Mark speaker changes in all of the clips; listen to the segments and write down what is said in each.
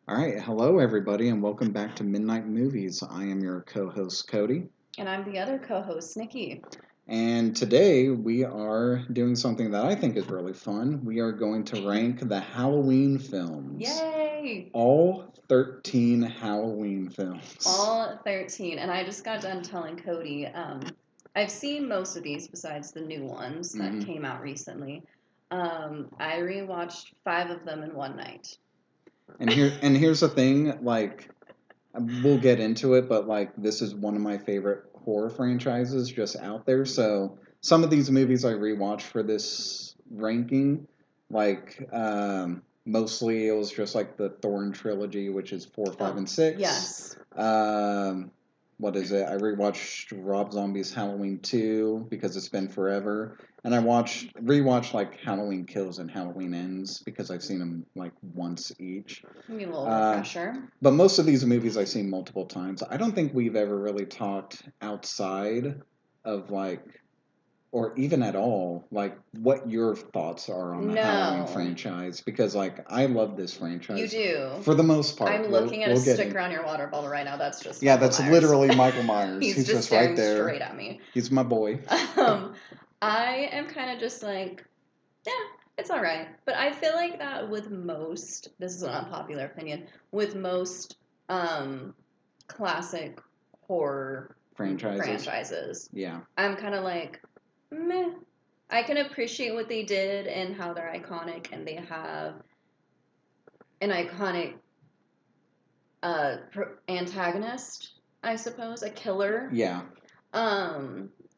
Speaker 1: All right, hello everybody, and welcome back to Midnight Movies. I am your co-host Cody,
Speaker 2: And I'm the other co-host, Nikki.
Speaker 1: and today we are doing something that I think is really fun. We are going to rank the Halloween films,
Speaker 2: Yay!
Speaker 1: all 13 Halloween films.
Speaker 2: All 13. And I just got done telling Cody, I've seen most of these besides the new ones that came out recently. I rewatched 5 of them in one night.
Speaker 1: And here's the thing, like we'll get into it, but like this is one of my favorite horror franchises just out there. So some of these movies I rewatched for this ranking, like mostly it was just like the Thorn trilogy, which is 4, 5, and 6.
Speaker 2: Yes.
Speaker 1: What is it? I rewatched Rob Zombie's Halloween 2 because it's been forever. And I rewatched like Halloween Kills and Halloween Ends because I've seen them like once each.
Speaker 2: Maybe a little refresher.
Speaker 1: But most of these movies I've seen multiple times. I don't think we've ever really talked outside of like, or even at all, like what your thoughts are on the Halloween franchise. Because like I love this franchise.
Speaker 2: You do.
Speaker 1: For the most part.
Speaker 2: I'm looking at a sticker on your water bottle right now. That's just
Speaker 1: yeah,
Speaker 2: Michael
Speaker 1: that's
Speaker 2: Myers.
Speaker 1: literally Michael Myers.
Speaker 2: He's just
Speaker 1: right there.
Speaker 2: straight at me.
Speaker 1: He's my boy.
Speaker 2: I am kind of just like, yeah, it's all right. But I feel like that with most, this is an unpopular opinion, with most classic horror franchises.
Speaker 1: Yeah.
Speaker 2: I'm kind of like, meh. I can appreciate what they did and how they're iconic, and they have an iconic antagonist, I suppose, a killer.
Speaker 1: Yeah.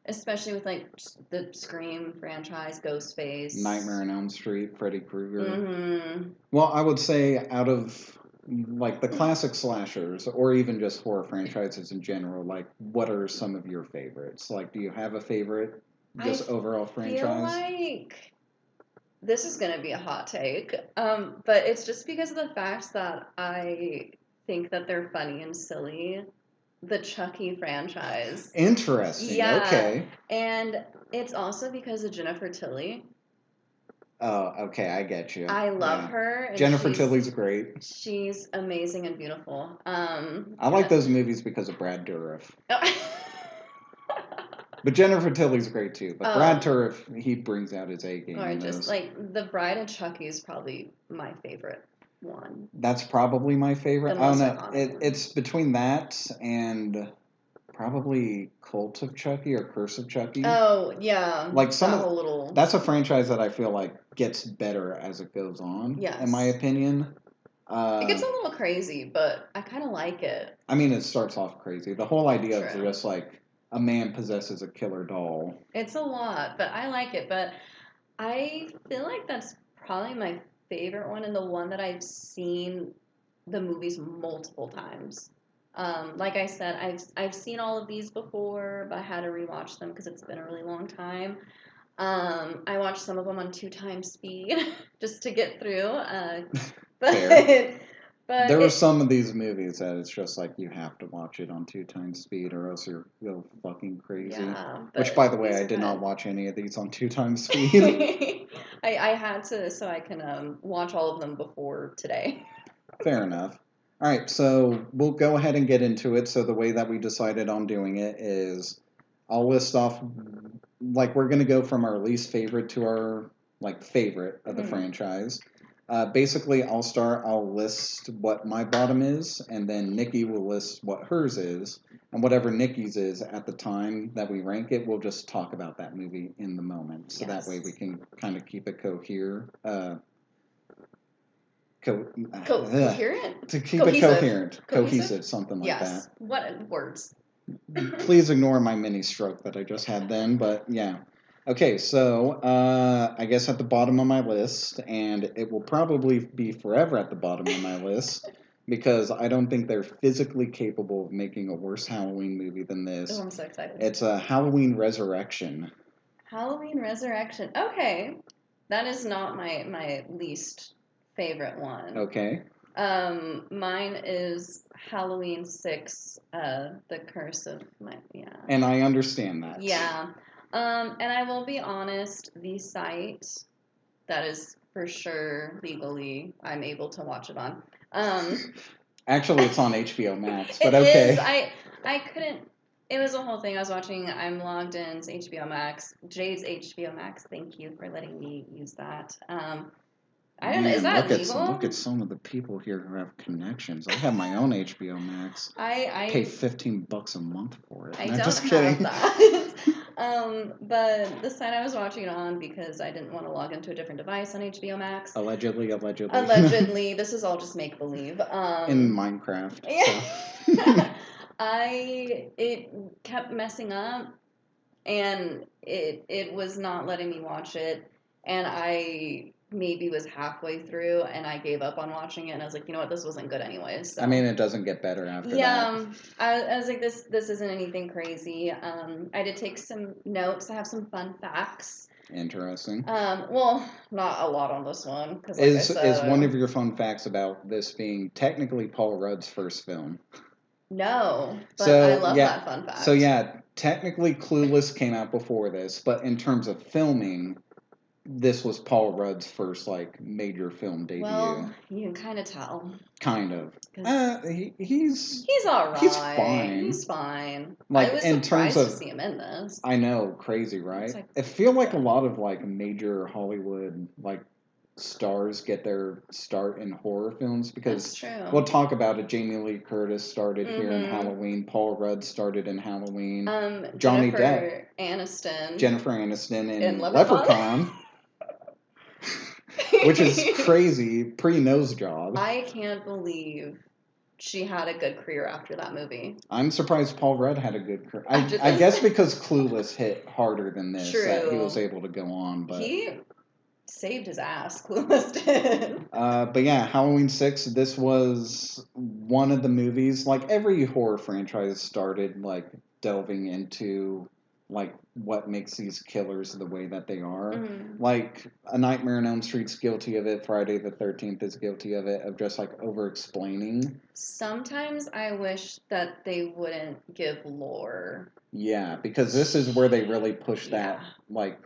Speaker 2: Especially with like the Scream franchise, Ghostface,
Speaker 1: Nightmare on Elm Street, Freddy Krueger.
Speaker 2: Mm-hmm.
Speaker 1: Well, I would say out of like the classic slashers or even just horror franchises in general, like what are some of your favorites? Like, do you have a favorite just overall franchise?
Speaker 2: I feel like this is going to be a hot take, but it's just because of the fact that I think that they're funny and silly. The Chucky franchise.
Speaker 1: Interesting.
Speaker 2: Yeah.
Speaker 1: Okay.
Speaker 2: And it's also because of Jennifer Tilly.
Speaker 1: Oh, okay, I get you.
Speaker 2: I love her. And
Speaker 1: Jennifer Tilly's great.
Speaker 2: She's amazing and beautiful.
Speaker 1: I like those movies because of Brad Dourif. But Jennifer Tilly's great too. But Brad Dourif, he brings out his A game.
Speaker 2: Or just like The Bride of Chucky is probably my favorite one.
Speaker 1: That's probably my favorite. I don't know. It's between that and probably Cult of Chucky or Curse of Chucky.
Speaker 2: Oh yeah,
Speaker 1: like that's a franchise that I feel like gets better as it goes on. Yes. In my opinion.
Speaker 2: It gets a little crazy, but I kind of like it.
Speaker 1: I mean, it starts off crazy. The whole idea of just like a man possesses a killer doll. It's
Speaker 2: a lot, but I like it. But I feel like that's probably my favorite one and the one that I've seen the movies multiple times. Like I said, I've seen all of these before, but I had to rewatch them because it's been a really long time. I watched some of them on 2x speed just to get through.
Speaker 1: But there are some of these movies that it's just like you have to watch it on 2x speed or else you're go fucking crazy. Yeah, which, by the way, I did not watch any of these on 2x speed.
Speaker 2: I had to so I can watch all of them before today.
Speaker 1: Fair enough. All right, so we'll go ahead and get into it. So the way that we decided on doing it is I'll list off, like we're going to go from our least favorite to our like favorite of the franchise. Basically, I'll list what my bottom is, and then Nikki will list what hers is, and whatever Nikki's is at the time that we rank it, we'll just talk about that movie in the moment. So that way we can kind of keep it coherent.
Speaker 2: Coherent?
Speaker 1: To keep it coherent. Cohesive, something like that.
Speaker 2: What words?
Speaker 1: Please ignore my mini stroke that I just had then, but yeah. Okay, so I guess at the bottom of my list, and it will probably be forever at the bottom of my list, because I don't think they're physically capable of making a worse Halloween movie than this.
Speaker 2: Oh, I'm so excited.
Speaker 1: It's a Halloween Resurrection.
Speaker 2: Halloween Resurrection. Okay. That is not my least favorite one.
Speaker 1: Okay.
Speaker 2: Mine is Halloween 6, The Curse of yeah.
Speaker 1: And I understand that.
Speaker 2: Yeah. And I will be honest, the site that is for sure legally I'm able to watch it on.
Speaker 1: Actually, it's on HBO Max, but
Speaker 2: It is.
Speaker 1: okay.
Speaker 2: I couldn't. It was a whole thing. I was watching. I'm logged in to HBO Max. Jade's HBO Max. Thank you for letting me use that. I don't know. Is
Speaker 1: Man,
Speaker 2: that
Speaker 1: look
Speaker 2: legal?
Speaker 1: at some of the people here who have connections. I have my own HBO Max. Pay
Speaker 2: I
Speaker 1: $15 a month for it.
Speaker 2: I
Speaker 1: No,
Speaker 2: don't
Speaker 1: just
Speaker 2: have
Speaker 1: kidding.
Speaker 2: that. But the site I was watching it on because I didn't want to log into a different device on HBO Max.
Speaker 1: Allegedly.
Speaker 2: Allegedly, this is all just make believe.
Speaker 1: In Minecraft.
Speaker 2: Yeah.
Speaker 1: So.
Speaker 2: It kept messing up, and it was not letting me watch it, and I maybe was halfway through and I gave up on watching it, and I was like, you know what, this wasn't good anyways. So.
Speaker 1: I mean, it doesn't get better after
Speaker 2: Yeah,
Speaker 1: that.
Speaker 2: I was like, this isn't anything crazy. I did take some notes. I have some fun facts.
Speaker 1: Interesting.
Speaker 2: Well, not a lot on this one because, like I said,
Speaker 1: Is one of your fun facts about this being technically Paul Rudd's first film?
Speaker 2: no, but I
Speaker 1: So
Speaker 2: love
Speaker 1: yeah,
Speaker 2: that fun fact.
Speaker 1: so yeah, technically Clueless came out before this, but in terms of filming, this was Paul Rudd's first like major film debut.
Speaker 2: Well, you can kind of tell.
Speaker 1: Kind of.
Speaker 2: 'Cause
Speaker 1: He's
Speaker 2: all right.
Speaker 1: he's fine.
Speaker 2: He's fine.
Speaker 1: Like
Speaker 2: I was
Speaker 1: in terms
Speaker 2: surprised to
Speaker 1: of,
Speaker 2: see him in this.
Speaker 1: I know, crazy, right?
Speaker 2: It's like,
Speaker 1: I feel like a lot of like major Hollywood like stars get their start in horror films
Speaker 2: that's
Speaker 1: because
Speaker 2: true.
Speaker 1: we'll talk about it. Jamie Lee Curtis started here in
Speaker 2: Mhm.
Speaker 1: Halloween. Paul Rudd started in Halloween.
Speaker 2: Johnny
Speaker 1: Johnny Depp,
Speaker 2: Aniston.
Speaker 1: Jennifer Aniston in
Speaker 2: Leprechaun.
Speaker 1: Leprechaun, which is crazy. Pre-nose job.
Speaker 2: I can't believe she had a good career after that movie.
Speaker 1: I'm surprised Paul Rudd had a good career.
Speaker 2: After
Speaker 1: I
Speaker 2: this.
Speaker 1: guess because Clueless hit harder than this that he was
Speaker 2: True.
Speaker 1: able to go on. But
Speaker 2: He saved his ass. Clueless did.
Speaker 1: but yeah, Halloween 6, this was one of the movies, like every horror franchise started like delving into like what makes these killers the way that they are.
Speaker 2: Mhm.
Speaker 1: Like A Nightmare on Elm Street's guilty of it, Friday the 13th is guilty of it, of just like over explaining.
Speaker 2: Sometimes I wish that they wouldn't give lore.
Speaker 1: Yeah, because this is where they really push that
Speaker 2: Yeah.
Speaker 1: like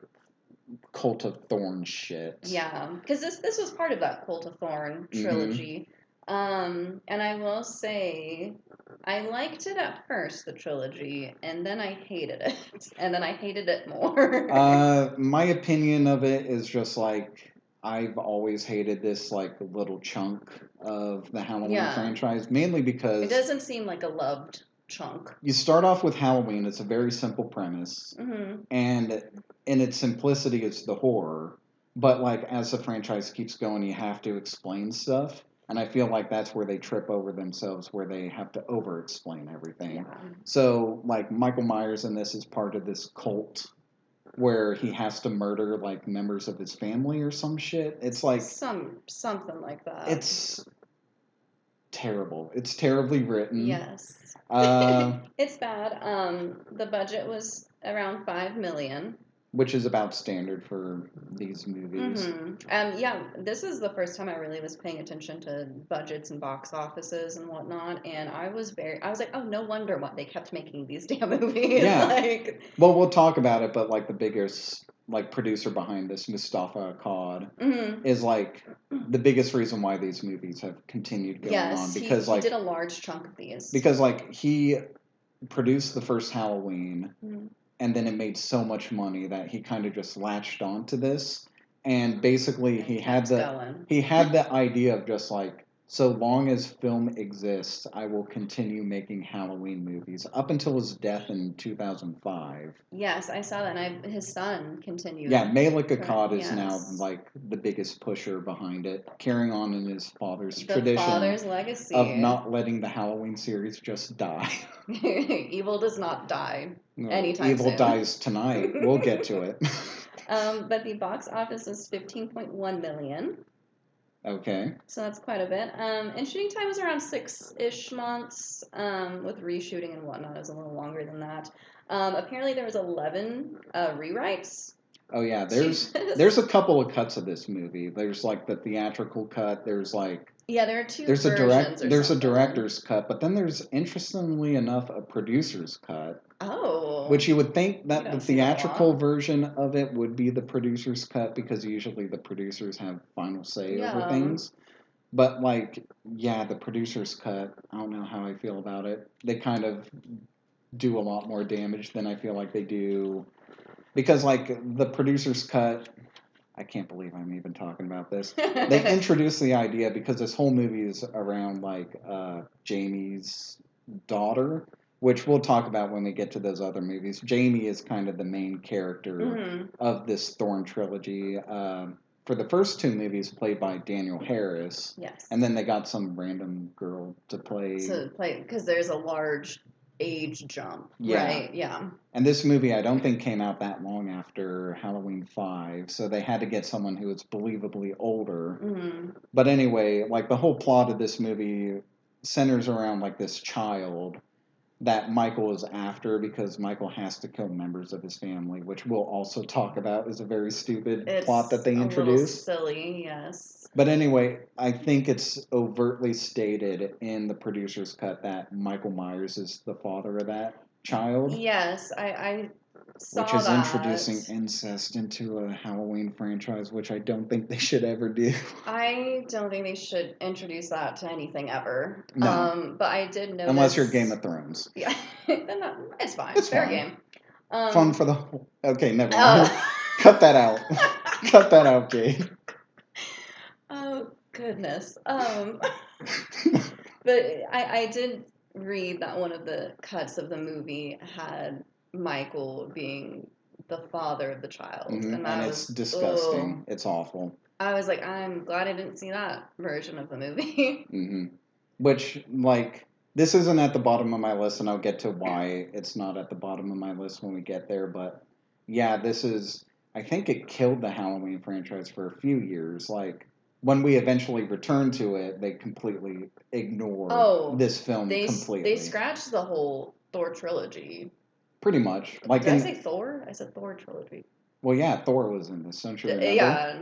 Speaker 1: Cult of Thorn shit.
Speaker 2: Yeah, because this was part of that Cult of Thorn trilogy. And I will say, I liked it at first, the trilogy, and then I hated it, and then I hated it more.
Speaker 1: My opinion of it is just like I've always hated this like little chunk of the Halloween
Speaker 2: Yeah.
Speaker 1: franchise, mainly
Speaker 2: It
Speaker 1: because
Speaker 2: doesn't seem like a loved chunk.
Speaker 1: you start off with Halloween. It's a very simple premise,
Speaker 2: Hmm.
Speaker 1: and in its simplicity, it's the horror. But like as the franchise keeps going, you have to explain stuff. And I feel like that's where they trip over themselves, where they have to over explain everything.
Speaker 2: Yeah.
Speaker 1: So, like, Michael Myers in this is part of this cult where he has to murder, like, members of his family or some shit. It's like.
Speaker 2: Something like that.
Speaker 1: It's terrible. It's terribly written.
Speaker 2: Yes.
Speaker 1: Uh,
Speaker 2: It's bad. The budget was around $5 million.
Speaker 1: Which is about standard for these movies.
Speaker 2: Mm-hmm. Yeah, this is the first time I really was paying attention to budgets and box offices and whatnot, and I was like, oh, no wonder why they kept making these damn movies.
Speaker 1: Yeah.
Speaker 2: Like,
Speaker 1: well, we'll talk about it, but like the biggest like producer behind this, Mustafa Akkad, is like the biggest reason why these movies have continued going on because
Speaker 2: he did a large chunk of these.
Speaker 1: Because like he produced the first Halloween. And then it made so much money that he kind of just latched onto this, and basically he had the idea of just like, so long as film exists, I will continue making Halloween movies up until his death in 2005.
Speaker 2: Yes, I saw that, and his son continued.
Speaker 1: Yeah, Malik Akkad is now like the biggest pusher behind it, carrying on in his father's tradition
Speaker 2: legacy
Speaker 1: of not letting the Halloween series just die.
Speaker 2: Evil does not die anytime
Speaker 1: Evil
Speaker 2: soon.
Speaker 1: dies tonight. We'll get to it.
Speaker 2: But the box office is $15.1 million.
Speaker 1: Okay.
Speaker 2: So that's quite a bit. And shooting time was around 6-ish months. With reshooting and whatnot, it was a little longer than that. Apparently there was 11 rewrites.
Speaker 1: Oh yeah, there's a couple of cuts of this movie. There's like the theatrical cut. There's like
Speaker 2: there are two versions.
Speaker 1: There's a director's cut, but then there's, interestingly enough, a producer's cut.
Speaker 2: Oh.
Speaker 1: Which you would think
Speaker 2: You
Speaker 1: that
Speaker 2: don't
Speaker 1: the
Speaker 2: see them a
Speaker 1: theatrical
Speaker 2: lot.
Speaker 1: version of it would be the producer's cut because usually the producers have final say over
Speaker 2: Yeah.
Speaker 1: things. But like, yeah, the producer's cut, I don't know how I feel about it. They kind of do a lot more damage than I feel like they do because like the producer's cut, I can't believe I'm even talking about this. They introduced the idea because this whole movie is around like Jamie's daughter, which we'll talk about when we get to those other movies. Jamie is kind of the main character
Speaker 2: Mhm.
Speaker 1: of this Thorn trilogy. For the first two movies, played by Daniel Harris,
Speaker 2: Yes.
Speaker 1: and then they got some random girl to play.
Speaker 2: To play because there's a large age jump,
Speaker 1: Yeah.
Speaker 2: right? Yeah.
Speaker 1: And this movie, I don't think came out that long after Halloween 5, so they had to get someone who was believably older.
Speaker 2: Mhm.
Speaker 1: But anyway, like the whole plot of this movie centers around like this child that Michael is after because Michael has to kill members of his family, which we'll also talk about is a very stupid plot that they
Speaker 2: It's a little
Speaker 1: introduce.
Speaker 2: silly, yes.
Speaker 1: But anyway, I think it's overtly stated in the producer's cut that Michael Myers is the father of that child.
Speaker 2: Yes, I saw
Speaker 1: Which is
Speaker 2: that.
Speaker 1: introducing incest into a Halloween franchise, which I don't think they should ever do.
Speaker 2: I don't think they should introduce that to anything ever.
Speaker 1: No.
Speaker 2: But I did notice.
Speaker 1: Unless you're Game of Thrones.
Speaker 2: Yeah, then it's fine.
Speaker 1: It's
Speaker 2: Fair
Speaker 1: fine.
Speaker 2: game.
Speaker 1: Fun for the whole. Okay, never mind. Cut that out. Cut that out, Jade.
Speaker 2: Oh goodness. But I did read that one of the cuts of the movie had Michael being the father of the child,
Speaker 1: And
Speaker 2: that
Speaker 1: it's
Speaker 2: was
Speaker 1: disgusting. It's awful.
Speaker 2: I was like, I'm glad I didn't see that version of the movie.
Speaker 1: Which, like, this isn't at the bottom of my list, and I'll get to why it's not at the bottom of my list when we get there. But yeah, this is. I think it killed the Halloween franchise for a few years. Like, when we eventually return to it, they completely ignore this film completely.
Speaker 2: They scratched the whole Thor trilogy.
Speaker 1: Pretty much. Like
Speaker 2: Did I say Thor? I said Thor trilogy.
Speaker 1: Well, yeah, Thor was in this. Don't you remember?
Speaker 2: Yeah.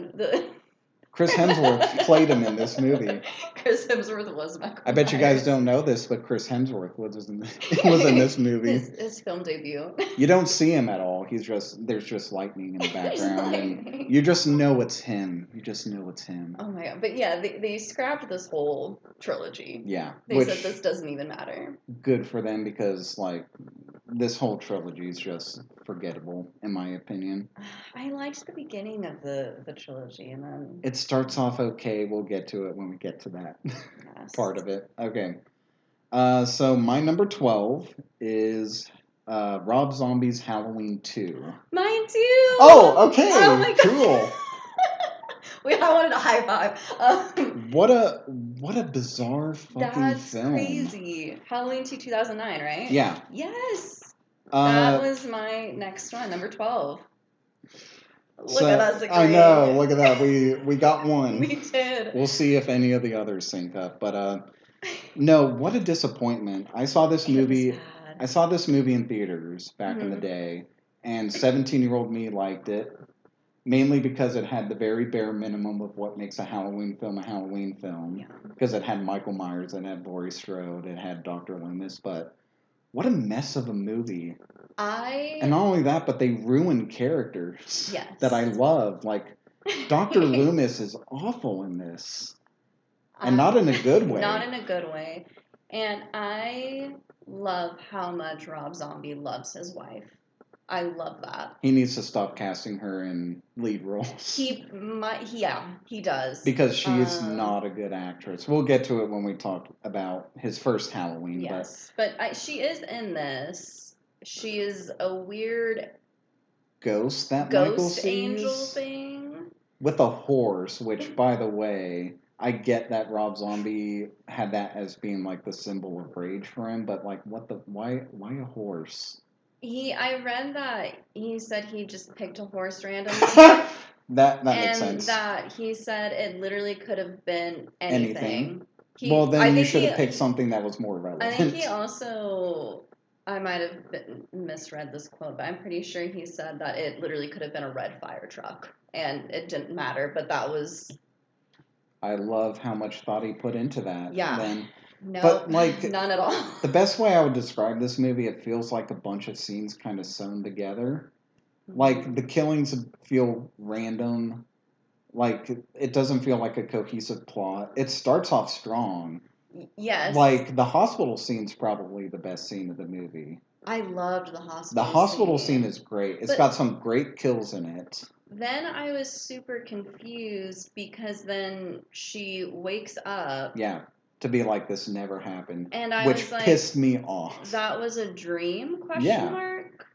Speaker 1: Chris Hemsworth played him in this movie.
Speaker 2: Chris Hemsworth was Michael
Speaker 1: I bet you
Speaker 2: Myers.
Speaker 1: guys don't know this, but Chris Hemsworth was in this movie.
Speaker 2: His film debut.
Speaker 1: You don't see him at all. There's just lightning in the background, and you just know it's him. You just know it's him.
Speaker 2: Oh my god! But yeah, they scrapped this whole trilogy.
Speaker 1: Yeah,
Speaker 2: they said this doesn't even matter.
Speaker 1: Good for them because like this whole trilogy is just forgettable, in my opinion.
Speaker 2: I liked the beginning of the trilogy, and then
Speaker 1: it starts off okay. We'll get to it when we get to that part of it. Okay. So my number 12 is Rob Zombie's Halloween 2.
Speaker 2: Mine too.
Speaker 1: Oh, okay.
Speaker 2: Oh my god.
Speaker 1: Cool.
Speaker 2: I wanted a high five.
Speaker 1: What a bizarre fucking film.
Speaker 2: That's crazy. Halloween 2009, right?
Speaker 1: Yeah.
Speaker 2: Yes. That was my next one, number 12. Look at us agree.
Speaker 1: I know. Look at that. We got one.
Speaker 2: We did.
Speaker 1: We'll see if any of the others sync up. But no, what a disappointment. I saw this movie. I saw this movie in theaters back in the day, and 17-year-old me liked it. Mainly because it had the very bare minimum of what makes a Halloween film.
Speaker 2: Yeah.
Speaker 1: Because it had Michael Myers, it had Laurie Strode, it had Dr. Loomis. But what a mess of a movie. And not only that, but they ruined characters that I love. Like, Dr. Loomis is awful in this. And not in a good way.
Speaker 2: Not in a good way. And I love how much Rob Zombie loves his wife. I love that.
Speaker 1: He needs to stop casting her in lead roles.
Speaker 2: He does.
Speaker 1: Because she is not a good actress. We'll get to it when we talk about his first Halloween.
Speaker 2: Yes, but she is in this. She is a weird
Speaker 1: ghost that Michael sees.
Speaker 2: Angel thing.
Speaker 1: With a horse, which, by the way, I get that Rob Zombie had that as being like the symbol of rage for him, but like, why a horse?
Speaker 2: I read that he said he just picked a horse randomly.
Speaker 1: that makes sense.
Speaker 2: And that he said it literally could have been anything.
Speaker 1: Well, then you should have picked something that was more relevant.
Speaker 2: I think he also, I might have misread this quote, but I'm pretty sure he said that it literally could have been a red fire truck. And it didn't matter, but that was...
Speaker 1: I love how much thought he put into that.
Speaker 2: Yeah.
Speaker 1: Then.
Speaker 2: No,
Speaker 1: But like
Speaker 2: none at all.
Speaker 1: the best way I would describe this movie, it feels like a bunch of scenes kind of sewn together. Like the killings feel random. Like it doesn't feel like a cohesive plot. It starts off strong.
Speaker 2: Yes.
Speaker 1: Like the hospital scene's probably the best scene of the movie.
Speaker 2: I loved the
Speaker 1: The
Speaker 2: hospital
Speaker 1: hospital scene is great. It's
Speaker 2: But-
Speaker 1: got some great kills in it.
Speaker 2: Then I was super confused because then she wakes up
Speaker 1: Yeah, to be like this never happened,
Speaker 2: and I
Speaker 1: which
Speaker 2: was like,
Speaker 1: pissed me off.
Speaker 2: that was a dream?
Speaker 1: Yeah.
Speaker 2: Mark.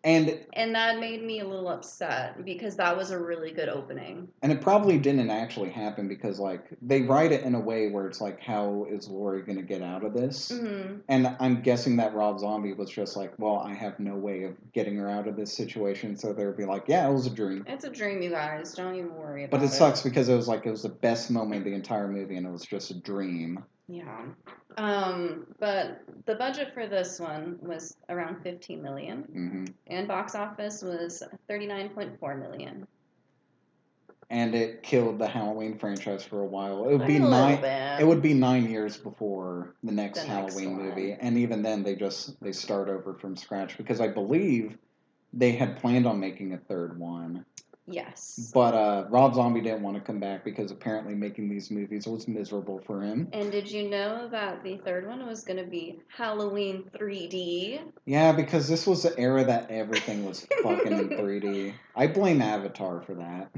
Speaker 1: And
Speaker 2: that made me a little upset because that was a really good opening.
Speaker 1: And it probably didn't actually happen because, like, they write it in a way where it's like, how is Lori going to get out of this?
Speaker 2: Mm-hmm.
Speaker 1: And I'm guessing that Rob Zombie was just like, well, I have no way of getting her out of this situation. So they would be like, yeah, it was a dream.
Speaker 2: It's a dream, you guys. Don't even worry about it.
Speaker 1: But it sucks because it was the best moment of the entire movie and it was just a dream.
Speaker 2: Yeah. But the budget for this one was around $15 million.
Speaker 1: Mm-hmm.
Speaker 2: And box office was $39.4 million.
Speaker 1: And it killed the Halloween franchise for a while. It would be
Speaker 2: A little
Speaker 1: 9.
Speaker 2: bit.
Speaker 1: It would be 9 years before the next
Speaker 2: The next
Speaker 1: Halloween
Speaker 2: one.
Speaker 1: movie, and even then they start over from scratch because I believe they had planned on making a third one.
Speaker 2: Yes.
Speaker 1: But Rob Zombie didn't want to come back because apparently making these movies was miserable for him.
Speaker 2: And did you know that the third one was going to be Halloween 3D?
Speaker 1: Yeah, because this was the era that everything was fucking in 3D. I blame Avatar for that.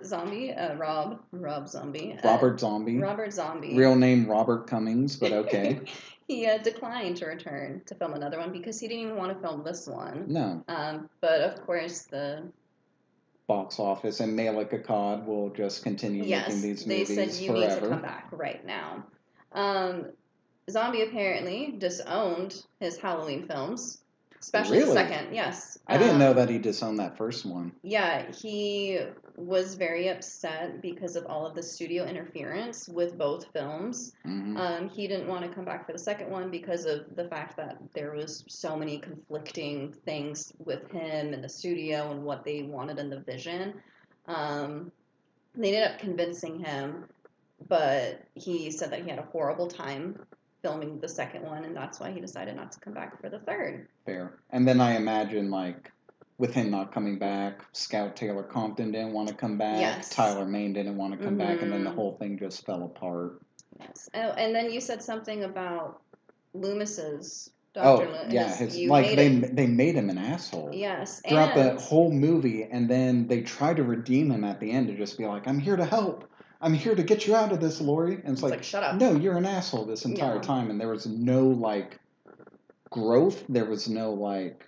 Speaker 2: Zombie, Rob Zombie.
Speaker 1: Robert Zombie.
Speaker 2: Robert Zombie.
Speaker 1: Real name Robert Cummings, but okay.
Speaker 2: He declined to return to film another one because he didn't even want to film this one.
Speaker 1: No.
Speaker 2: But of course the
Speaker 1: box office and Malik Akkad will just continue making these movies
Speaker 2: they said you
Speaker 1: forever.
Speaker 2: need to come back right now. Zombie apparently disowned his Halloween films, especially the second. Yes,
Speaker 1: I didn't know that he disowned that first one.
Speaker 2: Yeah, he was very upset because of all of the studio interference with both films.
Speaker 1: Mm-hmm.
Speaker 2: He didn't want to come back for the second one because of the fact that there was so many conflicting things with him and the studio and what they wanted in the vision. They ended up convincing him, but he said that he had a horrible time filming the second one, and that's why he decided not to come back for the third.
Speaker 1: Fair. And then I imagine, like, with him not coming back, Scout Taylor Compton didn't want to come back.
Speaker 2: Yes.
Speaker 1: Tyler Mane didn't want to come back, and then the whole thing just fell apart.
Speaker 2: Yes. Oh, and then you said something about Loomis's
Speaker 1: Dr. They made him an asshole.
Speaker 2: Yes.
Speaker 1: Throughout the whole movie, and then they tried to redeem him at the end to just be like, I'm here to help. I'm here to get you out of this, Lori. And it's like,
Speaker 2: shut up.
Speaker 1: No, you're an asshole this entire time. And there was no, like, growth. There was no, like,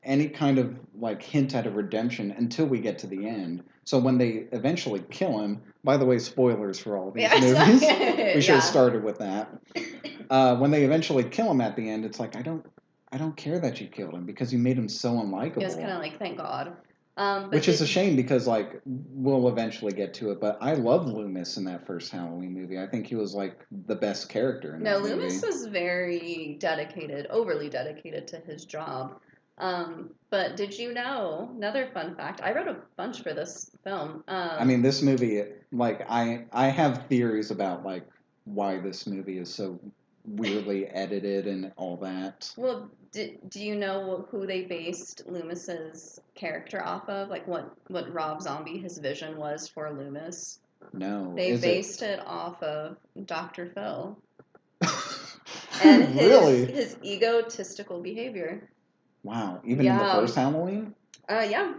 Speaker 1: any kind of, like, hint at a redemption until we get to the end. So when they eventually kill him, by the way, spoilers for all these movies. We should have started with that. When they eventually kill him at the end, it's like, I don't care that you killed him because you made him so unlikable.
Speaker 2: It was kind of like, thank God.
Speaker 1: Which is a shame because, like, we'll eventually get to it, but I love Loomis in that first Halloween movie. I think he was, like, the best character in that movie.
Speaker 2: No, Loomis was very dedicated, overly dedicated to his job. But did you know, another fun fact, I wrote a bunch for this film.
Speaker 1: I mean, this movie, like, I have theories about, like, why this movie is so weirdly edited and all that.
Speaker 2: Well, do you know who they based Loomis's character off of? Like what Rob Zombie, his vision was for Loomis?
Speaker 1: No.
Speaker 2: They based it off of Dr. Phil. And his egotistical behavior.
Speaker 1: Wow. Even in the first Halloween?
Speaker 2: Yeah.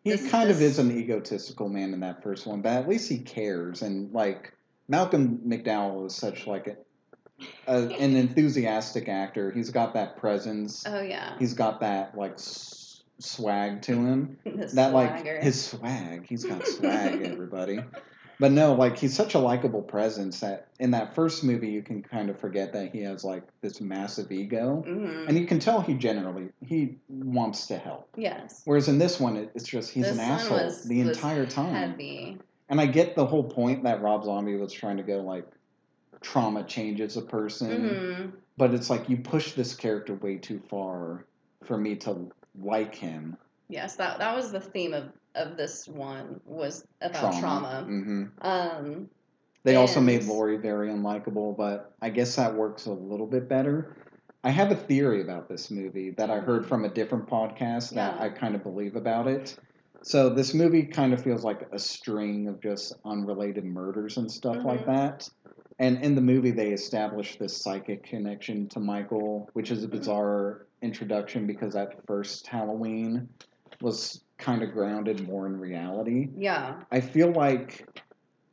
Speaker 1: He kind of is an egotistical man in that first one, but at least he cares. And, like, Malcolm McDowell is such, like, an enthusiastic actor. He's got that presence.
Speaker 2: Oh, yeah.
Speaker 1: He's got that, like, swag to him.
Speaker 2: His
Speaker 1: swag. He's got swag, everybody. But no, like, he's such a likable presence that in that first movie you can kind of forget that he has, like, this massive ego.
Speaker 2: Mm-hmm.
Speaker 1: And you can tell he wants to help.
Speaker 2: Yes.
Speaker 1: Whereas in this one, it's just he's an asshole the entire time.
Speaker 2: Heavy.
Speaker 1: And I get the whole point that Rob Zombie was trying to go, like, trauma changes a person, but it's like you push this character way too far for me to like him.
Speaker 2: Yes, that was the theme of this one, was about trauma.
Speaker 1: Mm-hmm. They also made
Speaker 2: And
Speaker 1: Laurie very unlikable, but I guess that works a little bit better. I have a theory about this movie that I heard from a different podcast that
Speaker 2: yeah.
Speaker 1: I kind of believe about it. So this movie kind of feels like a string of just unrelated murders and stuff like
Speaker 2: Mm-hmm.
Speaker 1: that. And in the movie, they establish this psychic connection to Michael, which is a bizarre introduction because that first Halloween was kind of grounded more in reality.
Speaker 2: Yeah.
Speaker 1: I feel like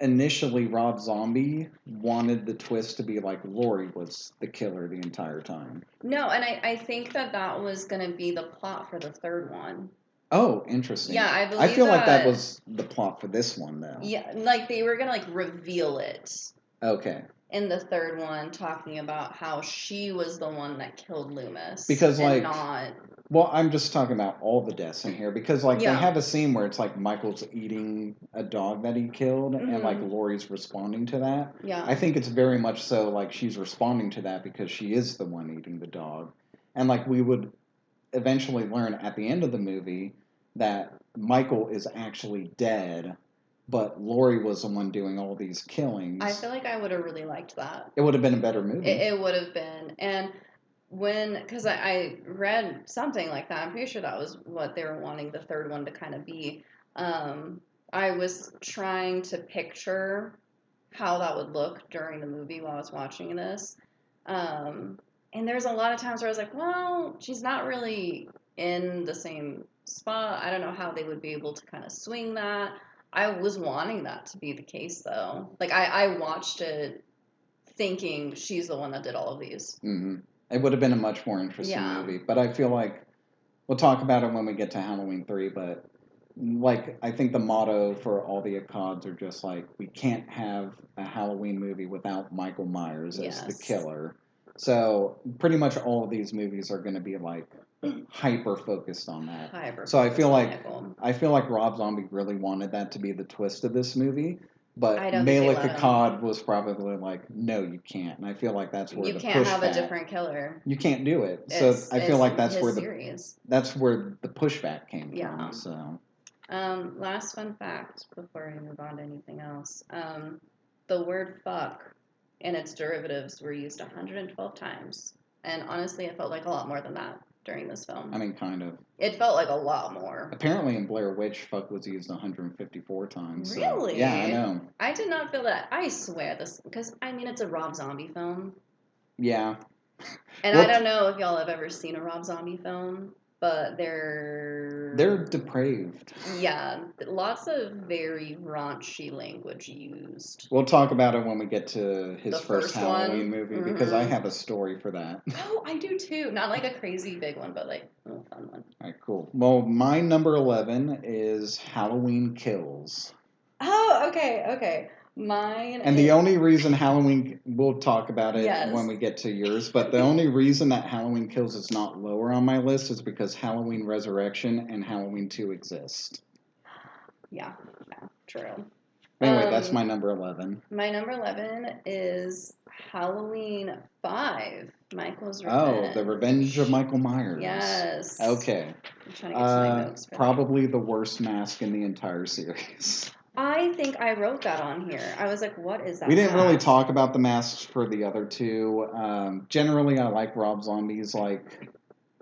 Speaker 1: initially Rob Zombie wanted the twist to be like Laurie was the killer the entire time.
Speaker 2: No, and I think that was going to be the plot for the third one.
Speaker 1: Oh, interesting.
Speaker 2: Yeah, I
Speaker 1: I
Speaker 2: believe
Speaker 1: feel like that
Speaker 2: that.
Speaker 1: was the plot for this one, though.
Speaker 2: Yeah, like they were going to like reveal it
Speaker 1: Okay.
Speaker 2: in the third one, talking about how she was the one that killed Loomis.
Speaker 1: Because,
Speaker 2: and
Speaker 1: like,
Speaker 2: not.
Speaker 1: well, I'm just talking about all the deaths in here because, like, they
Speaker 2: Yeah.
Speaker 1: have a scene where it's like Michael's eating a dog that he killed, and like
Speaker 2: Mhm.
Speaker 1: Laurie's responding to that.
Speaker 2: Yeah.
Speaker 1: I think it's very much so like she's responding to that because she is the one eating the dog, and like we would eventually learn at the end of the movie that Michael is actually dead, but Laurie was the one doing all these killings.
Speaker 2: I feel like I would have really liked that.
Speaker 1: It would have been a better movie.
Speaker 2: It would have been. And because I read something like that, I'm pretty sure that was what they were wanting the third one to kind of be. I was trying to picture how that would look during the movie while I was watching this. And there's a lot of times where I was like, well, she's not really in the same spot. I don't know how they would be able to kind of swing that. I was wanting that to be the case, though. Like, I watched it thinking she's the one that did all of these.
Speaker 1: Mm-hmm. It would have been a much more interesting movie. But I feel like we'll talk about it when we get to Halloween 3. But, like, I think the motto for all the Accods are just like, we can't have a Halloween movie without Michael Myers as the killer. So pretty much all of these movies are going to be like hyper focused on that. So I feel like Rob Zombie really wanted that to be the twist of this movie, but Malik Akkad was probably like, no, you can't. And I feel like that's where
Speaker 2: you
Speaker 1: the
Speaker 2: can't
Speaker 1: pushback,
Speaker 2: have a different killer.
Speaker 1: You can't do it. So I feel like that's where the pushback came from. So.
Speaker 2: Last fun fact before we move on to anything else. The word fuck and its derivatives were used 112 times. And honestly, it felt like a lot more than that during this film.
Speaker 1: I mean, kind of.
Speaker 2: It felt like a lot more.
Speaker 1: Apparently in Blair Witch, fuck was used 154 times. So.
Speaker 2: Really?
Speaker 1: Yeah, I know.
Speaker 2: I did not feel that. I swear this, because, I mean, it's a Rob Zombie film.
Speaker 1: Yeah.
Speaker 2: And I don't know if y'all have ever seen a Rob Zombie film, but they're
Speaker 1: depraved.
Speaker 2: Yeah, lots of very raunchy language used.
Speaker 1: We'll talk about it when we get to his first Halloween movie because I have a story for that.
Speaker 2: Oh, I do too. Not like a crazy big one, but like a fun one.
Speaker 1: All right, cool. Well, my number 11 is Halloween Kills.
Speaker 2: Oh, okay. Mine.
Speaker 1: And the only reason Halloween, we'll talk about it when we get to yours, but the only reason that Halloween Kills is not lower on my list is because Halloween Resurrection and Halloween 2 exist.
Speaker 2: Yeah, true.
Speaker 1: Anyway, that's my number 11.
Speaker 2: My number 11 is Halloween 5, Michael's Revenge.
Speaker 1: Oh, The Revenge of Michael Myers.
Speaker 2: Yes.
Speaker 1: Okay.
Speaker 2: I'm trying to get to my notes.
Speaker 1: Probably the worst mask in the entire series.
Speaker 2: I think I wrote that on here. I was like, what is that?
Speaker 1: We didn't really talk about the masks for the other two. Generally, I like Rob Zombie's like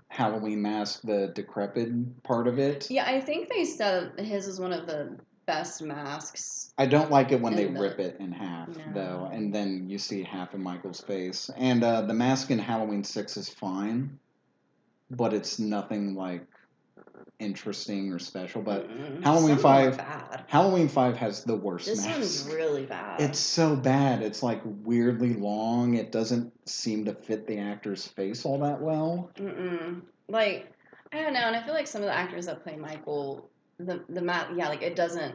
Speaker 1: Halloween mask, the decrepit part of it.
Speaker 2: Yeah, I think they said his is one of the best masks.
Speaker 1: I don't like it when they rip it in half, though, and then you see half of Michael's face. And the mask in Halloween 6 is fine, but it's nothing like interesting or special, but Halloween 5 has the worst mask.
Speaker 2: This one's really bad.
Speaker 1: It's so bad. It's like weirdly long. It doesn't seem to fit the actor's face all that well.
Speaker 2: Like, I don't know, and I feel like some of the actors that play Michael, like it doesn't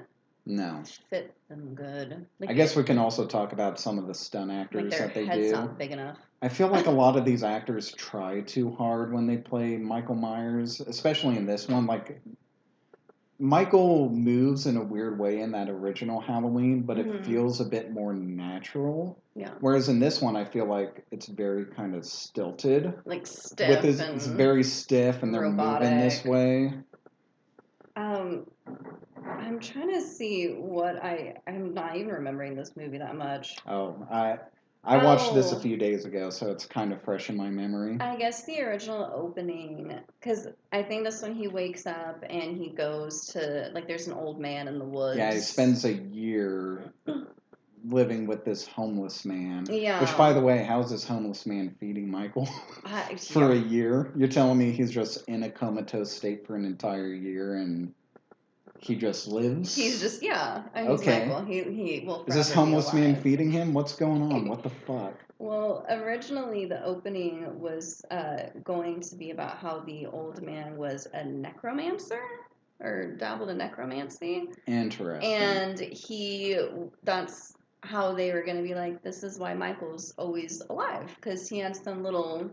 Speaker 2: fit them good. Like,
Speaker 1: I guess we can also talk about some of the stunt actors that they do.
Speaker 2: Their head's not big enough.
Speaker 1: I feel like a lot of these actors try too hard when they play Michael Myers, especially in this one. Like, Michael moves in a weird way in that original Halloween, but it feels a bit more natural.
Speaker 2: Yeah.
Speaker 1: Whereas in this one, I feel like it's very kind of stilted.
Speaker 2: Like stiff.
Speaker 1: It's very stiff, and they're moving this way.
Speaker 2: I'm trying to see what I'm not even remembering this movie that much.
Speaker 1: Oh, I watched this a
Speaker 2: Oh,
Speaker 1: few days ago, so it's kind of fresh in my memory.
Speaker 2: I guess the original opening, because I think this one he wakes up and he goes to, like, there's an old man in the
Speaker 1: Yeah, he
Speaker 2: woods.
Speaker 1: spends a year living with this homeless man. Which, by
Speaker 2: Yeah.
Speaker 1: the way, how's this homeless man feeding Michael for
Speaker 2: Yeah.
Speaker 1: a year? You're telling me he's just in a comatose state for an entire year and he just lives?
Speaker 2: He's just, yeah. He's
Speaker 1: Okay.
Speaker 2: Michael. He will
Speaker 1: Is this
Speaker 2: forever be
Speaker 1: homeless man
Speaker 2: alive.
Speaker 1: feeding him? What's going on? What the fuck?
Speaker 2: Well, originally the opening was going to be about how the old man was a necromancer or dabbled in necromancy.
Speaker 1: Interesting.
Speaker 2: And that's how they were going to be like, this is why Michael's always alive, because he had some little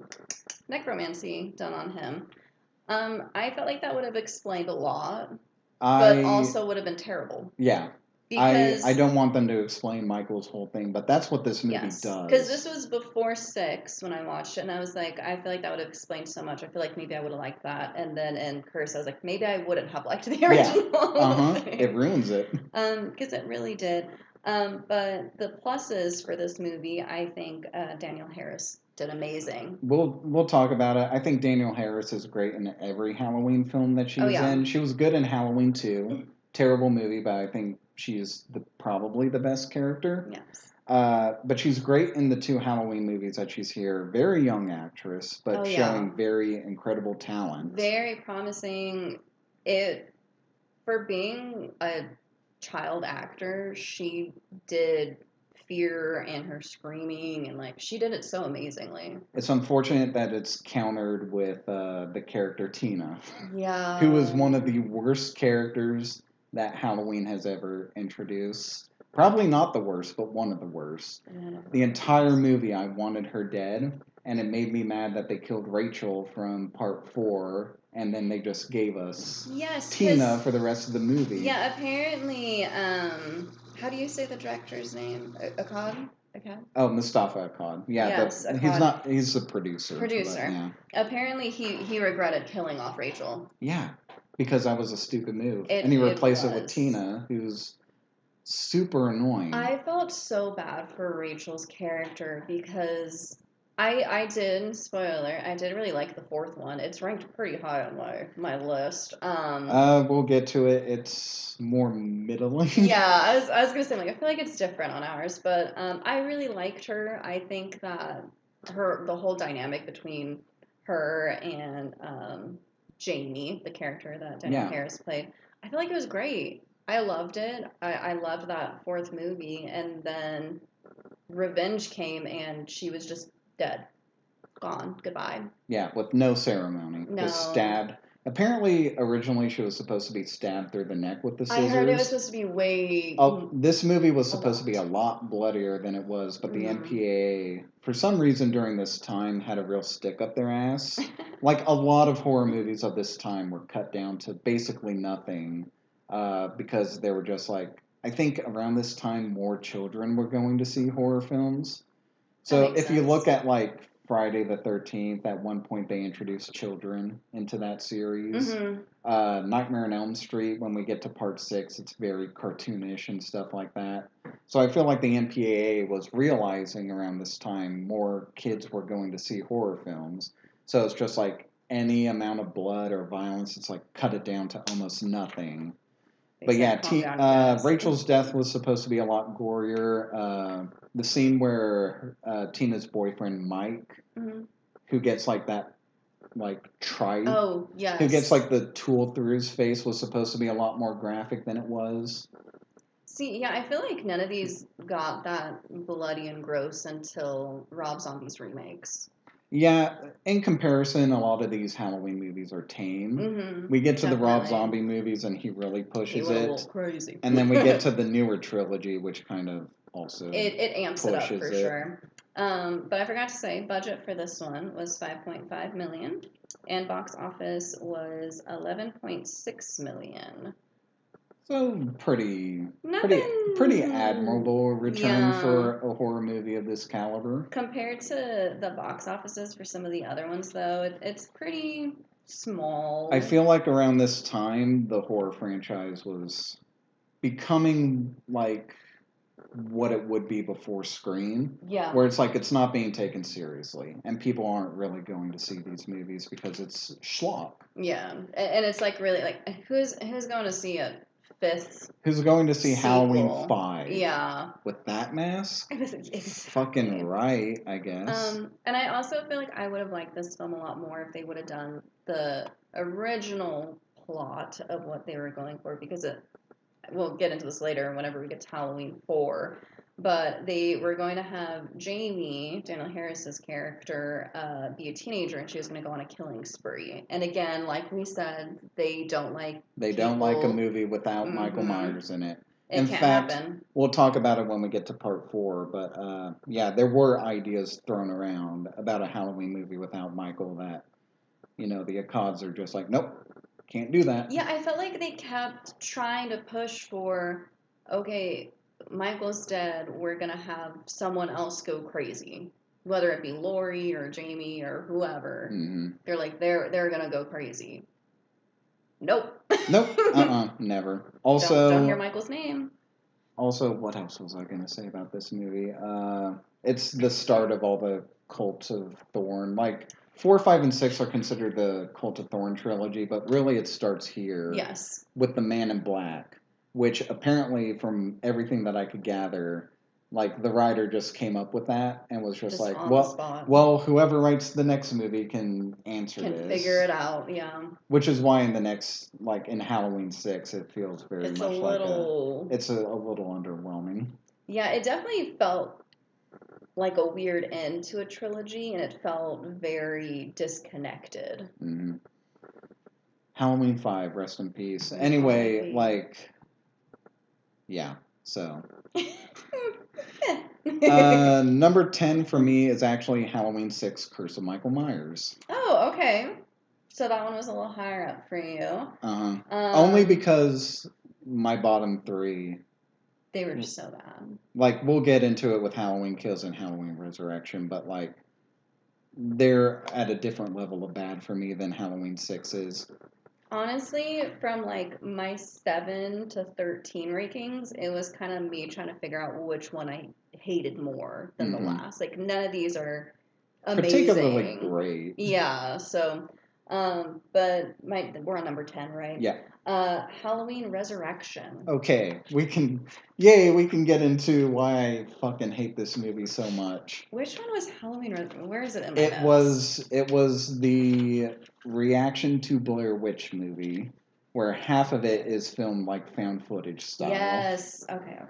Speaker 2: necromancy done on him. I felt like that would have explained a lot, but also would have been terrible.
Speaker 1: Yeah.
Speaker 2: Because
Speaker 1: I don't want them to explain Michael's whole thing, but that's what this movie
Speaker 2: yes,
Speaker 1: does.
Speaker 2: because this was before 6 when I watched it, and I was like, I feel like that would have explained so much. I feel like maybe I would have liked that, and then in Curse, I was like, maybe I wouldn't have liked the original.
Speaker 1: It ruins it.
Speaker 2: Because it really did. But the pluses for this movie, I think Danielle Harris did amazing.
Speaker 1: We'll talk about it. I think Danielle Harris is great in every Halloween film that she's in. She was good in Halloween 2. Terrible movie, but I think she's probably the best character.
Speaker 2: Yes.
Speaker 1: But she's great in the 2 Halloween movies that she's here. Very young actress, but showing very incredible talent.
Speaker 2: Very promising. For being a child actor, she did fear and her screaming, and like she did it so amazingly.
Speaker 1: It's unfortunate that it's countered with the character Tina.
Speaker 2: Yeah.
Speaker 1: Who is one of the worst characters that Halloween has ever introduced. Probably not the worst, but one of the worst. The entire movie, I wanted her dead, and it made me mad that they killed Rachel from part 4, and then they just gave us Tina for the rest of the movie.
Speaker 2: Yeah, apparently, how do you say the director's name? Akkad?
Speaker 1: Oh, Mustafa Akkad. Yeah,
Speaker 2: yes, Akkad.
Speaker 1: He's the producer. But, yeah.
Speaker 2: Apparently, he regretted killing off Rachel.
Speaker 1: Yeah, because that was a stupid move. And he replaced it with Tina, who's super annoying.
Speaker 2: I felt so bad for Rachel's character because I did, spoiler, I did really like the 4th one. It's ranked pretty high on my list.
Speaker 1: We'll get to it. It's more middling.
Speaker 2: Yeah, I was gonna say, like, I feel like it's different on ours, but I really liked her. I think that the whole dynamic between her and Jamie, the character that Danielle Harris played, I feel like it was great. I loved it. I loved that 4th movie, and then Revenge came, and she was just dead, gone, goodbye.
Speaker 1: Yeah, with no ceremony.
Speaker 2: No.
Speaker 1: Just stabbed. Apparently, originally she was supposed to be stabbed through the neck with the scissors.
Speaker 2: I heard it was supposed to be way.
Speaker 1: This movie was supposed to be a lot bloodier than it was, but the MPAA, for some reason during this time, had a real stick up their ass. Like a lot of horror movies of this time were cut down to basically nothing because they were just like, I think around this time more children were going to see horror films. So if you look at like Friday the 13th, at one point they introduced children into that series. Nightmare on Elm Street, when we get to part 6, it's very cartoonish and stuff like that. So I feel like the MPAA was realizing around this time more kids were going to see horror films. So it's just like any amount of blood or violence, it's like cut it down to almost nothing. But yeah, Rachel's death was supposed to be a lot gorier. The scene where Tina's boyfriend Mike, who gets like that, like tripe, who gets like the tool through his face, was supposed to be a lot more graphic than it was.
Speaker 2: See, yeah, I feel like none of these got that bloody and gross until Rob Zombie's remakes.
Speaker 1: Yeah, in comparison, a lot of these Halloween movies are tame. We get to the Rob Zombie movies, and he really pushes it.
Speaker 2: A little crazy.
Speaker 1: And then we get to the newer trilogy, which kind of also
Speaker 2: it amps it up for sure. But I forgot to say, budget for this one was $5.5 million, and box office was $11.6 million.
Speaker 1: So pretty admirable return for a horror movie of this caliber.
Speaker 2: Compared to the box offices for some of the other ones, though, it's pretty small.
Speaker 1: I feel like around this time, the horror franchise was becoming like what it would be before Scream,
Speaker 2: Yeah.
Speaker 1: where it's like it's not being taken seriously, and people aren't really going to see these movies because it's schlock.
Speaker 2: Yeah, and it's like really like who's going to see a fifth?
Speaker 1: Who's going to see
Speaker 2: sequel?
Speaker 1: Halloween 5?
Speaker 2: Yeah,
Speaker 1: with that mask?
Speaker 2: exactly.
Speaker 1: Fucking right, I guess.
Speaker 2: And I also feel like I would have liked this film a lot more if they would have done the original plot of what they were going for, because we'll get into this later whenever we get to Halloween 4, but they were going to have Jamie, Daniel Harris's character, be a teenager, and she was going to go on a killing spree. And again, like we said, they don't like
Speaker 1: a movie without Michael Myers in it.
Speaker 2: In fact, happen.
Speaker 1: We'll talk about it when we get to part 4, but yeah, there were ideas thrown around about a Halloween movie without Michael that, the Akkads are just like, nope, can't do that.
Speaker 2: Yeah, I felt like they kept trying to push for, okay, Michael's dead, we're going to have someone else go crazy. Whether it be Laurie or Jamie or whoever.
Speaker 1: Mm-hmm.
Speaker 2: They're like, they're going to go crazy. Nope.
Speaker 1: Nope. Never. Also,
Speaker 2: don't hear Michael's name.
Speaker 1: Also, what else was I going to say about this movie? It's the start of all the Cult of Thorn. Like, 4, 5, and 6 are considered the Cult of Thorn trilogy, but really it starts here.
Speaker 2: Yes.
Speaker 1: With the Man in Black, which apparently, from everything that I could gather, like the writer just came up with that and was just like, well, whoever writes the next movie can answer this.
Speaker 2: Can figure it out, yeah.
Speaker 1: Which is why in the next, like in Halloween 6, it feels very much like it's a little underwhelming.
Speaker 2: Yeah, it definitely felt like a weird end to a trilogy, and it felt very disconnected.
Speaker 1: Mm-hmm. Halloween 5, rest in peace. Anyway, like, yeah, so. Number 10 for me is actually Halloween 6, Curse of Michael Myers.
Speaker 2: Oh, okay. So that one was a little higher up for you.
Speaker 1: Uh-huh. Only because my bottom 3...
Speaker 2: They were just so bad.
Speaker 1: Like, we'll get into it with Halloween Kills and Halloween Resurrection, but, like, they're at a different level of bad for me than Halloween 6 is.
Speaker 2: Honestly, from, like, my 7 to 13 rankings, it was kind of me trying to figure out which one I hated more than the last. Like, none of these are amazing.
Speaker 1: Particularly great.
Speaker 2: Yeah, so... but we're on number 10, right?
Speaker 1: Yeah.
Speaker 2: Halloween Resurrection.
Speaker 1: Okay, we can get into why I fucking hate this movie so much.
Speaker 2: Which one was Halloween? Where is it in my notes?
Speaker 1: It was the reaction to Blair Witch movie, where half of it is filmed like found footage style.
Speaker 2: Yes. Okay.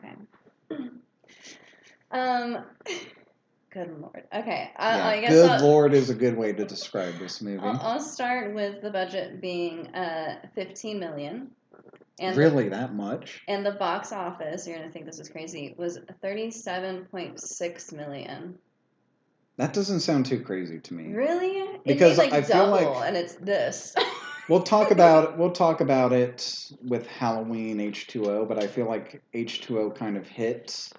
Speaker 2: Good Lord. Okay. I guess
Speaker 1: good Lord is a good way to describe this movie.
Speaker 2: I'll start with the budget being $15 million. And
Speaker 1: really, that much?
Speaker 2: And the box office, you're going to think this is crazy, was $37.6 million.
Speaker 1: That doesn't sound too crazy to me.
Speaker 2: Really?
Speaker 1: Because
Speaker 2: it made,
Speaker 1: I feel
Speaker 2: double,
Speaker 1: like,
Speaker 2: and it's this.
Speaker 1: We'll talk about it with Halloween H2O, but I feel like H2O kind of hit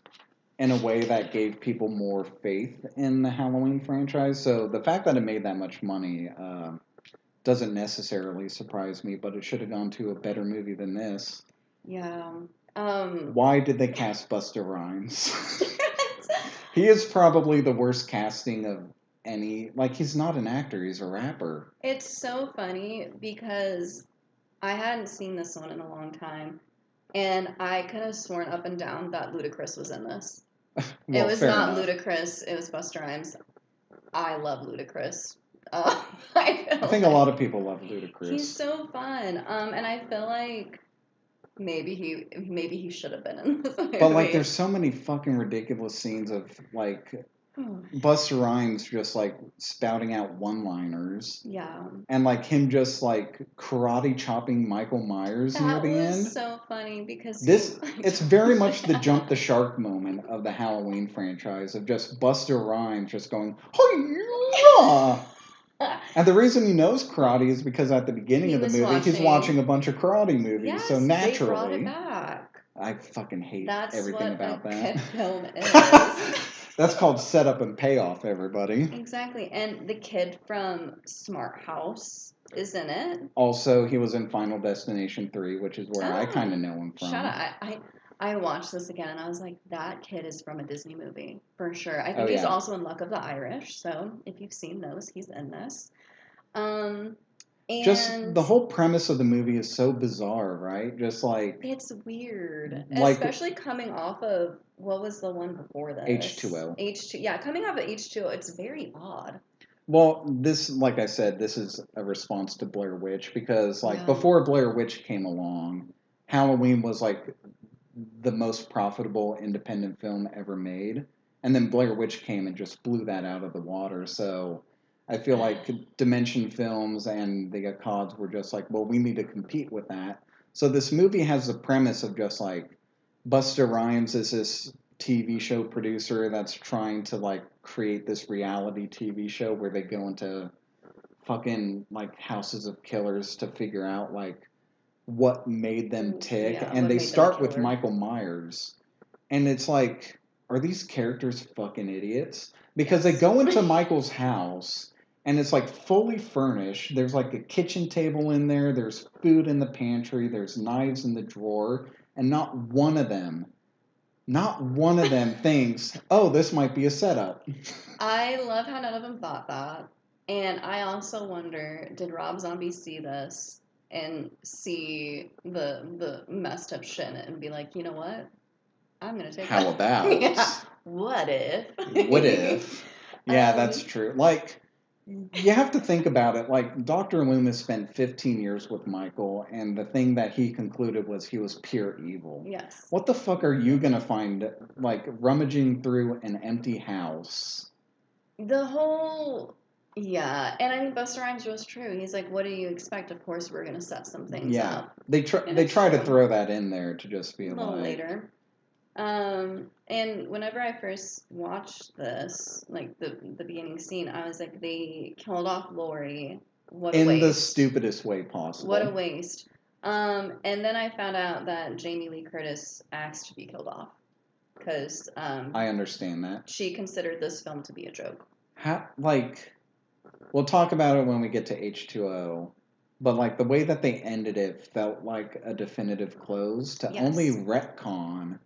Speaker 1: in a way that gave people more faith in the Halloween franchise. So the fact that it made that much money doesn't necessarily surprise me, but it should have gone to a better movie than this.
Speaker 2: Yeah.
Speaker 1: Why did they cast Busta Rhymes? He is probably the worst casting of any. Like, he's not an actor, he's a rapper.
Speaker 2: It's so funny because I hadn't seen this one in a long time, and I could have sworn up and down that Ludacris was in this. Well, it was not enough. Ludacris, it was Busta Rhymes. I love Ludacris.
Speaker 1: I think a lot of people love Ludacris.
Speaker 2: He's so fun. And I feel like maybe he should have been in this movie.
Speaker 1: But like, there's so many fucking ridiculous scenes of like Busta Rhymes just like spouting out one-liners.
Speaker 2: Yeah.
Speaker 1: And like him just like karate chopping Michael Myers near the end. That was
Speaker 2: so funny because
Speaker 1: it's very much the jump the shark moment of the Halloween franchise of just Busta Rhymes just going, "Hi-ya!" And the reason he knows karate is because at the beginning of the movie, he's watching a bunch of karate movies.
Speaker 2: Yes,
Speaker 1: so naturally,
Speaker 2: they brought it back.
Speaker 1: I fucking hate
Speaker 2: That's
Speaker 1: everything about that.
Speaker 2: That's what a film is.
Speaker 1: That's called setup and payoff, everybody.
Speaker 2: Exactly. And the kid from Smart House, is in it.
Speaker 1: Also, he was in Final Destination 3, which is where I kind
Speaker 2: Oh,
Speaker 1: of know him
Speaker 2: shut
Speaker 1: from.
Speaker 2: up. I watched this again and I was like, that kid is from a Disney movie for sure. I
Speaker 1: Oh,
Speaker 2: think he's
Speaker 1: yeah.
Speaker 2: also in Luck of the Irish. So if you've seen those, he's in this. Um,
Speaker 1: Just
Speaker 2: and
Speaker 1: the whole premise of the movie is so bizarre, right? Just like
Speaker 2: it's weird,
Speaker 1: like
Speaker 2: especially coming off of what was the one before this?
Speaker 1: H2O.
Speaker 2: H2, yeah, coming off of H2O, it's very odd.
Speaker 1: Well, this, like I said, this is a response to Blair Witch because, like,
Speaker 2: Yeah.
Speaker 1: before Blair Witch came along, Halloween was like the most profitable independent film ever made, and then Blair Witch came and just blew that out of the water. So I feel like Dimension Films and the Accords were just like, well, we need to compete with that. So this movie has the premise of just like Busta Rhymes is this TV show producer that's trying to like create this reality TV show where they go into fucking like houses of killers to figure out like what made them tick.
Speaker 2: Yeah,
Speaker 1: And
Speaker 2: what
Speaker 1: they
Speaker 2: made them a
Speaker 1: start with
Speaker 2: killer.
Speaker 1: Michael Myers. And it's like, are these characters fucking idiots? Because they
Speaker 2: Yes.
Speaker 1: go into Michael's house and it's like fully furnished. There's like a kitchen table in there, there's food in the pantry, there's knives in the drawer, and not one of them thinks, oh, this might be a setup.
Speaker 2: I love how none of them thought that. And I also wonder, did Rob Zombie see this and see the messed up shit in it and be like, you know what? I'm gonna take
Speaker 1: How
Speaker 2: that.
Speaker 1: about?
Speaker 2: Yeah. What if?
Speaker 1: What if? Yeah, that's
Speaker 2: um,
Speaker 1: true. Like, you have to think about it. Like, Dr. Loomis spent 15 years with Michael, and the thing that he concluded was he was pure evil.
Speaker 2: yes.
Speaker 1: What the fuck are you gonna find, like, rummaging through an empty house?
Speaker 2: The whole yeah, and I mean Busta Rhymes was true. He's like, what do you expect? Of course we're gonna set some things
Speaker 1: Yeah,
Speaker 2: up.
Speaker 1: they
Speaker 2: And
Speaker 1: they
Speaker 2: it's
Speaker 1: try to
Speaker 2: true.
Speaker 1: throw that in there to just be
Speaker 2: A little
Speaker 1: like,
Speaker 2: later. And whenever I first watched this, like the beginning scene, I was like, they killed off Lori. What a
Speaker 1: in the
Speaker 2: waste.
Speaker 1: stupidest way
Speaker 2: What a
Speaker 1: possible.
Speaker 2: waste. And then I found out that Jamie Lee Curtis asked to be killed off because
Speaker 1: I understand that.
Speaker 2: she considered this film to be a joke.
Speaker 1: Like, we'll talk about it when we get to H2O, but like the way that they ended it felt like a definitive close to
Speaker 2: Yes.
Speaker 1: only retcon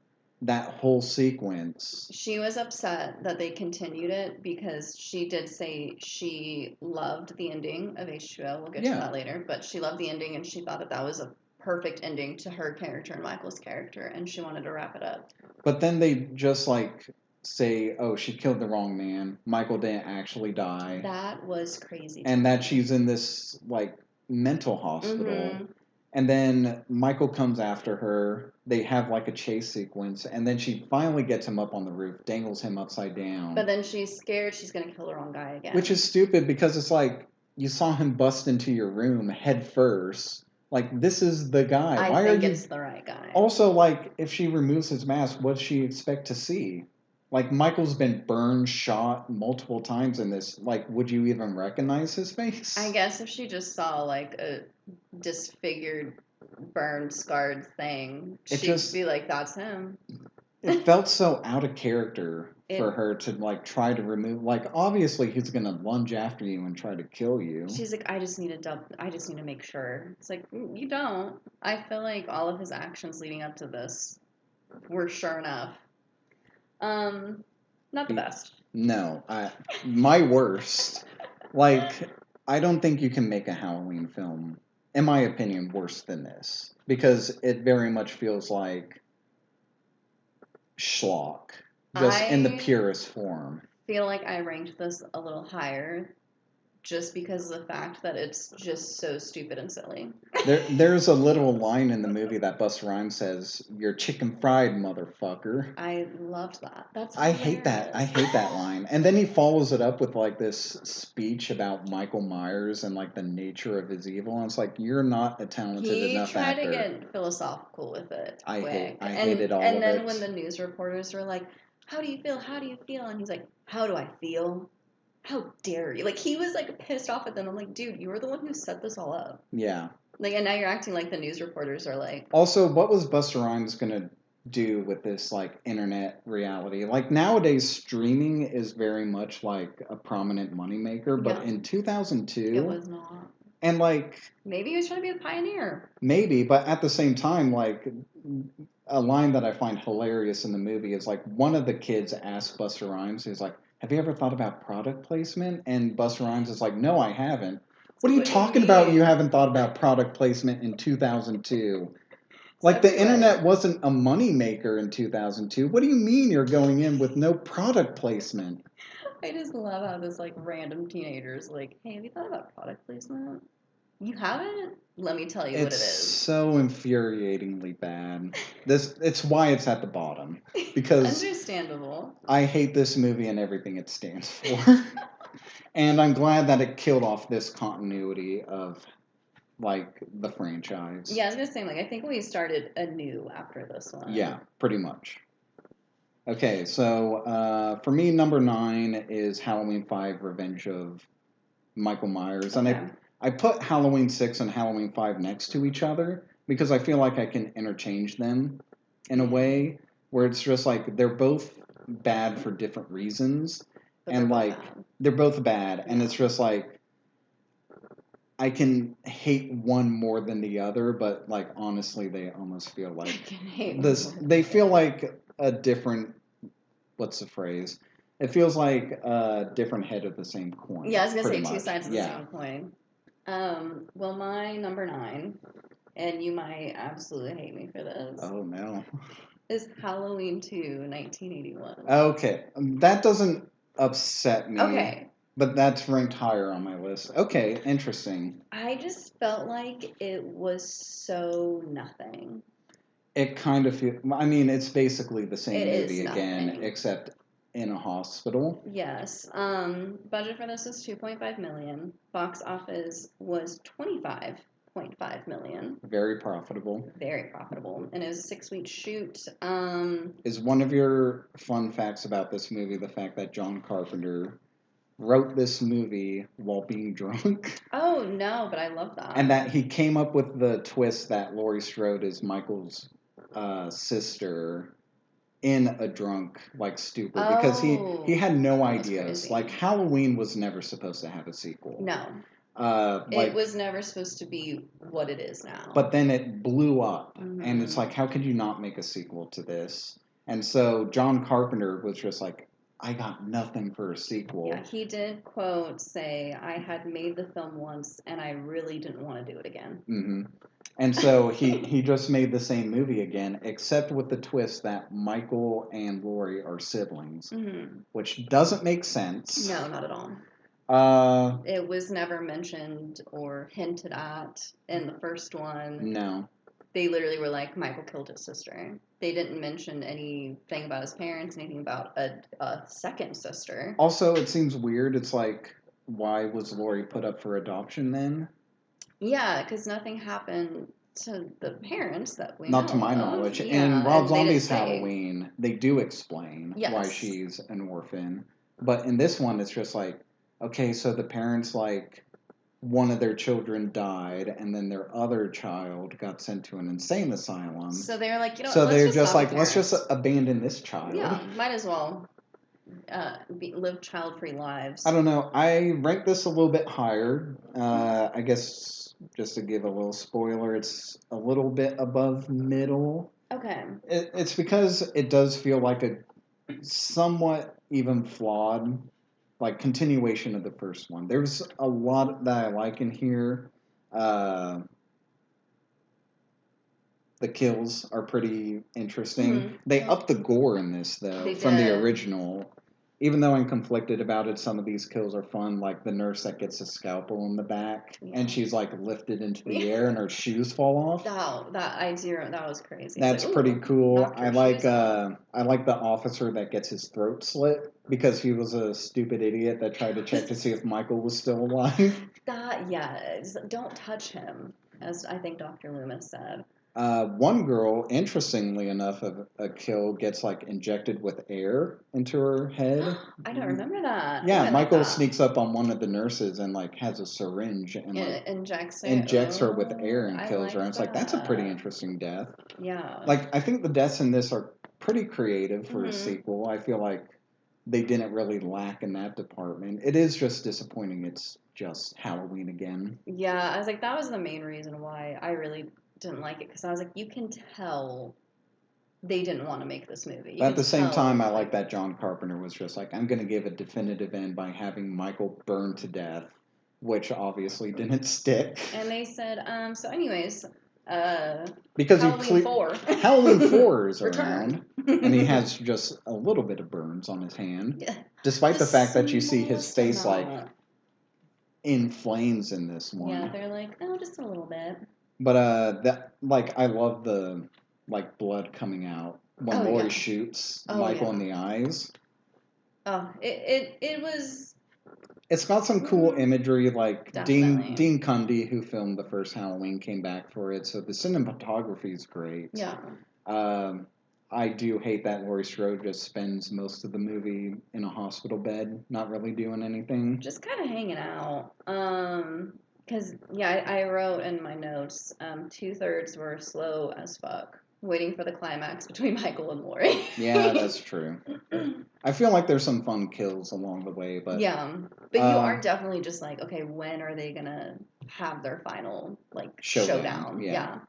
Speaker 1: that whole sequence.
Speaker 2: She was upset that they continued it because she did say she loved the ending of H2O. We'll get to
Speaker 1: Yeah.
Speaker 2: that later, but she loved the ending and she thought that that was a perfect ending to her character and Michael's character, and she wanted to wrap it up.
Speaker 1: But then they just like say, oh, she killed the wrong man. Michael didn't actually die.
Speaker 2: That was crazy.
Speaker 1: And that she's in this like mental hospital.
Speaker 2: Mhm.
Speaker 1: And then Michael comes after her. They have like a chase sequence, and then she finally gets him up on the roof, dangles him upside down.
Speaker 2: But then she's scared she's gonna kill the wrong guy again.
Speaker 1: Which is stupid because it's like you saw him bust into your room head first. Like, this is the guy.
Speaker 2: I
Speaker 1: Why
Speaker 2: think
Speaker 1: are you?
Speaker 2: it's the right guy.
Speaker 1: Also, like, if she removes his mask, what does she expect to see? Like, Michael's been burned, shot multiple times in this. Like, would you even recognize his face?
Speaker 2: I guess if she just saw like a disfigured, burned, scarred thing,
Speaker 1: It
Speaker 2: she'd
Speaker 1: just-
Speaker 2: be like, "That's him."
Speaker 1: It felt so out of character for her to like try to remove. Like, obviously he's gonna lunge after you and try to kill you.
Speaker 2: She's like, I just need to make sure. It's like, you don't. I feel like all of his actions leading up to this were sure enough. Not the best.
Speaker 1: No, my worst. Like, I don't think you can make a Halloween film, in my opinion, worse than this because it very much feels like schlock, just in the purest form.
Speaker 2: Feel like I ranked this a little higher just because of the fact that it's just so stupid and silly.
Speaker 1: There's a little line in the movie that Busta Rhymes says, "You're chicken fried, motherfucker."
Speaker 2: I loved that.
Speaker 1: I hate that. I hate that line. And then he follows it up with like this speech about Michael Myers and like the nature of his evil. And it's like, you're not a talented enough actor.
Speaker 2: He tried to get philosophical with it.
Speaker 1: I hated all
Speaker 2: and
Speaker 1: of it.
Speaker 2: And then when the news reporters were like, "How do you feel? How do you feel?" And he's like, "How do I feel? How dare you?" Like, he was like pissed off at them. I'm like, dude, you were the one who set this all up.
Speaker 1: Yeah.
Speaker 2: Like, and now you're acting like the news reporters are like.
Speaker 1: Also, what was Busta Rhymes gonna do with this like internet reality? Like, nowadays streaming is very much like a prominent moneymaker, but in 2002
Speaker 2: it was not.
Speaker 1: And like
Speaker 2: maybe he was trying to be a pioneer.
Speaker 1: maybe, but at the same time, like a line that I find hilarious in the movie is like one of the kids asks Busta Rhymes, he's like, "Have you ever thought about product placement?" And Busta Rhymes is like, "No, I haven't." What are you talking about? You haven't thought about product placement in 2002? Like the internet wasn't a moneymaker in 2002. What do you mean you're going in with no product placement?
Speaker 2: I just love how this like random teenagers like, hey, have you thought about product placement? You haven't? Let me tell you what it
Speaker 1: It's
Speaker 2: is.
Speaker 1: so infuriatingly bad. It's why it's at the bottom. Because
Speaker 2: understandable.
Speaker 1: I hate this movie and everything it stands for. And I'm glad that it killed off this continuity of like the franchise.
Speaker 2: Yeah, I was gonna say like I think we started anew after this one.
Speaker 1: Yeah, pretty much. Okay, so for me, number 9 is Halloween 5: Revenge of Michael Myers,
Speaker 2: Okay.
Speaker 1: and I put Halloween 6 and Halloween 5 next to each other because I feel like I can interchange them in a way where it's just like they're both bad for different reasons,
Speaker 2: But
Speaker 1: and
Speaker 2: they're both
Speaker 1: like
Speaker 2: bad.
Speaker 1: they're both bad, and
Speaker 2: Yeah.
Speaker 1: it's just like I can hate one more than the other, but like honestly, they almost feel
Speaker 2: I
Speaker 1: like
Speaker 2: can hate
Speaker 1: this.
Speaker 2: one more
Speaker 1: They
Speaker 2: than
Speaker 1: feel
Speaker 2: the other.
Speaker 1: like a different. What's the phrase? It feels like a different head of the same coin.
Speaker 2: Yeah, I was gonna say
Speaker 1: pretty
Speaker 2: two
Speaker 1: much.
Speaker 2: sides of the
Speaker 1: Yeah.
Speaker 2: same coin. Well, my number 9, and you might absolutely hate me for this,
Speaker 1: Oh no.
Speaker 2: is Halloween 2, 1981.
Speaker 1: Okay, that doesn't upset me.
Speaker 2: Okay.
Speaker 1: But that's ranked higher on my list. Okay, interesting.
Speaker 2: I just felt like it was so nothing.
Speaker 1: It kind of feels. I mean, it's basically the same
Speaker 2: It is
Speaker 1: movie again,
Speaker 2: nothing.
Speaker 1: except in a hospital.
Speaker 2: Yes. Budget for this was 2.5 million. Box office was 25.5 million.
Speaker 1: Very profitable.
Speaker 2: Very profitable. And it was a 6-week shoot.
Speaker 1: Is one of your fun facts about this movie the fact that John Carpenter wrote this movie while being drunk?
Speaker 2: Oh no, but I love that.
Speaker 1: And that he came up with the twist that Laurie Strode is Michael's sister in a drunk like stupor because he had no ideas. Like Halloween was never supposed to have a sequel.
Speaker 2: No.
Speaker 1: Like,
Speaker 2: it was never supposed to be what it is now.
Speaker 1: But then it blew up, and it's like, how could you not make a sequel to this? And so John Carpenter was just like, I got nothing for a sequel.
Speaker 2: Yeah, he did quote say, "I had made the film once, and I really didn't want to do it again."
Speaker 1: Mm-hmm. And so he just made the same movie again, except with the twist that Michael and Laurie are siblings, which doesn't make sense.
Speaker 2: No, not at all. It was never mentioned or hinted at in the first one.
Speaker 1: No.
Speaker 2: They literally were like, Michael killed his sister. They didn't mention anything about his parents, anything about a second sister.
Speaker 1: Also, it seems weird. It's like, why was Laurie put up for adoption then?
Speaker 2: Yeah, because nothing happened to the parents that we know.
Speaker 1: Not to my knowledge.
Speaker 2: Yeah,
Speaker 1: in Rob Zombie's Halloween, they do explain why she's an orphan. But in this one, it's just like, okay, so the parents, like, one of their children died, and then their other child got sent to an insane asylum.
Speaker 2: So they're like, you know,
Speaker 1: so they're just like, let's just abandon this child.
Speaker 2: Yeah, might as well live child-free lives.
Speaker 1: I don't know. I rank this a little bit higher. I guess just to give a little spoiler, it's a little bit above middle.
Speaker 2: Okay.
Speaker 1: It's because it does feel like a somewhat even flawed, like, continuation of the first one. There's a lot that I like in here. The kills are pretty interesting. They upped the gore in this, though, from the original. Even though I'm conflicted about it, some of these kills are fun, like the nurse that gets a scalpel in the back, and she's like lifted into the air and her shoes fall off.
Speaker 2: That was crazy.
Speaker 1: That's pretty cool. I like the officer that gets his throat slit because he was a stupid idiot that tried to check to see if Michael was still alive.
Speaker 2: Don't touch him, as I think Dr. Loomis said.
Speaker 1: One girl, interestingly enough, a kill gets like injected with air into her head.
Speaker 2: I don't remember that.
Speaker 1: Yeah, Michael sneaks up on one of the nurses and like has a syringe and like injects her with air and kills her. And it's like, that's a pretty interesting death.
Speaker 2: Yeah.
Speaker 1: Like, I think the deaths in this are pretty creative for a sequel. I feel like they didn't really lack in that department. It is just disappointing. It's just Halloween again.
Speaker 2: Yeah, I was like, that was the main reason why I really didn't like it, because I was like, you can tell they didn't want to make this movie.
Speaker 1: But at the same time, I like that John Carpenter was just like, I'm going to give a definitive end by having Michael burned to death, which obviously didn't stick.
Speaker 2: And they said, so anyways,
Speaker 1: because
Speaker 2: Halloween 4.
Speaker 1: Halloween 4 is
Speaker 2: Return.
Speaker 1: around, and he has just a little bit of burns on his hand,
Speaker 2: Yeah.
Speaker 1: despite the fact that you see his
Speaker 2: smallest
Speaker 1: face
Speaker 2: amount.
Speaker 1: like in flames in this one.
Speaker 2: Yeah, they're like, oh, just a little bit.
Speaker 1: But that, like, I love the like blood coming out when Laurie
Speaker 2: yeah.
Speaker 1: shoots
Speaker 2: Oh,
Speaker 1: Michael
Speaker 2: yeah.
Speaker 1: in the eyes.
Speaker 2: Oh, it was.
Speaker 1: It's got some cool imagery, like
Speaker 2: Definitely.
Speaker 1: Dean Cundy, who filmed the first Halloween, came back for it, so the cinematography is great.
Speaker 2: Yeah.
Speaker 1: I do hate that Laurie Strode just spends most of the movie in a hospital bed, not really doing anything.
Speaker 2: Just kind of hanging out. Because, yeah, I wrote in my notes, 2/3 were slow as fuck, waiting for the climax between Michael and Laurie.
Speaker 1: Yeah, that's true. I feel like there's some fun kills along the way, but
Speaker 2: yeah, but you are definitely just like, okay, when are they gonna have their final like showdown?
Speaker 1: Yeah.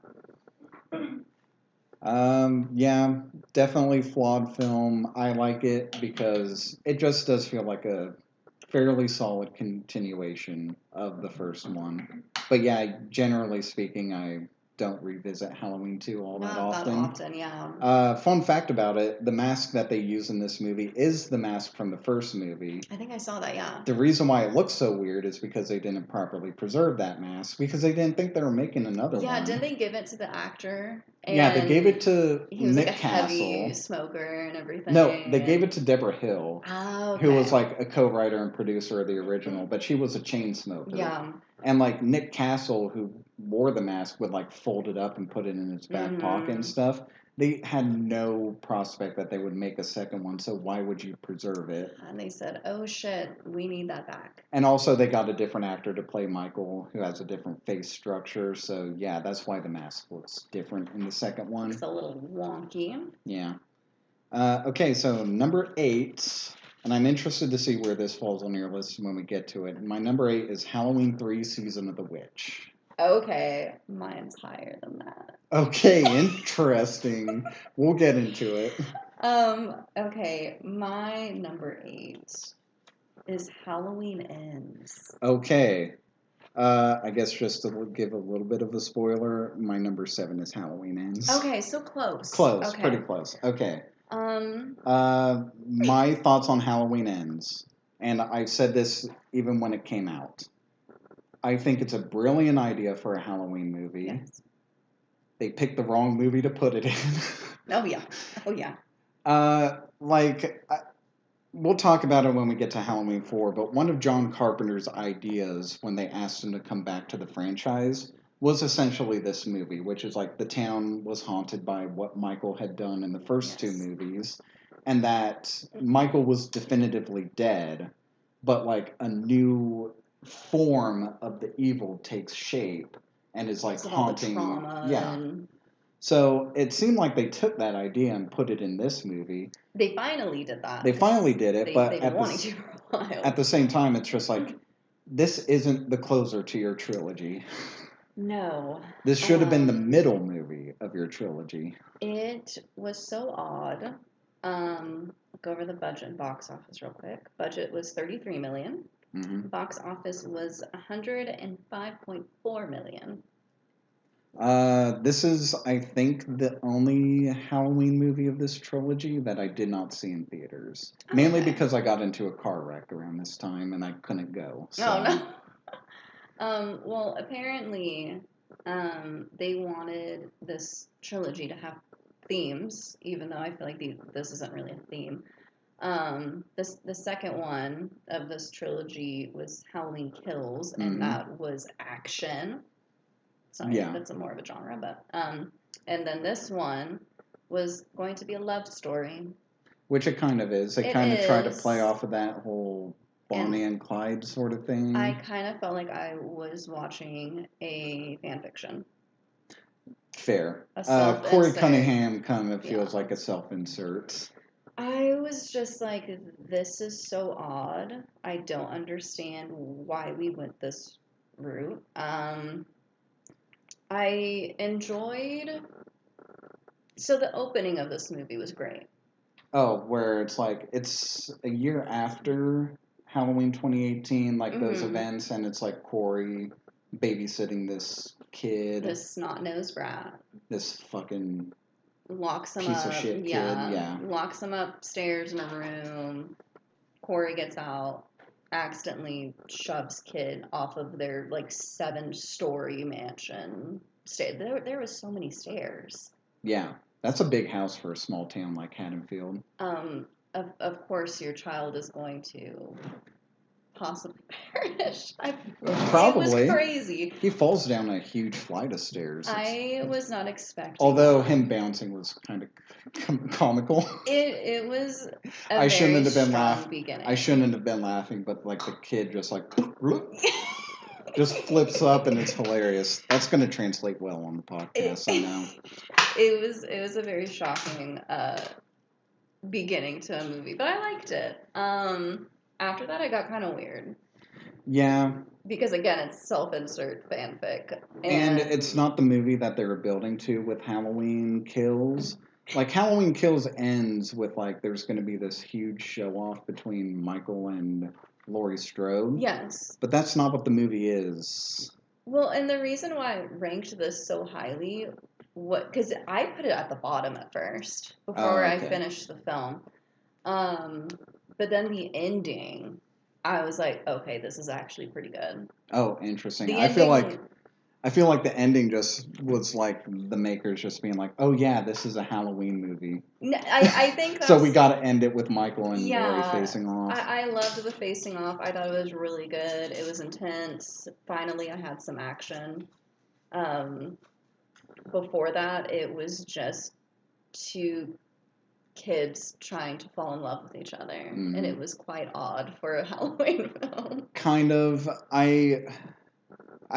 Speaker 1: Yeah, definitely flawed film. I like it because it just does feel like a fairly solid continuation of the first one. But yeah, generally speaking, I don't revisit Halloween 2 all that often.
Speaker 2: Not that often, yeah.
Speaker 1: Fun fact about it, the mask that they use in this movie is the mask from the first movie.
Speaker 2: I think I saw that, yeah.
Speaker 1: The reason why it looks so weird is because they didn't properly preserve that mask, because they didn't think they were making another one.
Speaker 2: Yeah, didn't they give it to the actor?
Speaker 1: Yeah, they gave it to
Speaker 2: he was
Speaker 1: Nick
Speaker 2: like a
Speaker 1: Castle.
Speaker 2: Heavy smoker and everything.
Speaker 1: No, they gave it to Deborah Hill,
Speaker 2: okay.
Speaker 1: who was like a co-writer and producer of the original, but she was a chain smoker.
Speaker 2: Yeah.
Speaker 1: And like Nick Castle, who wore the mask, would like fold it up and put it in his back pocket and stuff. They had no prospect that they would make a second one, so why would you preserve it?
Speaker 2: And they said, oh shit, we need that back.
Speaker 1: And also they got a different actor to play Michael, who has a different face structure, so yeah, that's why the mask looks different in the second one.
Speaker 2: It's a little wonky.
Speaker 1: Yeah. Okay, so number 8, and I'm interested to see where this falls on your list when we get to it. My number 8 is Halloween 3 Season of the Witch.
Speaker 2: Okay, mine's higher than that.
Speaker 1: Okay, interesting. We'll get into it.
Speaker 2: Okay, my number 8 is Halloween Ends.
Speaker 1: Okay. I guess just to give a little bit of a spoiler, my number 7 is Halloween Ends.
Speaker 2: Okay, so close.
Speaker 1: Close,
Speaker 2: okay.
Speaker 1: Pretty close. Okay. My thoughts on Halloween Ends, and I've said this even when it came out. I think it's a brilliant idea for a Halloween movie.
Speaker 2: Yes.
Speaker 1: They picked the wrong movie to put it in.
Speaker 2: Oh yeah.
Speaker 1: We'll talk about it when we get to Halloween 4, but one of John Carpenter's ideas when they asked him to come back to the franchise was essentially this movie, which is like the town was haunted by what Michael had done in the first 2 movies, and that Michael was definitively dead, but like a new form of the evil takes shape and is like haunting. So it seemed like they took that idea and put it in this movie.
Speaker 2: They finally did that.
Speaker 1: But
Speaker 2: at
Speaker 1: the same time, it's just like, this isn't the closer to your trilogy.
Speaker 2: No.
Speaker 1: This should have been the middle movie of your trilogy.
Speaker 2: It was so odd. Go over the budget and box office real quick. Budget was $33 million.
Speaker 1: Mm-hmm.
Speaker 2: Box office was $105.4 million.
Speaker 1: This is, I think, the only Halloween movie of this trilogy that I did not see in theaters. Okay. Mainly because I got into a car wreck around this time and I couldn't go. So.
Speaker 2: Oh, no. Well, apparently, they wanted this trilogy to have themes, even though I feel like this isn't really a theme. The second one of this trilogy was Halloween Kills, and that was action. Sorry, that's more of a genre, but and then this one was going to be a love story.
Speaker 1: Which it kind of is. They kind of try to play off of that whole Bonnie and Clyde sort of thing.
Speaker 2: I kind of felt like I was watching a fan fiction.
Speaker 1: Fair. Corey Cunningham kind of feels like a self-insert.
Speaker 2: I was just like, this is so odd. I don't understand why we went this route. I enjoyed. So the opening of this movie was great.
Speaker 1: Oh, where it's like it's a year after Halloween 2018, like those
Speaker 2: Mhm.
Speaker 1: events, and it's like Corey babysitting this kid,
Speaker 2: This snot-nosed brat
Speaker 1: this fucking
Speaker 2: locks him
Speaker 1: piece of
Speaker 2: up.
Speaker 1: shit kid. Yeah.
Speaker 2: Locks him upstairs in a room. Corey gets out, accidentally shoves kid off of their like 7-story mansion. There was so many stairs.
Speaker 1: Yeah. That's a big house for a small town like Haddonfield.
Speaker 2: Of course, your child is going to possibly perish.
Speaker 1: Probably.
Speaker 2: It was crazy.
Speaker 1: He falls down a huge flight of stairs.
Speaker 2: I was not expecting.
Speaker 1: Although
Speaker 2: that.
Speaker 1: him bouncing was kind of comical.
Speaker 2: It was a
Speaker 1: I
Speaker 2: very
Speaker 1: shouldn't have been
Speaker 2: strong beginning.
Speaker 1: I shouldn't have been laughing, but like the kid just like just flips up and it's hilarious. That's going to translate well on the podcast, I know.
Speaker 2: It was a very shocking beginning to a movie, but I liked it. After that, it got kind of weird.
Speaker 1: Yeah.
Speaker 2: Because again, it's self-insert fanfic,
Speaker 1: and it's not the movie that they were building to with Halloween Kills. Like Halloween Kills ends with like there's going to be this huge show off between Michael and Laurie Strode.
Speaker 2: Yes.
Speaker 1: But that's not what the movie is.
Speaker 2: Well, and the reason why I ranked this so highly, because I put it at the bottom at first before I finished the film. But then the ending, I was like, okay, this is actually pretty good.
Speaker 1: Oh, interesting. I feel like the ending just was like the makers just being like, oh yeah, this is a Halloween movie.
Speaker 2: No, I think that's...
Speaker 1: So we got to end it with Michael and Laurie facing off.
Speaker 2: I loved the facing off. I thought it was really good. It was intense. Finally, I had some action. Before that, it was just two kids trying to fall in love with each other. Mm-hmm. And it was quite odd for a Halloween film.
Speaker 1: Kind of. I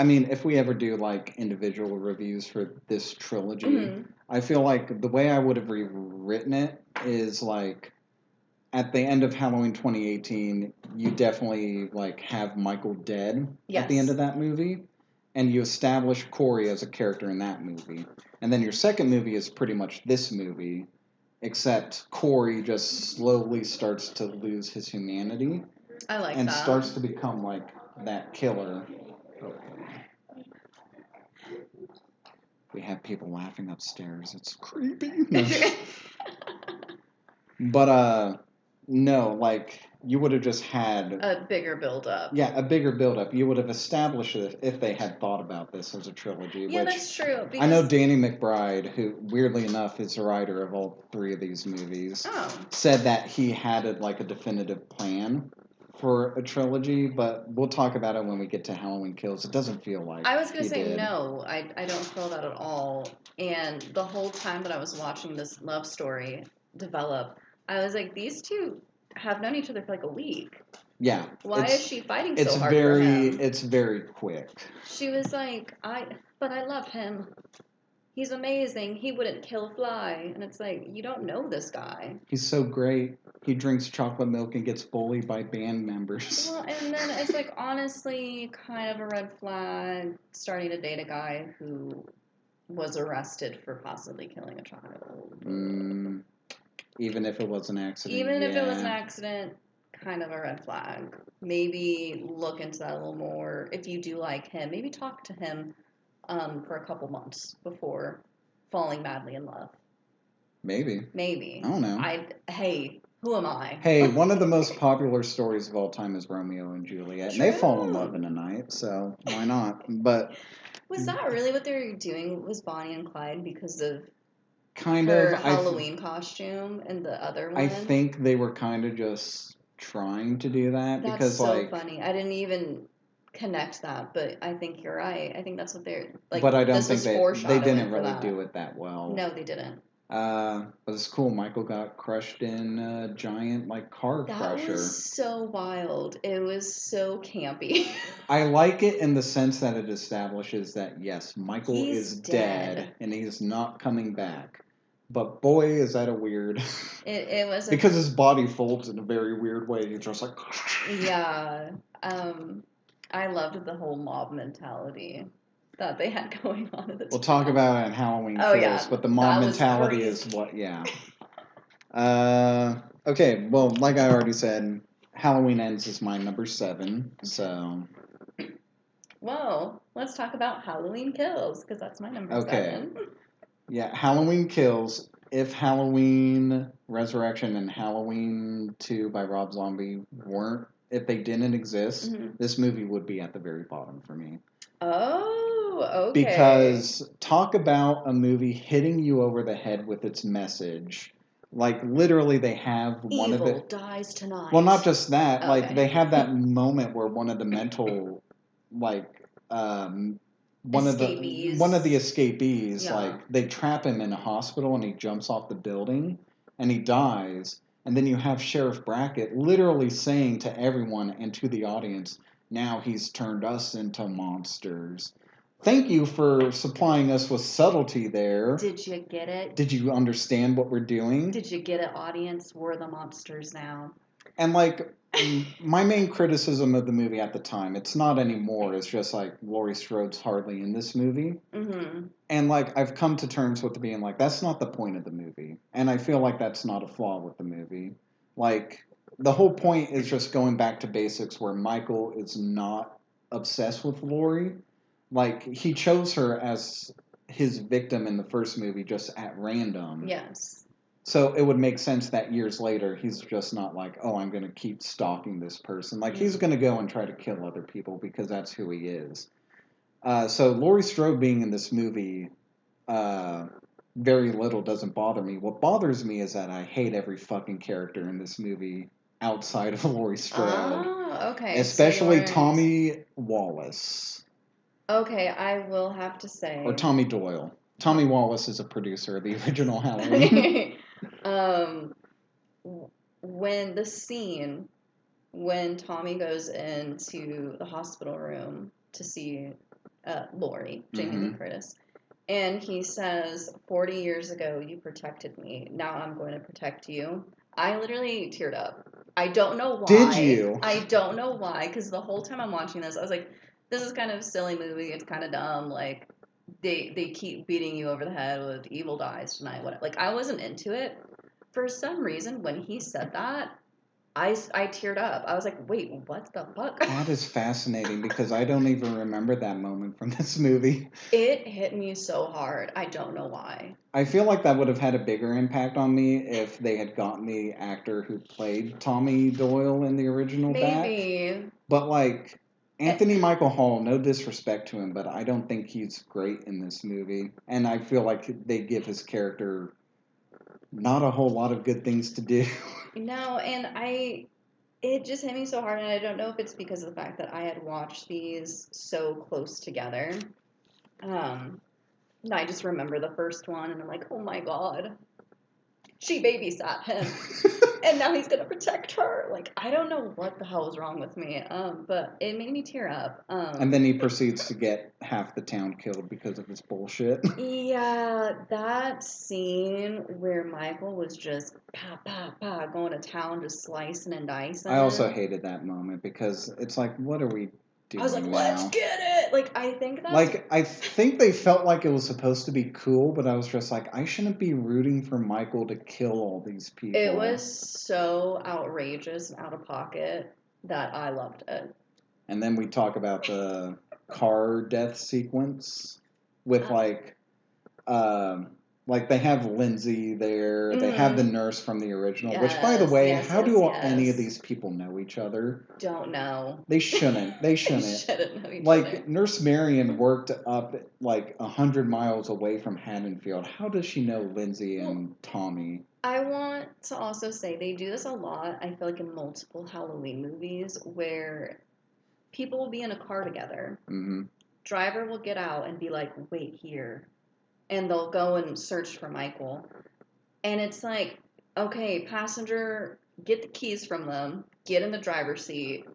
Speaker 1: mean, if we ever do like individual reviews for this trilogy, mm-hmm. I feel like the way I would have rewritten it is like at the end of Halloween 2018, you definitely like have Michael dead at the end of that movie, and you establish Corey as a character in that movie. And then your second movie is pretty much this movie, except Corey just slowly starts to lose his humanity.
Speaker 2: I like
Speaker 1: and
Speaker 2: that.
Speaker 1: And starts to become like that killer. We have people laughing upstairs. It's creepy. But no, like you would have just had
Speaker 2: a bigger build-up.
Speaker 1: Yeah, a bigger build-up. You would have established it if they had thought about this as a trilogy.
Speaker 2: Yeah, that's true.
Speaker 1: I know Danny McBride, who weirdly enough is the writer of all three of these movies, said that he had like a definitive plan for a trilogy, but we'll talk about it when we get to Halloween Kills. It doesn't feel like
Speaker 2: I was going to say no, I don't feel that at all. And the whole time that I was watching this love story develop, I was like, these two have known each other for like a week.
Speaker 1: Yeah.
Speaker 2: Why is she fighting so hard for him?
Speaker 1: It's very quick.
Speaker 2: She was like, but I love him. He's amazing. He wouldn't kill a fly. And it's like, you don't know this guy.
Speaker 1: He's so great. He drinks chocolate milk and gets bullied by band members.
Speaker 2: Well, and then it's like, honestly, kind of a red flag starting to date a guy who was arrested for possibly killing a child.
Speaker 1: Even if it was an accident.
Speaker 2: Even if it was an accident, kind of a red flag. Maybe look into that a little more. If you do like him, maybe talk to him for a couple months before falling madly in love. Maybe. I
Speaker 1: don't know.
Speaker 2: Hey, who am I?
Speaker 1: Hey, one of the most popular stories of all time is Romeo and Juliet. True. And they fall in love in a night, so why not? But
Speaker 2: was that really what they were doing? Was Bonnie and Clyde because of
Speaker 1: kind
Speaker 2: her
Speaker 1: of
Speaker 2: Halloween costume and the other one?
Speaker 1: I think they were kind of just trying to do that.
Speaker 2: That's
Speaker 1: because
Speaker 2: so funny. I didn't even connect that, but I think you're right. I think that's what they're like.
Speaker 1: But I don't think they didn't really do it that well.
Speaker 2: No, they didn't.
Speaker 1: But it's cool. Michael got crushed in a giant like car crusher.
Speaker 2: That was so wild. It was so campy.
Speaker 1: I like it in the sense that it establishes that yes, Michael is dead and he's not coming back. But boy, is that a weird.
Speaker 2: It was
Speaker 1: because his body folds in a very weird way. He's just like.
Speaker 2: Yeah. I loved the whole mob mentality that they had going on at the time.
Speaker 1: We'll talk about it in Halloween
Speaker 2: Oh,
Speaker 1: Kills,
Speaker 2: yeah,
Speaker 1: but the mob
Speaker 2: that was
Speaker 1: mentality
Speaker 2: crazy.
Speaker 1: is what, yeah. Okay, well, like I already said, Halloween Ends is my number 7, so.
Speaker 2: Well, let's talk about Halloween Kills, because that's my number
Speaker 1: Okay.
Speaker 2: 7.
Speaker 1: Yeah, Halloween Kills. If Halloween Resurrection and Halloween 2 by Rob Zombie weren't, if they didn't exist, this movie would be at the very bottom for me.
Speaker 2: Oh, okay.
Speaker 1: Because talk about a movie hitting you over the head with its message. Like, literally, they have one of the...
Speaker 2: Evil dies tonight.
Speaker 1: Well, not just that.
Speaker 2: Okay.
Speaker 1: Like, they have that moment where one of the mental, like, one of the escapees,
Speaker 2: Yeah.
Speaker 1: like, they trap him in a hospital and he jumps off the building and he dies. And then you have Sheriff Brackett literally saying to everyone and to the audience, now he's turned us into monsters. Thank you for supplying us with subtlety there.
Speaker 2: Did you get it?
Speaker 1: Did you understand what we're doing?
Speaker 2: Did you get it, audience? We're the monsters now.
Speaker 1: And, like, my main criticism of the movie at the time, it's not anymore, it's just, like, Laurie Strode's hardly in this movie.
Speaker 2: Mm-hmm.
Speaker 1: And, like, I've come to terms with being like, that's not the point of the movie. And I feel like that's not a flaw with the movie. Like, the whole point is just going back to basics where Michael is not obsessed with Laurie. Like, he chose her as his victim in the first movie just at random.
Speaker 2: Yes.
Speaker 1: So it would make sense that years later, he's just not like, oh, I'm going to keep stalking this person. Like, he's going to go and try to kill other people because that's who he is. So Laurie Strode being in this movie, very little doesn't bother me. What bothers me is that I hate every fucking character in this movie outside of Laurie Strode.
Speaker 2: Oh, okay.
Speaker 1: Especially Tommy Wallace.
Speaker 2: Okay, I will have to say.
Speaker 1: Or Tommy Doyle. Tommy Wallace is a producer of the original Halloween.
Speaker 2: When the scene when Tommy goes into the hospital room to see Laurie, Jamie Lee Curtis, and he says, 40 years ago, you protected me. Now I'm going to protect you. I literally teared up. I don't know why.
Speaker 1: Did you?
Speaker 2: I don't know why, because the whole time I'm watching this, I was like, this is kind of a silly movie. It's kind of dumb. Like, they keep beating you over the head with evil dies tonight. What? Like, I wasn't into it. For some reason, when he said that, I teared up. I was like, wait, what the fuck?
Speaker 1: That is fascinating because I don't even remember that moment from this movie.
Speaker 2: It hit me so hard. I don't know why.
Speaker 1: I feel like that would have had a bigger impact on me if they had gotten the actor who played Tommy Doyle in the original
Speaker 2: Maybe.
Speaker 1: back. But, like, Anthony Michael Hall, no disrespect to him, but I don't think he's great in this movie. And I feel like they give his character not a whole lot of good things to do.
Speaker 2: No, and it just hit me so hard, and I don't know if it's because of the fact that I had watched these so close together. I just remember the first one, and I'm like, oh my god, she babysat him, and now he's gonna protect her. Like, I don't know what the hell was wrong with me, but it made me tear up.
Speaker 1: And then he proceeds to get half the town killed because of his bullshit.
Speaker 2: Yeah, that scene where Michael was just going to town, just slicing and dicing.
Speaker 1: I also hated that moment because it's like, what are we doing?
Speaker 2: I was like,
Speaker 1: now?
Speaker 2: let's get it. Like, I think that's
Speaker 1: like, I think they felt like it was supposed to be cool, but I was just like, I shouldn't be rooting for Michael to kill all these people.
Speaker 2: It was so outrageous and out of pocket that I loved it.
Speaker 1: And then we talk about the car death sequence with like they have Lindsay there, they have the nurse from the original.
Speaker 2: Yes,
Speaker 1: which, by the way, how do
Speaker 2: yes.
Speaker 1: any of these people know each other?
Speaker 2: Don't know.
Speaker 1: They shouldn't. They shouldn't.
Speaker 2: They shouldn't know each
Speaker 1: like
Speaker 2: other.
Speaker 1: Nurse Marion worked up like 100 miles away from Haddonfield. How does she know Lindsay and Tommy?
Speaker 2: I want to also say they do this a lot. I feel like in multiple Halloween movies where people will be in a car together.
Speaker 1: Mm-hmm.
Speaker 2: Driver will get out and be like, wait here. And they'll go and search for Michael. And it's like, okay, passenger, get the keys from them, get in the driver's seat,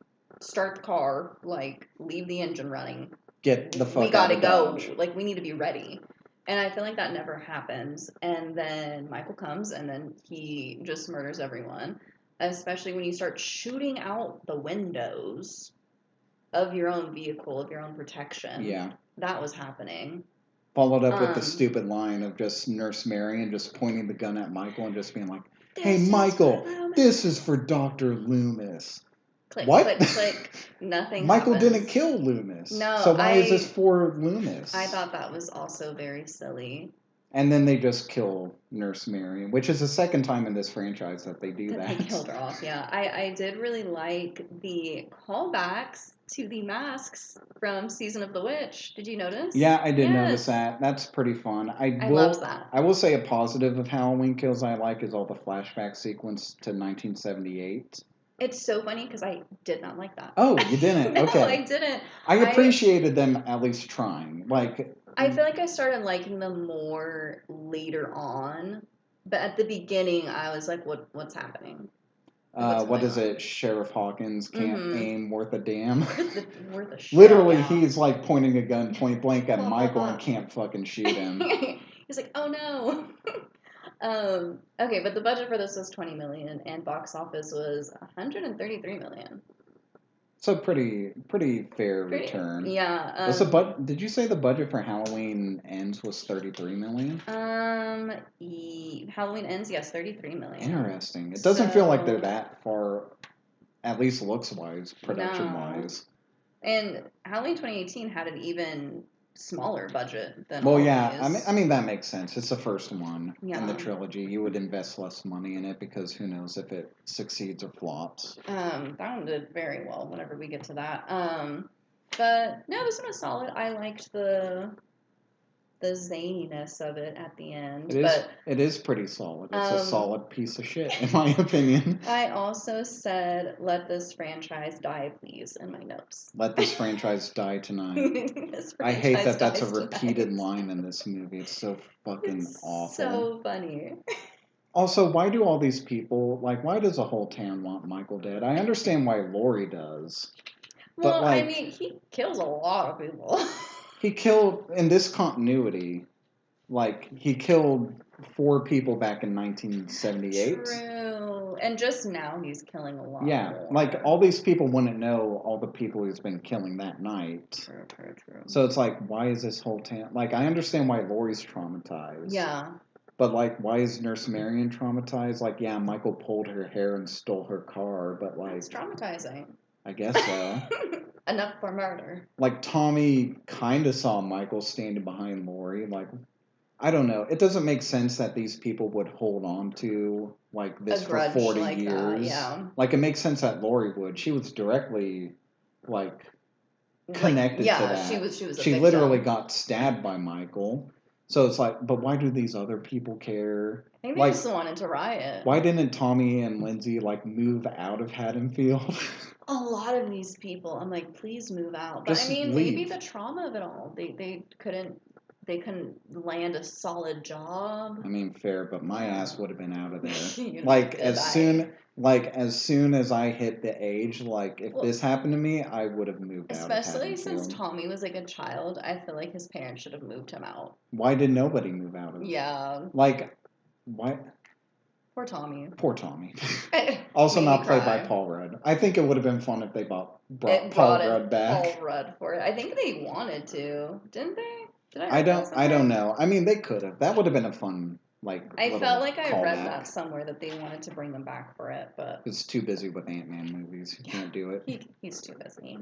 Speaker 2: start the car, like, leave the engine running.
Speaker 1: Get the fuck
Speaker 2: We gotta
Speaker 1: out of
Speaker 2: go.
Speaker 1: Dodge.
Speaker 2: Like, we need to be ready. And I feel like that never happens. And then Michael comes and then he just murders everyone. Especially when you start shooting out the windows of your own vehicle, of your own protection.
Speaker 1: Yeah.
Speaker 2: That was happening.
Speaker 1: Followed up with the stupid line of just Nurse Marion just pointing the gun at Michael and just being like, "Hey, Michael, this is for Dr. Loomis."
Speaker 2: Click,
Speaker 1: What?
Speaker 2: click, click. Nothing
Speaker 1: Michael
Speaker 2: happens.
Speaker 1: didn't kill Loomis.
Speaker 2: No,
Speaker 1: so why is this for Loomis?
Speaker 2: I thought that was also very silly.
Speaker 1: And then they just kill Nurse Marion, which is the second time in this franchise that they do that.
Speaker 2: They killed her off, yeah. I did really like the callbacks to the masks from Season of the Witch. Did you notice?
Speaker 1: Yeah, I did notice that. That's pretty fun. I
Speaker 2: loved that.
Speaker 1: I will say a positive of Halloween Kills I like is all the flashback sequence to 1978.
Speaker 2: It's so funny because I did not like that.
Speaker 1: Oh, you didn't?
Speaker 2: No,
Speaker 1: Okay.
Speaker 2: I didn't.
Speaker 1: I appreciated them at least trying. Like,
Speaker 2: I feel like I started liking them more later on, but at the beginning I was like, "What's happening?"
Speaker 1: What is it? Sheriff Hawkins can't aim worth a damn.
Speaker 2: Worth a shit.
Speaker 1: Literally,
Speaker 2: Yeah.
Speaker 1: he's like pointing a gun point blank at Michael and can't fucking shoot him.
Speaker 2: He's like, "Oh no." Okay, but the budget for this was $20 million, and box office was $133 million.
Speaker 1: So pretty fair return.
Speaker 2: Yeah.
Speaker 1: Did you say the budget for Halloween Ends was $33 million?
Speaker 2: Halloween Ends, yes, $33 million.
Speaker 1: Interesting. It doesn't feel like they're that far, at least looks wise, production wise.
Speaker 2: And Halloween 2018 had an even smaller budget than
Speaker 1: well,
Speaker 2: all
Speaker 1: yeah,
Speaker 2: these.
Speaker 1: I mean that makes sense. It's the first one in the trilogy. You would invest less money in it because who knows if it succeeds or flops.
Speaker 2: That one did very well whenever we get to that. But no, this one was solid. I liked the zaniness of it at the end.
Speaker 1: It is pretty solid. It's a solid piece of shit, in my opinion.
Speaker 2: I also said, "Let this franchise die, please," in my notes.
Speaker 1: Let this franchise die tonight. I hate that that's a repeated line in this movie. It's so fucking awful.
Speaker 2: So funny.
Speaker 1: Also, why do all these people, why does the whole town want Michael dead? I understand why Laurie does.
Speaker 2: Well, I mean, he kills a lot of people.
Speaker 1: He killed, in this continuity, he killed 4 people back in 1978.
Speaker 2: True. And just now he's killing a lot
Speaker 1: more. All these people wouldn't know all the people he's been killing that night.
Speaker 2: True.
Speaker 1: So it's why is this whole town... I understand why Laurie's traumatized.
Speaker 2: Yeah.
Speaker 1: But, why is Nurse Marion traumatized? Yeah, Michael pulled her hair and stole her car, but,
Speaker 2: It's traumatizing.
Speaker 1: I guess so.
Speaker 2: Enough for murder.
Speaker 1: Tommy kind of saw Michael standing behind Laurie. I don't know. It doesn't make sense that these people would hold on to, this for 40 years.
Speaker 2: That, yeah.
Speaker 1: It makes sense that Laurie would. She was directly, connected to that.
Speaker 2: She was
Speaker 1: She literally got stabbed by Michael. So it's but why do these other people care?
Speaker 2: I think they just wanted to riot.
Speaker 1: Why didn't Tommy and Lindsay, move out of Haddonfield?
Speaker 2: A lot of these people, I'm like, please move out. But
Speaker 1: just
Speaker 2: leave. Maybe the trauma of it all. They couldn't land a solid job.
Speaker 1: I mean, fair, but my ass would have been out of there. As soon as I hit the age, if this happened to me, I would have moved out.
Speaker 2: Especially since Tommy was a child, I feel like his parents should have moved him out.
Speaker 1: Why did nobody move out of it?
Speaker 2: Yeah.
Speaker 1: Why?
Speaker 2: Poor Tommy.
Speaker 1: Poor Tommy. Also not played by Paul Rudd. I think it would have been fun if they brought Paul Rudd back.
Speaker 2: Paul Rudd for it. I think they wanted to, didn't they?
Speaker 1: I don't know. I mean, they could have. That would have been a fun,
Speaker 2: I felt like I read that somewhere that they wanted to bring them back for it, but
Speaker 1: it's too busy with Ant-Man movies. He can't do it.
Speaker 2: He's too busy.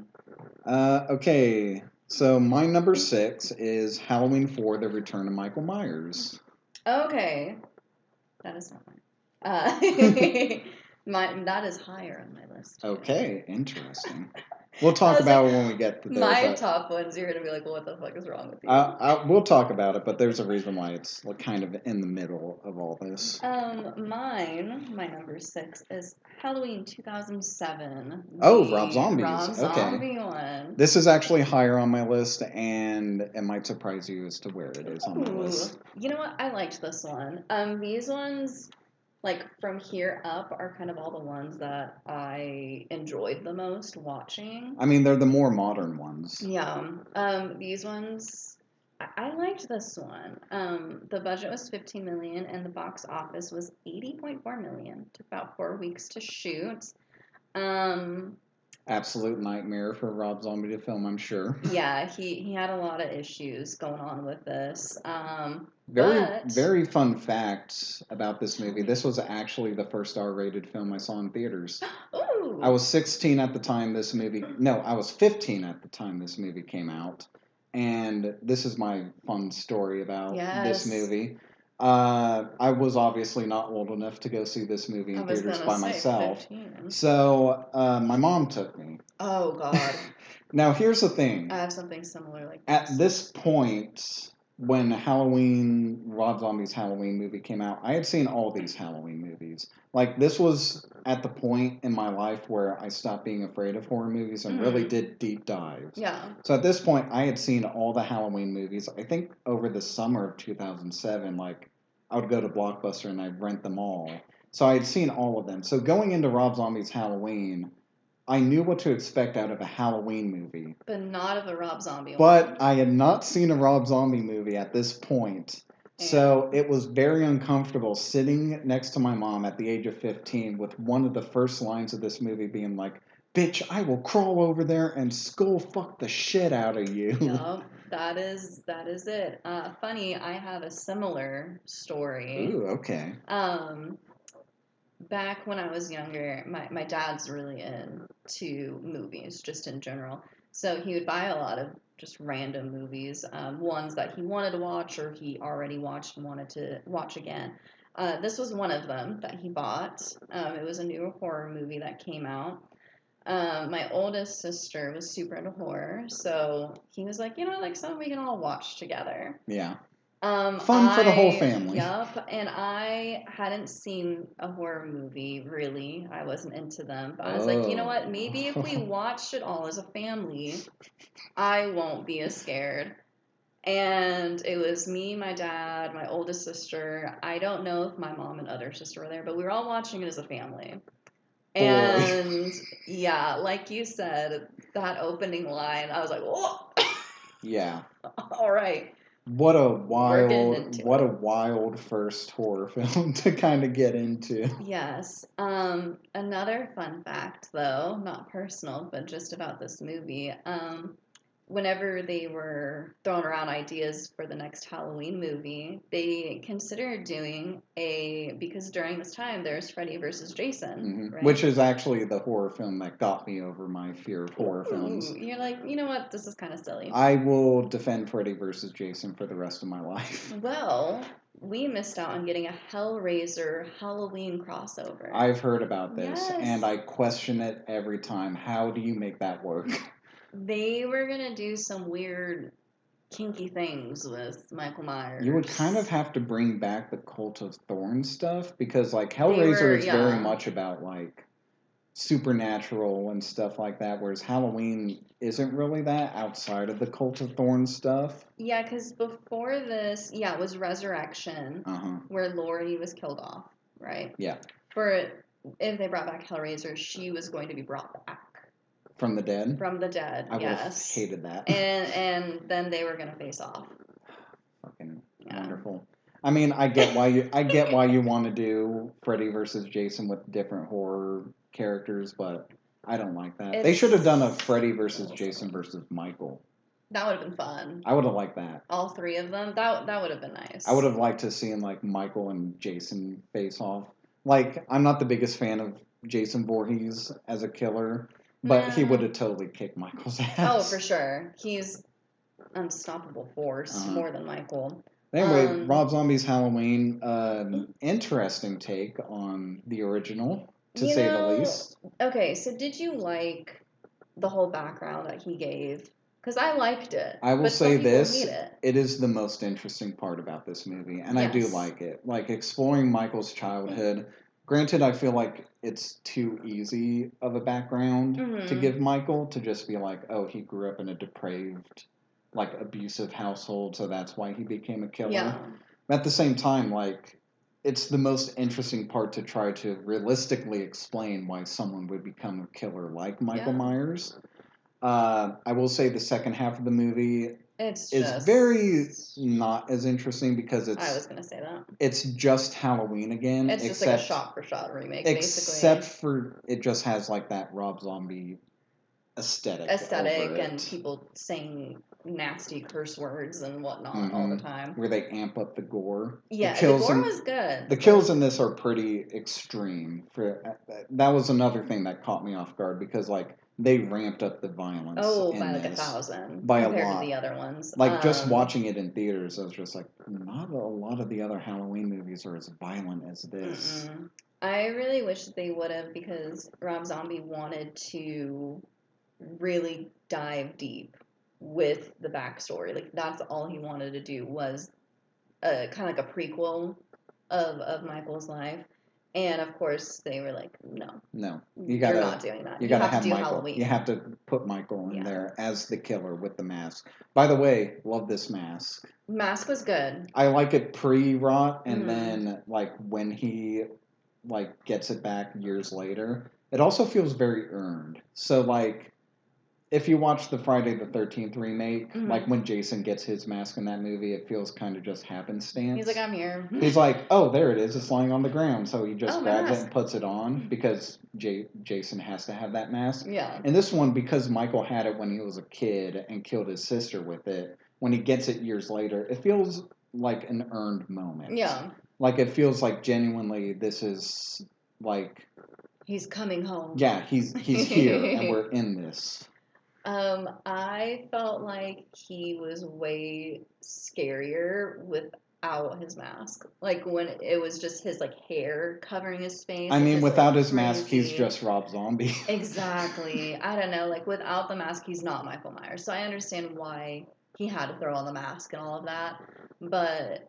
Speaker 1: Okay. So my number 6 is Halloween 4: The Return of Michael Myers.
Speaker 2: Okay. That is not mine. That is higher on my list.
Speaker 1: Okay, interesting. We'll talk about it when we get to there.
Speaker 2: My top ones, you're going to be like, well, what the fuck is wrong with you?
Speaker 1: We'll talk about it, but there's a reason why it's kind of in the middle of all this.
Speaker 2: My number 6 is Halloween 2007.
Speaker 1: Oh, Rob Zombie's.
Speaker 2: Rob Zombie one.
Speaker 1: This is actually higher on my list, and it might surprise you as to where it is on my list.
Speaker 2: You know what? I liked this one. These ones... from here up are kind of all the ones that I enjoyed the most watching.
Speaker 1: I mean, they're the more modern ones.
Speaker 2: Yeah. These ones, I liked this one. The budget was 15 million and the box office was 80.4 million. Took about 4 weeks to shoot. Um,
Speaker 1: Absolute nightmare for Rob Zombie to film, I'm sure.
Speaker 2: yeah, he had a lot of issues going on with this.
Speaker 1: Very,
Speaker 2: But
Speaker 1: very fun fact about this movie. This was actually the first R-rated film I saw in theaters. I
Speaker 2: ooh,
Speaker 1: was 16 at the time this movie. No, I was 15 at the time this movie came out. And this is my fun story about this
Speaker 2: yes,
Speaker 1: movie. I was obviously not old enough to go see this movie
Speaker 2: I
Speaker 1: in
Speaker 2: was
Speaker 1: theaters
Speaker 2: gonna
Speaker 1: by
Speaker 2: say
Speaker 1: myself.
Speaker 2: 15.
Speaker 1: So my mom took me.
Speaker 2: Oh God,
Speaker 1: Now, here's the thing.
Speaker 2: I have something similar like
Speaker 1: At
Speaker 2: this.
Speaker 1: this point, when Rob Zombie's Halloween movie came out, I had seen all these Halloween movies. Like, this was at the point in my life where I stopped being afraid of horror movies and really
Speaker 2: Mm,
Speaker 1: did deep dives.
Speaker 2: yeah.
Speaker 1: So at this point, I had seen all the Halloween movies. I think over the summer of 2007, like, I would go to Blockbuster and I'd rent them all. So I had seen all of them. So going into Rob Zombie's Halloween, I knew what to expect out of a Halloween movie.
Speaker 2: But not of the Rob Zombie
Speaker 1: But
Speaker 2: one.
Speaker 1: I had not seen a Rob Zombie movie at this point. So
Speaker 2: And
Speaker 1: it was very uncomfortable sitting next to my mom at the age of 15 with one of the first lines of this movie being like, "Bitch, I will crawl over there and skull fuck the shit out of you."
Speaker 2: yup, that is it. Funny, I have a similar story.
Speaker 1: Ooh, okay.
Speaker 2: Um, Back when I was younger, my dad's really into movies, just in general. So he would buy a lot of just random movies, ones that he wanted to watch or he already watched and wanted to watch again. This was one of them that he bought. It was a new horror movie that came out. My oldest sister was super into horror, so he was like, like something we can all watch together.
Speaker 1: Yeah. Fun for the whole family.
Speaker 2: Yup, and I hadn't seen a horror movie really. I wasn't into them, but I was like, you know what? Maybe if we
Speaker 1: Oh.
Speaker 2: watched it all as a family, I won't be as scared. And it was me, my dad, my oldest sister. I don't know if my mom and other sister were there, but we were all watching it as a family.
Speaker 1: Boy.
Speaker 2: And yeah, like you said, that opening line, I was like, whoa,
Speaker 1: Yeah.
Speaker 2: all right,
Speaker 1: What a
Speaker 2: we're getting into it.
Speaker 1: wild first horror film to kind of get into.
Speaker 2: Yes. Another fun fact, though, not personal, but just about this movie. Whenever they were throwing around ideas for the next Halloween movie, they considered doing because during this time there's Freddy versus Jason, right?
Speaker 1: Which is actually the horror film that got me over my fear of horror films.
Speaker 2: Ooh, you're like, you know what? This is kind of silly.
Speaker 1: I will defend Freddy versus Jason for the rest of my life.
Speaker 2: Well, we missed out on getting a Hellraiser Halloween crossover.
Speaker 1: I've heard about this,
Speaker 2: Yes.
Speaker 1: and I question it every time. How do you make that work?
Speaker 2: They were gonna do some weird, kinky things with Michael Myers.
Speaker 1: You would kind of have to bring back the Cult of Thorns stuff because, like,
Speaker 2: They
Speaker 1: Hellraiser
Speaker 2: were,
Speaker 1: is very
Speaker 2: yeah.
Speaker 1: much about, like, supernatural and stuff like that, whereas Halloween isn't really that outside of the Cult of Thorns stuff.
Speaker 2: Yeah, because before this, yeah, it was Resurrection, where Laurie was killed off, right?
Speaker 1: Yeah.
Speaker 2: If they brought back Hellraiser, she was going to be brought back.
Speaker 1: From the dead?
Speaker 2: From the dead,
Speaker 1: I would have
Speaker 2: yes.
Speaker 1: hated that.
Speaker 2: And then they were gonna face off.
Speaker 1: Fucking wonderful. I mean, I get why you want to do Freddy versus Jason with different horror characters, but I don't like that. They should have done a Freddy versus Jason versus Michael.
Speaker 2: That would have been fun.
Speaker 1: I would have liked that.
Speaker 2: All three of them. That would have been nice.
Speaker 1: I would have liked to see like Michael and Jason face off. Like, I'm not the biggest fan of Jason Voorhees as a killer, but he would have totally kicked Michael's ass.
Speaker 2: Oh, for sure. He's unstoppable force more than Michael.
Speaker 1: Anyway, Rob Zombie's Halloween, interesting take on the original, to say the least.
Speaker 2: Okay, so did you like the whole background that he gave? Because I liked it.
Speaker 1: I will
Speaker 2: but
Speaker 1: say
Speaker 2: some
Speaker 1: this,
Speaker 2: hate it.
Speaker 1: It is the most interesting part about this movie, and I do like it. Like, exploring Michael's childhood. Granted, I feel like it's too easy of a background to give Michael, to just be like, oh, he grew up in a depraved, like, abusive household, so that's why he became a killer. Yeah. But at the same time, like, it's the most interesting part to try to realistically explain why someone would become a killer like Michael Myers. I will say the second half of the movie
Speaker 2: It's
Speaker 1: is
Speaker 2: just
Speaker 1: very not as interesting because
Speaker 2: I was gonna say that.
Speaker 1: it's just Halloween again.
Speaker 2: It's just like a shot for shot remake,
Speaker 1: except
Speaker 2: basically.
Speaker 1: for it just has like that Rob Zombie aesthetic over
Speaker 2: And
Speaker 1: it.
Speaker 2: people saying nasty curse words and whatnot all the time.
Speaker 1: Where they amp up the gore.
Speaker 2: Yeah, the gore was good.
Speaker 1: The kills in this are pretty extreme. That was another thing that caught me off guard because like they ramped up the violence.
Speaker 2: Oh,
Speaker 1: in
Speaker 2: by like
Speaker 1: this
Speaker 2: 1,000
Speaker 1: by
Speaker 2: compared
Speaker 1: a lot.
Speaker 2: to the other ones.
Speaker 1: Like just watching it in theaters, I was just like, not a lot of the other Halloween movies are as violent as this.
Speaker 2: I really wish they would have because Rob Zombie wanted to really dive deep with the backstory. Like that's all he wanted to do was kind of like a prequel of Michael's life. And of course, they were like, "No, you're not doing that. You have to do
Speaker 1: Michael.
Speaker 2: Halloween.
Speaker 1: You have to put Michael in there as the killer with the mask." By the way, love this mask.
Speaker 2: Mask was good.
Speaker 1: I like it pre-rot, and then like when he like gets it back years later, it also feels very earned. So like if you watch the Friday the 13th remake, like when Jason gets his mask in that movie, it feels kind of just happenstance.
Speaker 2: He's like, I'm here.
Speaker 1: He's like, oh, there it is. It's lying on the ground. So he just grabs it and puts it on because Jason has to have that mask.
Speaker 2: Yeah.
Speaker 1: And this one, because Michael had it when he was a kid and killed his sister with it, when he gets it years later, it feels like an earned moment.
Speaker 2: Yeah.
Speaker 1: Like it feels like genuinely this is like...
Speaker 2: He's coming home.
Speaker 1: Yeah, he's here and we're in this.
Speaker 2: I felt like he was way scarier without his mask. Like when it was just his like hair covering his face.
Speaker 1: I mean,
Speaker 2: just,
Speaker 1: without
Speaker 2: like,
Speaker 1: his
Speaker 2: crazy.
Speaker 1: mask, he's just Rob Zombie.
Speaker 2: Exactly. I don't know. Like without the mask, he's not Michael Myers. So I understand why he had to throw on the mask and all of that. But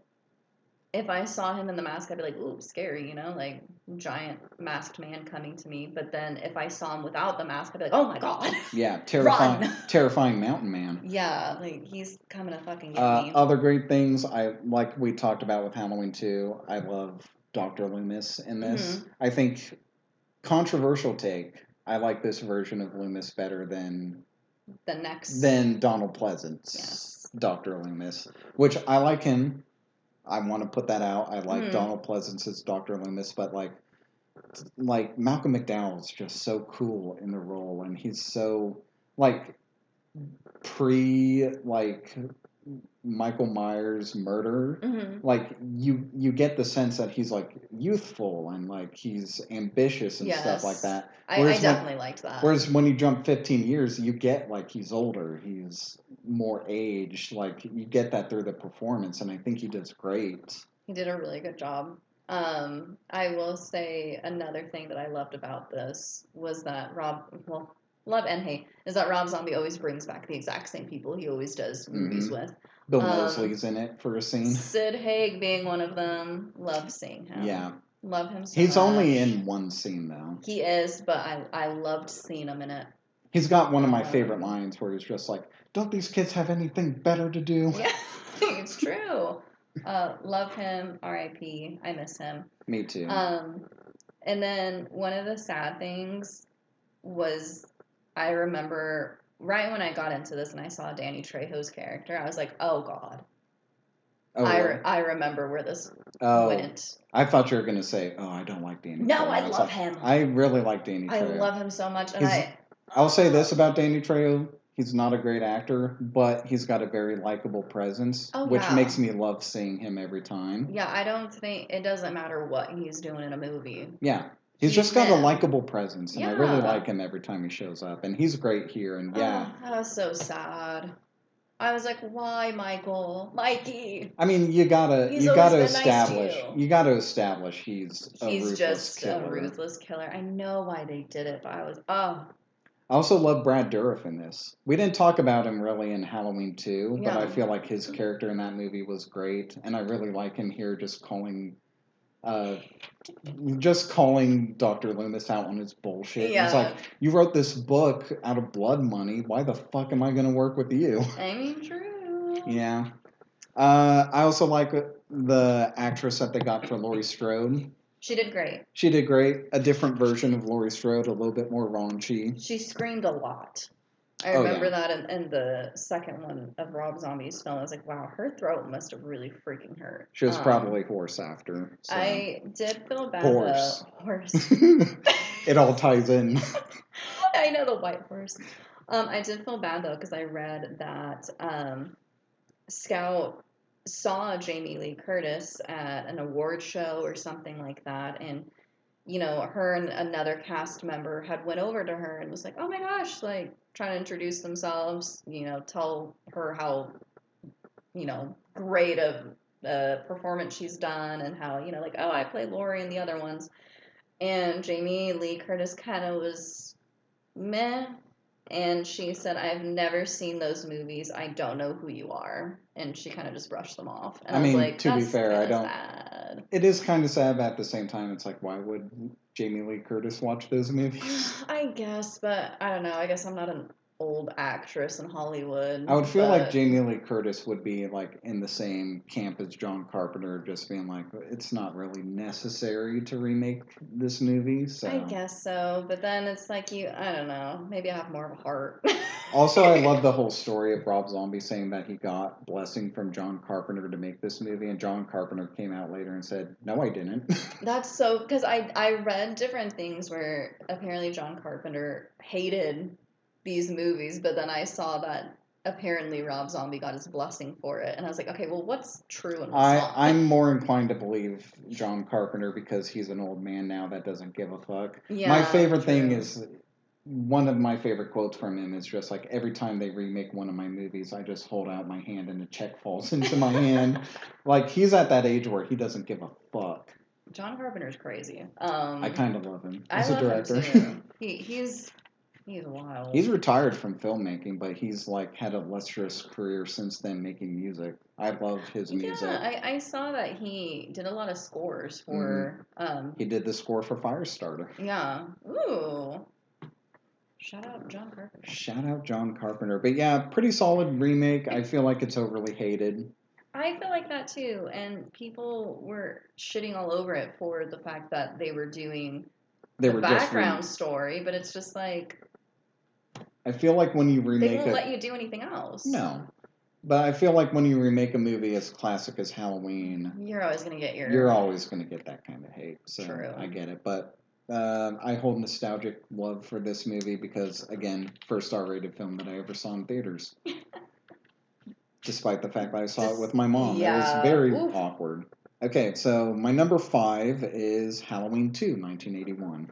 Speaker 2: if I saw him in the mask, I'd be like, ooh, scary, you know, like giant masked man coming to me. But then if I saw him without the mask, I'd be like, oh my god.
Speaker 1: Yeah, terrifying mountain man.
Speaker 2: Yeah, like he's coming to fucking get me.
Speaker 1: Other great things, like we talked about with Halloween 2, I love Dr. Loomis in this. I think, controversial take, I like this version of Loomis better than Donald Pleasant's Dr. Loomis, which I like him. I want to put that out. I like Donald Pleasance as Dr. Loomis, but like Malcolm McDowell's just so cool in the role, and he's so like Michael Myers murder. Like you get the sense that he's like youthful and like he's ambitious and stuff like that.
Speaker 2: I definitely liked that.
Speaker 1: Whereas when you jump 15 years, you get like he's older, he's more aged. Like you get that through the performance, and I think he does great.
Speaker 2: He did a really good job. I will say another thing that I loved about this was that love and hate is that Rob Zombie always brings back the exact same people he always does movies with.
Speaker 1: Bill Moseley's in it for a scene.
Speaker 2: Sid Haig being one of them. Love seeing him.
Speaker 1: Yeah.
Speaker 2: Love him so
Speaker 1: He's
Speaker 2: much.
Speaker 1: only in one scene, though.
Speaker 2: He is, but I loved seeing him in it.
Speaker 1: He's got one of my favorite lines where he's just like, don't these kids have anything better to do?
Speaker 2: Yeah, it's true. Love him. R.I.P. I miss him.
Speaker 1: Me too.
Speaker 2: And then one of the sad things was I remember right when I got into this and I saw Danny Trejo's character, I was like, oh God. Oh, I remember where this went.
Speaker 1: I thought you were going to say, oh, I don't like Danny Trejo.
Speaker 2: No, I love him.
Speaker 1: I really like Danny Trejo.
Speaker 2: I love him so much. And
Speaker 1: I'll say this about Danny Trejo. He's not a great actor, but he's got a very likable presence, which makes me love seeing him every time.
Speaker 2: Yeah, I don't think it doesn't matter what he's doing in a movie.
Speaker 1: Yeah. He's just got a likable presence, and I really like him every time he shows up. And he's great here, and
Speaker 2: that was so sad. I was like, why, Michael? Mikey.
Speaker 1: I mean, you gotta establish he's
Speaker 2: just a ruthless killer. I know why they did it, but I
Speaker 1: also love Brad Dourif in this. We didn't talk about him really in Halloween 2, but I feel like his character in that movie was great, and I really like him here just calling Dr. Loomis out on his bullshit. Yeah. He's like, you wrote this book out of blood money. Why the fuck am I going to work with you?
Speaker 2: I mean, true.
Speaker 1: Yeah. I also like the actress that they got for Laurie Strode.
Speaker 2: She did great.
Speaker 1: A different version of Laurie Strode, a little bit more raunchy.
Speaker 2: She screamed a lot. I
Speaker 1: Oh
Speaker 2: remember
Speaker 1: yeah,
Speaker 2: that in the second one of Rob Zombie's film. I was like, wow, her throat must have really freaking hurt.
Speaker 1: she was probably horse after. So
Speaker 2: I did feel bad
Speaker 1: horse.
Speaker 2: though. Horse.
Speaker 1: It all ties in.
Speaker 2: I know the white horse. I did feel bad though because I read that Scout saw Jamie Lee Curtis at an award show or something like that, and her and another cast member had went over to her and was like, "Oh my gosh!" Like trying to introduce themselves, tell her how great of a performance she's done, and how like, "Oh, I played Lori in the other ones," and Jamie Lee Curtis kind of was meh. And she said, I've never seen those movies. I don't know who you are. And she kind of just brushed them off. And
Speaker 1: I
Speaker 2: I was
Speaker 1: mean,
Speaker 2: like,
Speaker 1: to be
Speaker 2: that's
Speaker 1: fair, I
Speaker 2: kind of
Speaker 1: don't.
Speaker 2: sad.
Speaker 1: It is kind of sad, but at the same time, it's like, why would Jamie Lee Curtis watch those movies?
Speaker 2: I guess, but I don't know. I guess I'm not an old actress in Hollywood.
Speaker 1: I would feel like
Speaker 2: But
Speaker 1: Jamie Lee Curtis would be like in the same camp as John Carpenter, just being like, it's not really necessary to remake this movie. So
Speaker 2: I guess so. But then it's like I don't know. Maybe I have more of a heart.
Speaker 1: also, I love the whole story of Rob Zombie saying that he got blessing from John Carpenter to make this movie, and John Carpenter came out later and said, "No, I didn't."
Speaker 2: That's so, because I read different things where apparently John Carpenter hated these movies, but then I saw that apparently Rob Zombie got his blessing for it, and I was like, okay, well, what's true and what's not?
Speaker 1: I'm more inclined to believe John Carpenter because he's an old man now that doesn't give a fuck.
Speaker 2: Yeah,
Speaker 1: My favorite thing
Speaker 2: true.
Speaker 1: is one of my favorite quotes from him is just like every time they remake one of my movies, I just hold out my hand and a check falls into my hand. Like he's at that age where he doesn't give a fuck.
Speaker 2: John Carpenter's crazy.
Speaker 1: I kind of love him
Speaker 2: I
Speaker 1: as a
Speaker 2: love him
Speaker 1: director.
Speaker 2: too. He's wild.
Speaker 1: He's retired from filmmaking, but he's like had a illustrious career since then making music. I love his music.
Speaker 2: Yeah, I saw that he did a lot of scores for
Speaker 1: He did the score for Firestarter.
Speaker 2: yeah. Ooh. Shout out John Carpenter.
Speaker 1: Shout out John Carpenter. But yeah, pretty solid remake. I feel like it's overly hated.
Speaker 2: I feel like that too, and people were shitting all over it for the fact that they were doing
Speaker 1: They
Speaker 2: the
Speaker 1: were
Speaker 2: background story, but it's just like
Speaker 1: I feel like when you remake
Speaker 2: they won't let you do anything else.
Speaker 1: No. But I feel like when you remake a movie as classic as Halloween,
Speaker 2: You're always gonna get
Speaker 1: you're always going to get that kind of hate. So
Speaker 2: True.
Speaker 1: I get it. But I hold nostalgic love for this movie because, again, first R-rated film that I ever saw in theaters. Despite the fact that I saw it with my mom.
Speaker 2: Yeah.
Speaker 1: It was very awkward. Okay, so my number 5 is Halloween 2, 1981.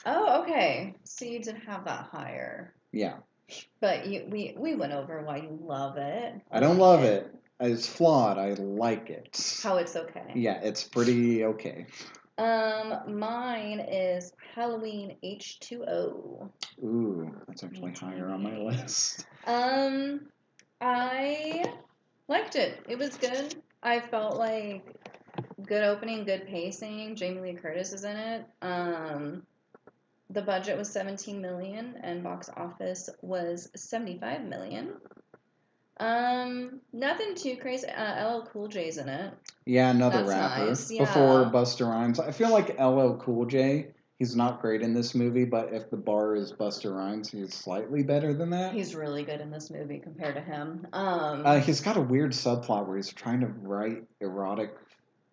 Speaker 2: Oh, okay. So you did have that higher.
Speaker 1: Yeah.
Speaker 2: But we went over why you love it.
Speaker 1: I don't love it. It's flawed. I like it.
Speaker 2: How it's okay.
Speaker 1: Yeah, it's pretty okay.
Speaker 2: Mine is Halloween H2O.
Speaker 1: Ooh, that's actually higher on my list.
Speaker 2: I liked it. It was good. I felt like good opening, good pacing. Jamie Lee Curtis is in it. The budget was $17 million and box office was $75 million. Nothing too crazy. LL Cool J's in it.
Speaker 1: Yeah, another
Speaker 2: That's
Speaker 1: rapper.
Speaker 2: nice. Yeah.
Speaker 1: Before Busta Rhymes. I feel like LL Cool J, he's not great in this movie, but if the bar is Busta Rhymes, he's slightly better than that.
Speaker 2: He's really good in this movie compared to him.
Speaker 1: He's got a weird subplot where he's trying to write erotic,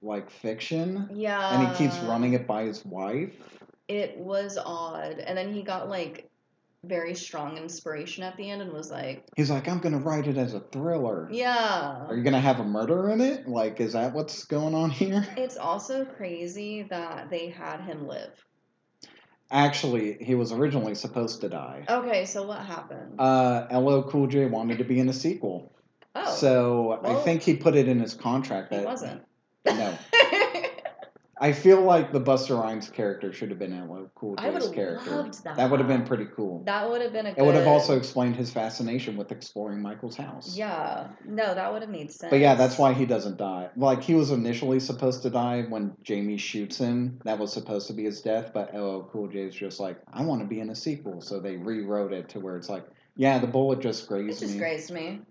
Speaker 1: like, fiction.
Speaker 2: Yeah.
Speaker 1: And he keeps running it by his wife.
Speaker 2: It was odd. And then he got, like, very strong inspiration at the end and was like...
Speaker 1: He's like, I'm going to write it as a thriller.
Speaker 2: Yeah.
Speaker 1: Are you going to have a murder in it? Like, is that what's going on here?
Speaker 2: It's also crazy that they had him live.
Speaker 1: Actually, he was originally supposed to die.
Speaker 2: Okay, so what happened?
Speaker 1: LL Cool J wanted to be in a sequel.
Speaker 2: Oh.
Speaker 1: So
Speaker 2: well,
Speaker 1: I think he put it in his contract that...
Speaker 2: He wasn't.
Speaker 1: No. I feel like the Busta Rhymes character should have been LL Cool J's character.
Speaker 2: I would have loved that.
Speaker 1: That would have been pretty cool.
Speaker 2: That would have been a good...
Speaker 1: It would have also explained his fascination with exploring Michael's house.
Speaker 2: Yeah. No, that would have made sense.
Speaker 1: But yeah, that's why he doesn't die. Like, he was initially supposed to die when Jamie shoots him. That was supposed to be his death, but LL Cool J is just like, I want to be in a sequel. So they rewrote it to where it's like, yeah, the bullet just grazed me.
Speaker 2: It just grazed me.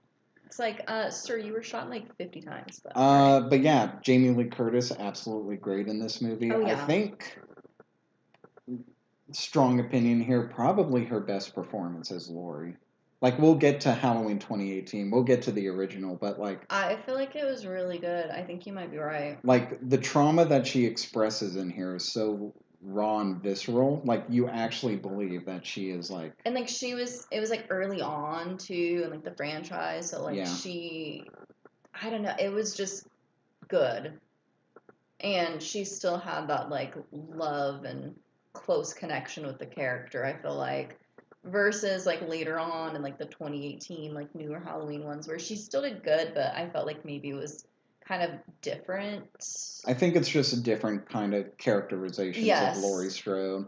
Speaker 2: It's like, sir, you were shot like 50 times. Though,
Speaker 1: right? But yeah, Jamie Lee Curtis, absolutely great in this movie.
Speaker 2: Oh, yeah.
Speaker 1: I think, strong opinion here, probably her best performance as Lori. Like, we'll get to Halloween 2018. We'll get to the original, but
Speaker 2: I feel like it was really good. I think you might be right.
Speaker 1: like the trauma that she expresses in here is so raw and visceral. Like, you actually believe that she is like,
Speaker 2: And like it was like early on too, and like the franchise. So like
Speaker 1: yeah,
Speaker 2: I don't know, it was just good. And she still had that like love and close connection with the character, I feel like. Versus like later on in like the 2018 like newer Halloween ones where she still did good, but I felt like maybe it was kind of different.
Speaker 1: I think it's just a different kind of characterizations of Laurie
Speaker 2: Yes.
Speaker 1: Strode.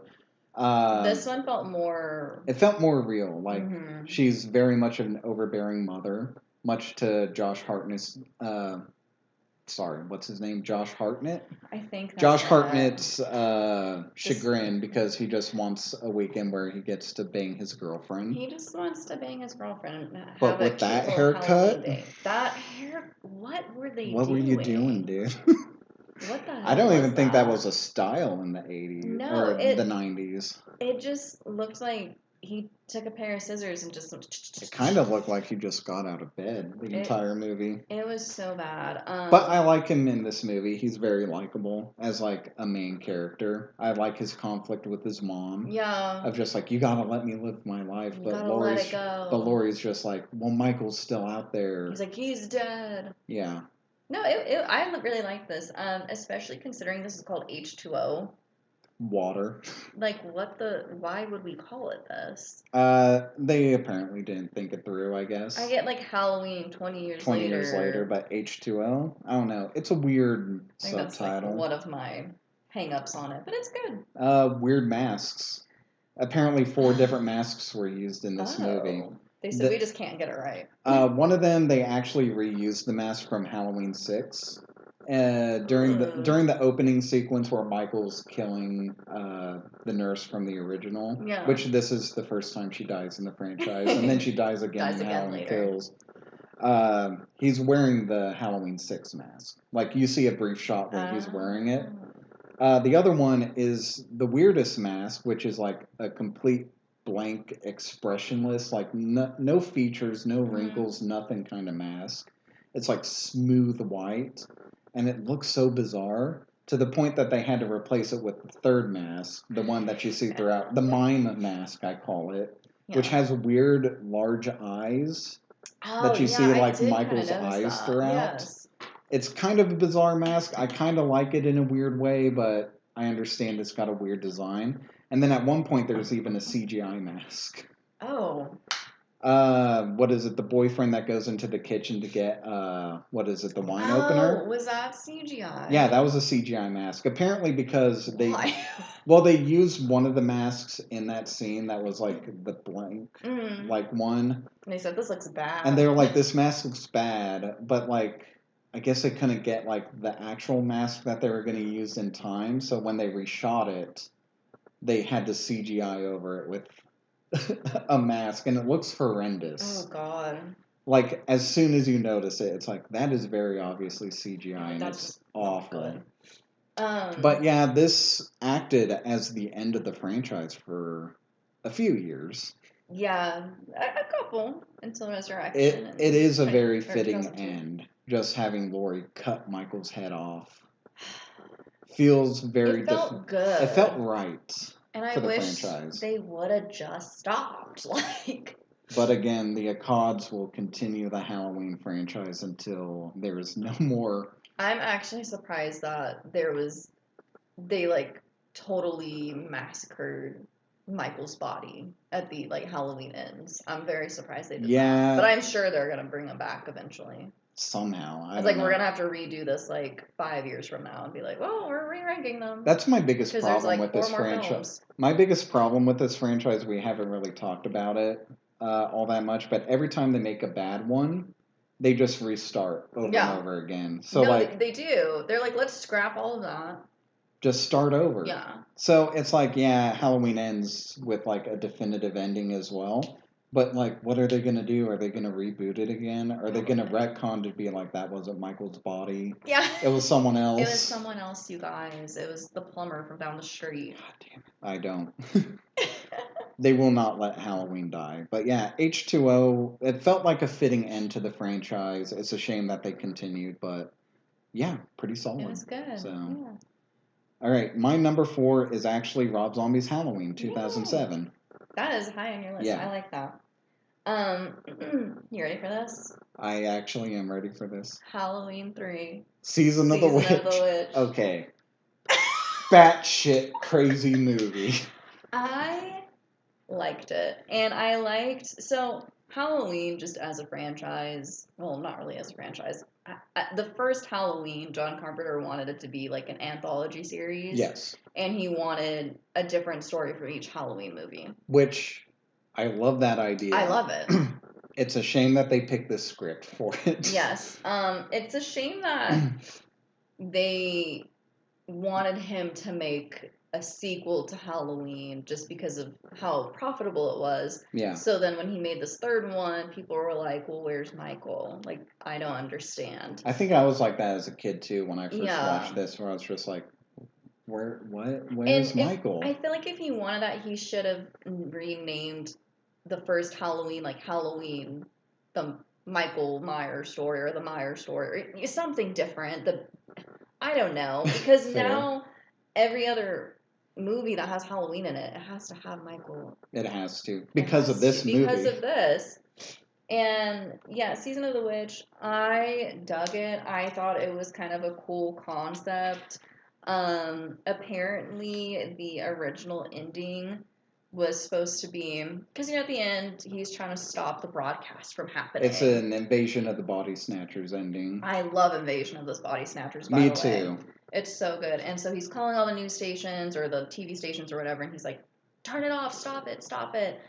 Speaker 2: This one felt more.
Speaker 1: It felt more real. Like,
Speaker 2: Mhm.
Speaker 1: she's very much an overbearing mother, much to Josh Hartnett's. Sorry, what's his name? Josh Hartnett.
Speaker 2: I think that's
Speaker 1: Josh
Speaker 2: it.
Speaker 1: Hartnett's
Speaker 2: Just
Speaker 1: chagrin because he just wants a weekend where he gets to bang his girlfriend.
Speaker 2: he just wants to bang his girlfriend and
Speaker 1: But
Speaker 2: have a
Speaker 1: with
Speaker 2: cute
Speaker 1: that
Speaker 2: little Halloween
Speaker 1: haircut,
Speaker 2: day. That hair, what were they
Speaker 1: what were you doing,
Speaker 2: doing?
Speaker 1: dude?
Speaker 2: What the
Speaker 1: I
Speaker 2: hell
Speaker 1: don't
Speaker 2: was
Speaker 1: even think that
Speaker 2: that?
Speaker 1: was a style in the 80s
Speaker 2: No,
Speaker 1: or the 90s.
Speaker 2: it just looked like he took a pair of scissors and just.
Speaker 1: It kind of looked like he just got out of bed the entire movie.
Speaker 2: It was so bad.
Speaker 1: But I like him in this movie. He's very likable as like a main character. I like his conflict with his mom.
Speaker 2: Yeah.
Speaker 1: Of just like, you gotta let me live my life,
Speaker 2: You gotta let it go.
Speaker 1: But Laurie's just like, well, Michael's still out there.
Speaker 2: He's like, he's dead.
Speaker 1: Yeah.
Speaker 2: No, I really like this, especially considering this is called H2O.
Speaker 1: Water.
Speaker 2: Like, why would we call it this?
Speaker 1: They apparently didn't think it through, I guess.
Speaker 2: I get like Halloween 20 years
Speaker 1: 20
Speaker 2: later.
Speaker 1: years later, but H2O? I don't know. It's a weird
Speaker 2: I think
Speaker 1: subtitle.
Speaker 2: That's like one of my hang-ups on it, but it's good.
Speaker 1: Weird masks. Apparently 4 different masks were used in this movie.
Speaker 2: They said we just can't get it right.
Speaker 1: One of them, they actually reused the mask from Halloween 6. During the opening sequence where Michael's killing the nurse from the original, which this is the first time she dies in the franchise, and then she dies again in Halloween Kills. He's wearing the Halloween 6 mask. Like, you see a brief shot where he's wearing it. The other one is the weirdest mask, which is like a complete blank, expressionless, like no features, no wrinkles, nothing kind of mask. It's like smooth white, and it looks so bizarre to the point that they had to replace it with the third mask, the one that you see throughout, the mime mask, I call it, which has weird large eyes that you see like Michael's eyes throughout. Yes. It's kind of a bizarre mask. I kind of like it in a weird way, but I understand it's got a weird design. And then at one point, there's even a CGI mask.
Speaker 2: Oh.
Speaker 1: What is it? The boyfriend that goes into the kitchen to get, what is it? The wine opener?
Speaker 2: Oh, was that CGI?
Speaker 1: Yeah, that was a CGI mask. Apparently because they used one of the masks in that scene that was like the blank, like one.
Speaker 2: And they said, this looks bad.
Speaker 1: And they were like, this mask looks bad, but like, I guess they couldn't get like the actual mask that they were going to use in time. So when they reshot it, they had to CGI over it with a mask, and it looks horrendous.
Speaker 2: Oh God!
Speaker 1: Like, as soon as you notice it, it's like, that is very obviously CGI, and it's awful. But yeah, this acted as the end of the franchise for a few years.
Speaker 2: Yeah, a couple until Resurrection.
Speaker 1: It is a very fitting end. Just having Laurie cut Michael's head off feels very.
Speaker 2: It felt good.
Speaker 1: It felt right.
Speaker 2: And I wish they would have just stopped. Like.
Speaker 1: But again, the Accods will continue the Halloween franchise until there is no more.
Speaker 2: I'm actually surprised that they like totally massacred Michael's body at the like Halloween ends. I'm very surprised they did that. But I'm sure they're gonna bring him back eventually.
Speaker 1: Somehow.
Speaker 2: I was like, we're gonna have to redo this like 5 years from now and be like, well, we're re-ranking them.
Speaker 1: That's my biggest problem with this franchise. My biggest problem with this franchise, we haven't really talked about it all that much, but every time they make a bad one, they just restart over and over again. So like
Speaker 2: they do. They're like, let's scrap all of that.
Speaker 1: Just start over.
Speaker 2: Yeah.
Speaker 1: So it's like, yeah, Halloween ends with like a definitive ending as well. But, like, what are they going to do? Are they going to reboot it again? Are they going to retcon to be like, that wasn't Michael's body?
Speaker 2: Yeah.
Speaker 1: It was someone else?
Speaker 2: It was someone else, you guys. It was the plumber from down the street.
Speaker 1: God damn it. I don't. They will not let Halloween die. But yeah, H2O, it felt like a fitting end to the franchise. It's a shame that they continued, but yeah, pretty solid.
Speaker 2: It was good.
Speaker 1: So,
Speaker 2: Yeah.
Speaker 1: all right, my number 4 is actually Rob Zombie's Halloween, 2007.
Speaker 2: That is high on your list.
Speaker 1: Yeah.
Speaker 2: I like that. You ready for this?
Speaker 1: I actually am ready for this.
Speaker 2: Halloween 3.
Speaker 1: Season of the Witch. Okay. Batshit crazy movie.
Speaker 2: I liked it. And I liked... So, Halloween, just as a franchise... Well, not really as a franchise. The first Halloween, John Carpenter wanted it to be like an anthology series.
Speaker 1: Yes.
Speaker 2: And he wanted a different story for each Halloween movie.
Speaker 1: Which, I love that idea.
Speaker 2: I love it.
Speaker 1: It's a shame that they picked this script for it.
Speaker 2: Yes. It's a shame that they wanted him to make a sequel to Halloween just because of how profitable it was.
Speaker 1: Yeah.
Speaker 2: So then when he made this third one, people were like, well, where's Michael? Like, I don't understand.
Speaker 1: I think I was like that as a kid too when I first
Speaker 2: Yeah.
Speaker 1: watched this, where I was just like, where's Michael?
Speaker 2: I feel like if he wanted that, he should have renamed the first Halloween like Halloween, the Michael Myers story or the Myers story, or something different. I don't know, because now every other movie that has Halloween in it has to have Michael.
Speaker 1: It has to because of this movie.
Speaker 2: Because of this. And yeah, Season of the Witch, I dug it. I thought it was kind of a cool concept. Apparently the original ending was supposed to be, because at the end he's trying to stop the broadcast from happening.
Speaker 1: It's an Invasion of the Body Snatchers ending.
Speaker 2: I love Invasion of the Body Snatchers, by the way. Me too. It's so good. And so he's calling all the news stations or the TV stations or whatever, and he's like, turn it off, stop it, stop it.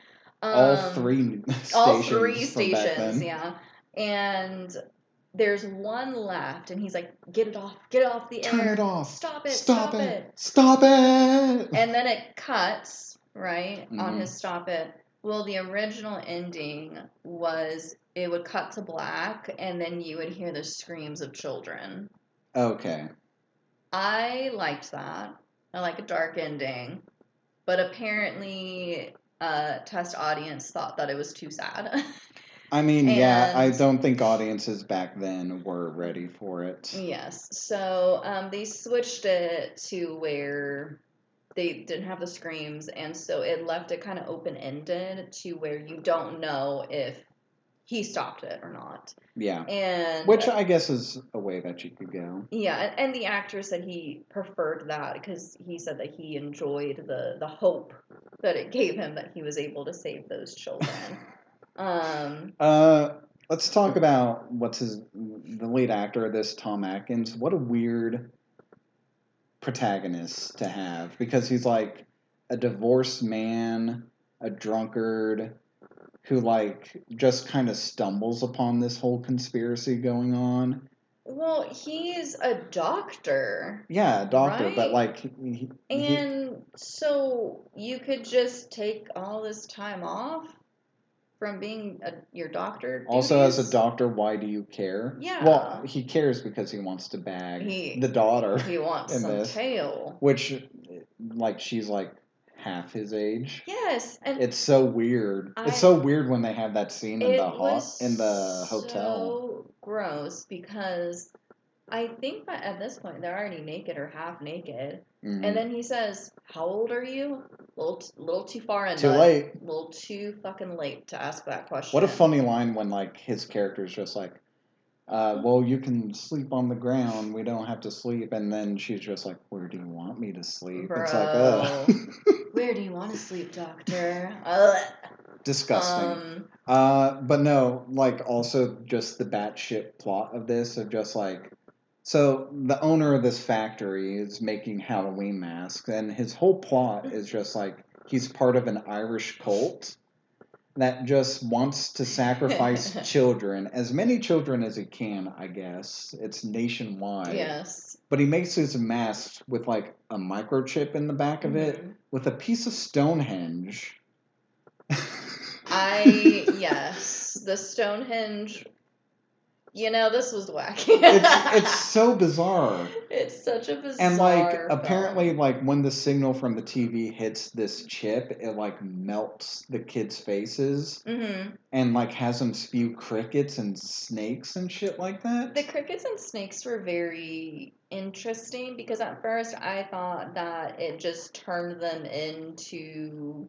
Speaker 1: All three stations,
Speaker 2: yeah. And there's one left, and he's like, get it off the air.
Speaker 1: Turn it off.
Speaker 2: Stop it.
Speaker 1: Stop it.
Speaker 2: And then it cuts, right, on his stop it. Well, the original ending was it would cut to black, and then you would hear the screams of children.
Speaker 1: Okay.
Speaker 2: I liked that. I like a dark ending. But apparently, test audience thought that it was too sad.
Speaker 1: I mean, yeah, I don't think audiences back then were ready for it.
Speaker 2: Yes. So they switched it to where they didn't have the screams, and so it left it kind of open-ended to where you don't know if he stopped it or not.
Speaker 1: Yeah.
Speaker 2: And
Speaker 1: which I guess is a way that you could go.
Speaker 2: Yeah, and the actor said he preferred that because he said that he enjoyed the hope that it gave him that he was able to save those children.
Speaker 1: Let's talk about the lead actor of this, Tom Atkins. What a weird protagonist to have, because he's like a divorced man, a drunkard, who like just kind of stumbles upon this whole conspiracy going on.
Speaker 2: Well, he's a doctor.
Speaker 1: Yeah, a doctor,
Speaker 2: right?
Speaker 1: But like
Speaker 2: so you could just take all this time off from being your doctor duties?
Speaker 1: Also, as a doctor, why do you care?
Speaker 2: Yeah.
Speaker 1: Well, he cares because he wants to bag the daughter.
Speaker 2: He wants some tail.
Speaker 1: Which, like, she's like half his age.
Speaker 2: Yes, and
Speaker 1: it's so weird. It's so weird when they have that scene in the hotel.
Speaker 2: So gross, because I think that at this point they're already naked or half naked, and then he says, "How old are you?" Little too far in.
Speaker 1: Too late.
Speaker 2: A little too fucking late to ask that question.
Speaker 1: What a funny line when like his character's just like, well, you can sleep on the ground. We don't have to sleep. And then she's just like, where do you want me to sleep?
Speaker 2: Bro.
Speaker 1: It's like,
Speaker 2: where do you want to sleep, doctor?
Speaker 1: Disgusting. But no, like also just the batshit plot of this of just like, so the owner of this factory is making Halloween masks, and his whole plot is just like he's part of an Irish cult that just wants to sacrifice children, as many children as he can, I guess. It's nationwide.
Speaker 2: Yes.
Speaker 1: But he makes his mask with like a microchip in the back of it with a piece of Stonehenge.
Speaker 2: Yes. The Stonehenge this was wacky.
Speaker 1: It's so bizarre.
Speaker 2: It's such a bizarre
Speaker 1: And like
Speaker 2: film.
Speaker 1: apparently like when the signal from the TV hits this chip, it like melts the kids' faces and like has them spew crickets and snakes and shit like that.
Speaker 2: The crickets and snakes were very interesting because at first I thought that it just turned them into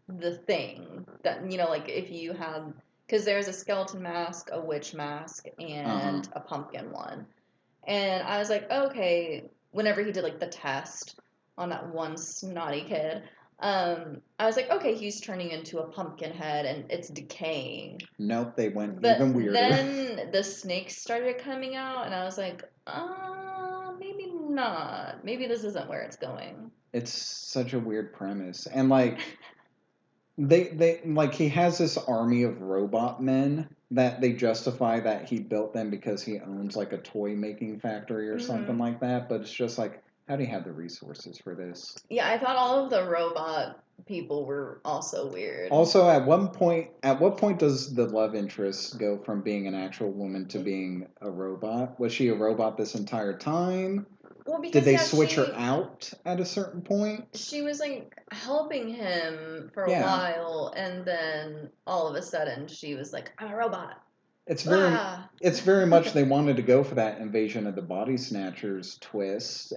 Speaker 2: the thing that like if you have because there's a skeleton mask, a witch mask, and a pumpkin one. And I was like, okay, whenever he did like the test on that one snotty kid, I was like, okay, he's turning into a pumpkin head and it's decaying.
Speaker 1: Nope, they went
Speaker 2: But
Speaker 1: even weirder.
Speaker 2: then the snakes started coming out, and I was like, maybe not. Maybe this isn't where it's going.
Speaker 1: It's such a weird premise. And like they like he has this army of robot men that they justify that he built them because he owns like a toy making factory or something like that, but it's just like how do you have the resources for this?
Speaker 2: Yeah, I thought all of the robot people were also weird.
Speaker 1: Also, at what point does the love interest go from being an actual woman to being a robot? Was she a robot this entire time?
Speaker 2: Well, because
Speaker 1: did they switch her out at a certain point?
Speaker 2: She was like helping him for a while, and then all of a sudden she was like, "I'm a robot."
Speaker 1: It's very much they wanted to go for that Invasion of the Body Snatchers twist,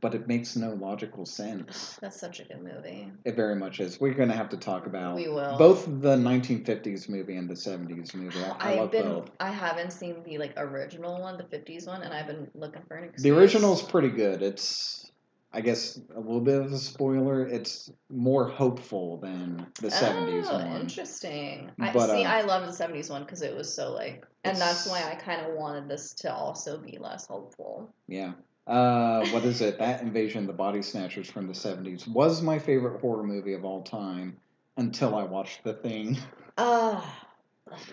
Speaker 1: but it makes no logical sense.
Speaker 2: That's such a good movie.
Speaker 1: It very much is. We're going to have to talk about
Speaker 2: both
Speaker 1: the 1950s movie and the 70s movie. I love both.
Speaker 2: I haven't seen the original one, the 50s one, and I've been looking for an excuse.
Speaker 1: The original's pretty good. It's I guess a little bit of a spoiler. It's more hopeful than the 70s one.
Speaker 2: Oh, interesting. I love the 70s one because it was so and that's why I kind of wanted this to also be less hopeful.
Speaker 1: Yeah. What is it? That Invasion of the Body Snatchers from the 70s was my favorite horror movie of all time until I watched The Thing.
Speaker 2: The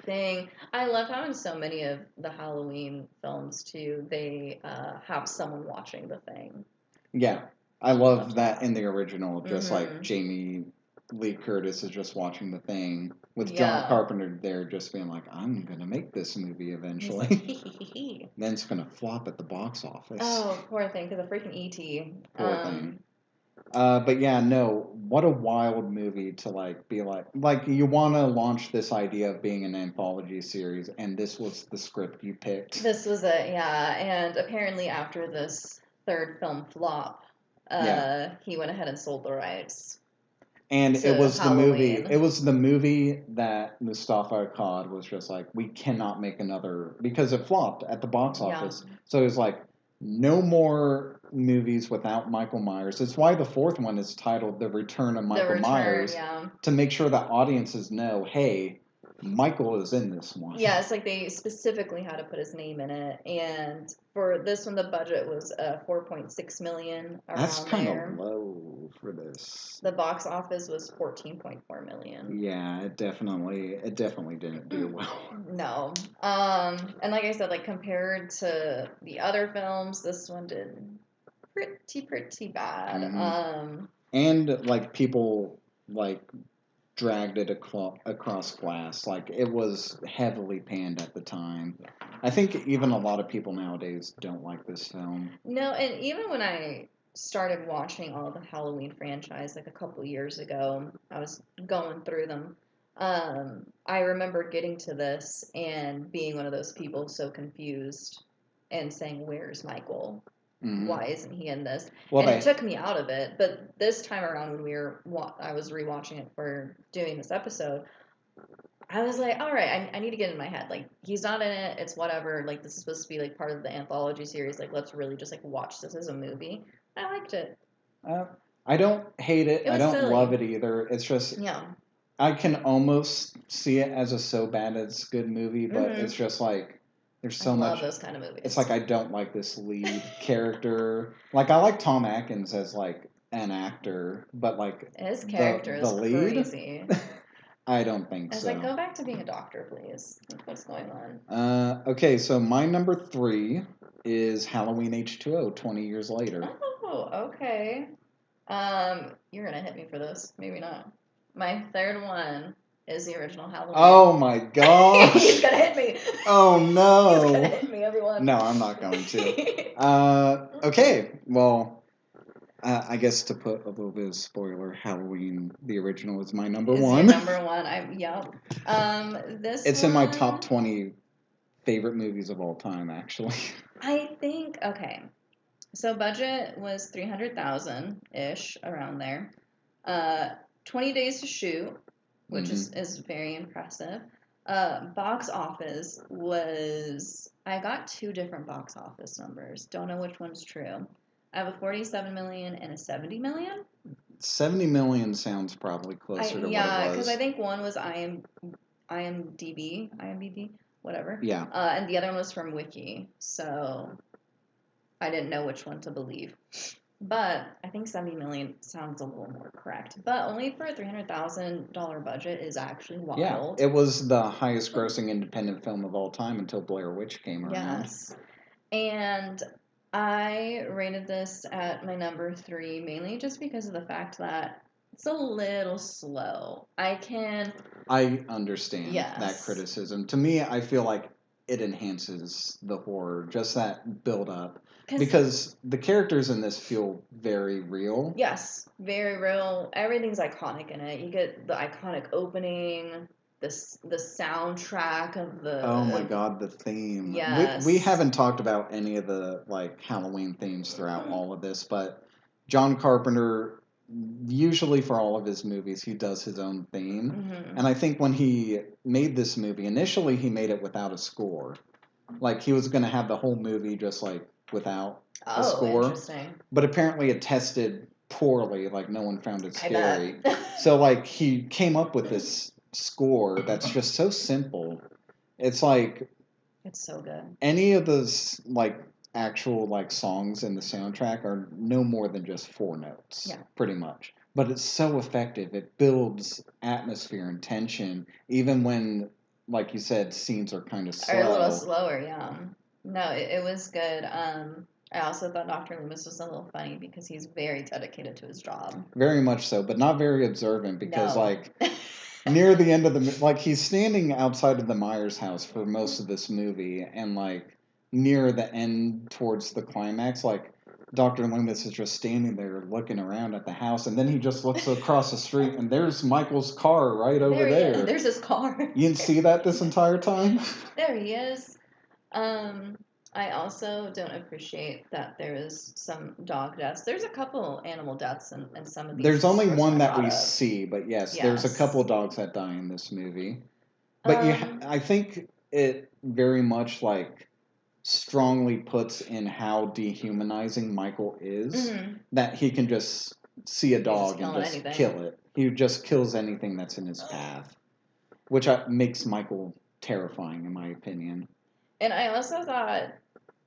Speaker 2: Thing. I love how in so many of the Halloween films too, they have someone watching The Thing.
Speaker 1: Yeah, I love that in the original, just like Jamie Lee Curtis is just watching The Thing with John Carpenter there just being like, I'm going to make this movie eventually. Then it's going to flop at the box office.
Speaker 2: Oh, poor thing, because of freaking E.T.
Speaker 1: Poor thing. But yeah, no, what a wild movie to be like you want to launch this idea of being an anthology series, and this was the script you picked.
Speaker 2: This was it, yeah, and apparently after this third film flop, he went ahead and sold the rights.
Speaker 1: And it was Halloween. It was the movie that Mustafa Akkad was just like, we cannot make another because it flopped at the box office. So it was like, no more movies without Michael Myers. It's why the fourth one is titled The Return of Michael Myers. To make sure that audiences know, hey, Michael is in this one.
Speaker 2: Yeah, it's like they specifically had to put his name in it, and for this one, the budget was $4.6 million.
Speaker 1: That's kind of low for this.
Speaker 2: The box office was $14.4 million.
Speaker 1: Yeah, it definitely didn't do well.
Speaker 2: No, and like I said, compared to the other films, this one did pretty bad.
Speaker 1: Mm-hmm. And people dragged it across glass. It was heavily panned at the time. I think even a lot of people nowadays don't like this film.
Speaker 2: No, and even when I started watching all the Halloween franchise a couple years ago, I was going through them. I remember getting to this and being one of those people so confused and saying, "Where's Michael? Mm-hmm. Why isn't he in this?" Well, and it took me out of it. But this time around, when I was rewatching it for doing this episode, I was like, all right, I need to get in my head. He's not in it. It's whatever. This is supposed to be part of the anthology series. Let's really just watch this as a movie. I liked it.
Speaker 1: I don't hate it. I don't love it either. It's just I can almost see it as a so bad it's good movie, but it's just there's so much. I love
Speaker 2: those kind of movies.
Speaker 1: It's I don't like this lead character. I like Tom Atkins as an actor, but
Speaker 2: his character is
Speaker 1: lead?
Speaker 2: Crazy.
Speaker 1: I don't think so.
Speaker 2: Go back to being a doctor, please. What's going
Speaker 1: on? Okay, so my number 3 is Halloween H2O, 20 years later.
Speaker 2: Oh, okay. You're gonna hit me for this. Maybe not. My third one is the original Halloween.
Speaker 1: Oh my gosh.
Speaker 2: He's gonna hit me.
Speaker 1: Oh no.
Speaker 2: He's gonna hit me, everyone.
Speaker 1: No, I'm not going to. Okay, well, I guess to put a little bit of spoiler, Halloween, the original, is my number
Speaker 2: Is
Speaker 1: one.
Speaker 2: your number one? Yep.
Speaker 1: It's in my top 20 favorite movies of all time, actually.
Speaker 2: I think, okay. So budget was 300,000 ish, around there. 20 days to shoot, which is very impressive. Box office was, I got two different box office numbers. Don't know which one's true. I have a 47 million and a 70 million.
Speaker 1: 70 million sounds probably closer to what it was.
Speaker 2: Yeah, because I think one was IMDb, whatever.
Speaker 1: Yeah.
Speaker 2: And the other one was from Wiki, so I didn't know which one to believe. But I think 70 million sounds a little more correct. But only for a $300,000 budget is actually wild.
Speaker 1: Yeah, it was the highest grossing independent film of all time until Blair Witch came around.
Speaker 2: Yes. And I rated this at my number 3 mainly just because of the fact that it's a little slow. I understand that criticism. To me, I feel like it enhances the horror, just that build up. Because the characters in this feel very real. Yes, very real. Everything's iconic in it. You get the iconic opening, the soundtrack of the...
Speaker 1: Oh my god, the theme.
Speaker 2: Yes.
Speaker 1: We haven't talked about any of the Halloween themes throughout all of this, but John Carpenter, usually for all of his movies, he does his own theme. Mm-hmm. And I think when he made this movie, initially he made it without a score. He was going to have the whole movie just without a score.
Speaker 2: Interesting.
Speaker 1: But apparently it tested poorly, no one found it scary. So he came up with this score that's just so simple. It's
Speaker 2: it's so good.
Speaker 1: Any of those actual songs in the soundtrack are no more than just 4 notes. Yeah. Pretty much. But it's so effective. It builds atmosphere and tension even when, like you said, scenes are kind of slow.
Speaker 2: Or a little slower, yeah. No, it was good. I also thought Dr. Loomis was a little funny because he's very dedicated to his job.
Speaker 1: Very much so, but not very observant because, near the end of the... he's standing outside of the Myers house for most of this movie, and, near the end towards the climax, Dr. Loomis is just standing there looking around at the house, and then he just looks across the street, and there's Michael's car right over there.
Speaker 2: There's his car.
Speaker 1: You didn't see that this entire time?
Speaker 2: There he is. I also don't appreciate that there is some dog deaths. There's a couple animal deaths in some of these.
Speaker 1: There's only one that we see, but yes, there's a couple dogs that die in this movie. But I think it very much strongly puts in how dehumanizing Michael is, that he can just see a dog and just kill it. He just kills anything that's in his path, which makes Michael terrifying, in my opinion.
Speaker 2: And I also thought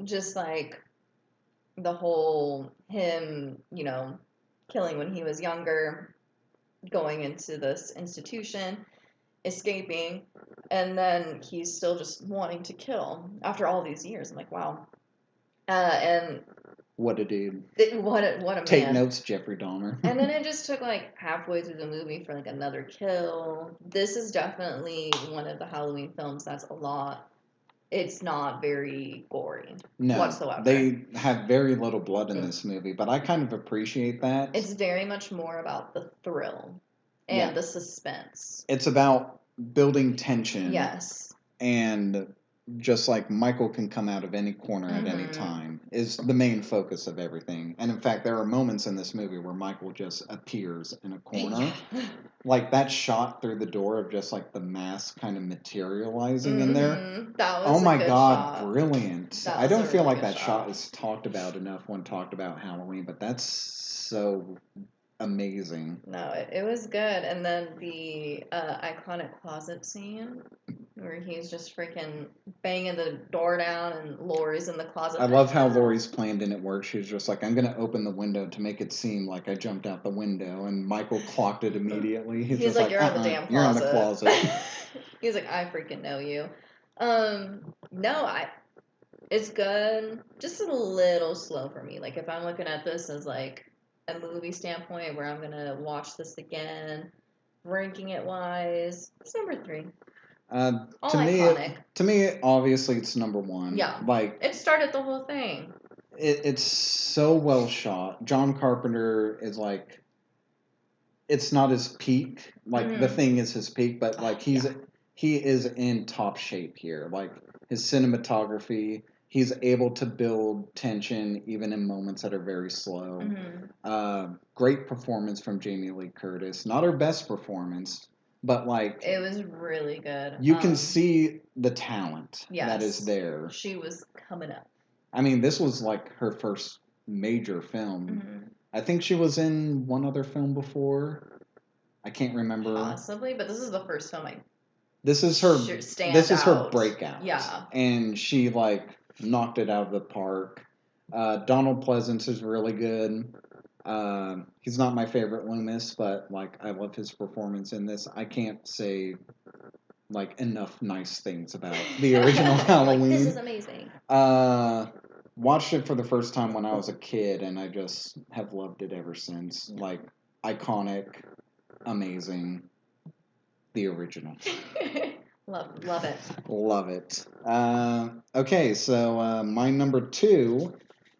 Speaker 2: just the whole him, killing when he was younger, going into this institution, escaping, and then he's still just wanting to kill after all these years. I'm like, wow. And
Speaker 1: what a dude.
Speaker 2: What a man.
Speaker 1: Take notes, Jeffrey Dahmer.
Speaker 2: And then it just took halfway through the movie for another kill. This is definitely one of the Halloween films that's a lot. It's not very gory whatsoever.
Speaker 1: They have very little blood in this movie, but I kind of appreciate that.
Speaker 2: It's very much more about the thrill and the suspense.
Speaker 1: It's about building tension.
Speaker 2: Yes.
Speaker 1: And just Michael can come out of any corner at any time is the main focus of everything. And in fact, there are moments in this movie where Michael just appears in a corner. That shot through the door of just the mask kind of materializing in there.
Speaker 2: That was
Speaker 1: a
Speaker 2: good
Speaker 1: God,
Speaker 2: shot.
Speaker 1: Brilliant. I don't feel like that shot is talked about enough when talked about Halloween, but that's so amazing.
Speaker 2: No, it was good. And then the iconic closet scene where he's just freaking banging the door down and Laurie's in the closet.
Speaker 1: I love how Laurie's plan didn't work. She was just I'm going to open the window to make it seem like I jumped out the window, and Michael clocked it immediately. He's just
Speaker 2: you're in the damn closet.
Speaker 1: You're in the closet.
Speaker 2: He's like, I freaking know you. It's good. Just a little slow for me. If I'm looking at this as a movie standpoint where I'm going to watch this again, ranking it wise, it's number 3. All
Speaker 1: To
Speaker 2: iconic.
Speaker 1: me, obviously, it's number 1.
Speaker 2: Yeah.
Speaker 1: Like,
Speaker 2: it started the whole thing.
Speaker 1: it's so well shot. John Carpenter is like, it's not his peak. Like, the thing is his peak, but like he is in top shape here. Like, his cinematography, he's able to build tension even in moments that are very slow. Great performance from Jamie Lee Curtis. Not her best performance, but like,
Speaker 2: it was really good.
Speaker 1: You can see the talent that is there.
Speaker 2: She was coming up.
Speaker 1: I mean, this was like her first major film. I think she was in one other film before. I can't remember.
Speaker 2: Possibly, but this is the first film
Speaker 1: This is her breakout.
Speaker 2: Yeah.
Speaker 1: And she like knocked it out of the park. Donald Pleasance is really good. He's not my favorite Loomis, but like I love his performance in this. I can't say like enough nice things about the original Halloween.
Speaker 2: Like, this is amazing.
Speaker 1: Watched it for the first time when I was a kid, and I just have loved it ever since. Like, iconic, amazing, the original.
Speaker 2: Love it.
Speaker 1: Love it. Okay, so my number 2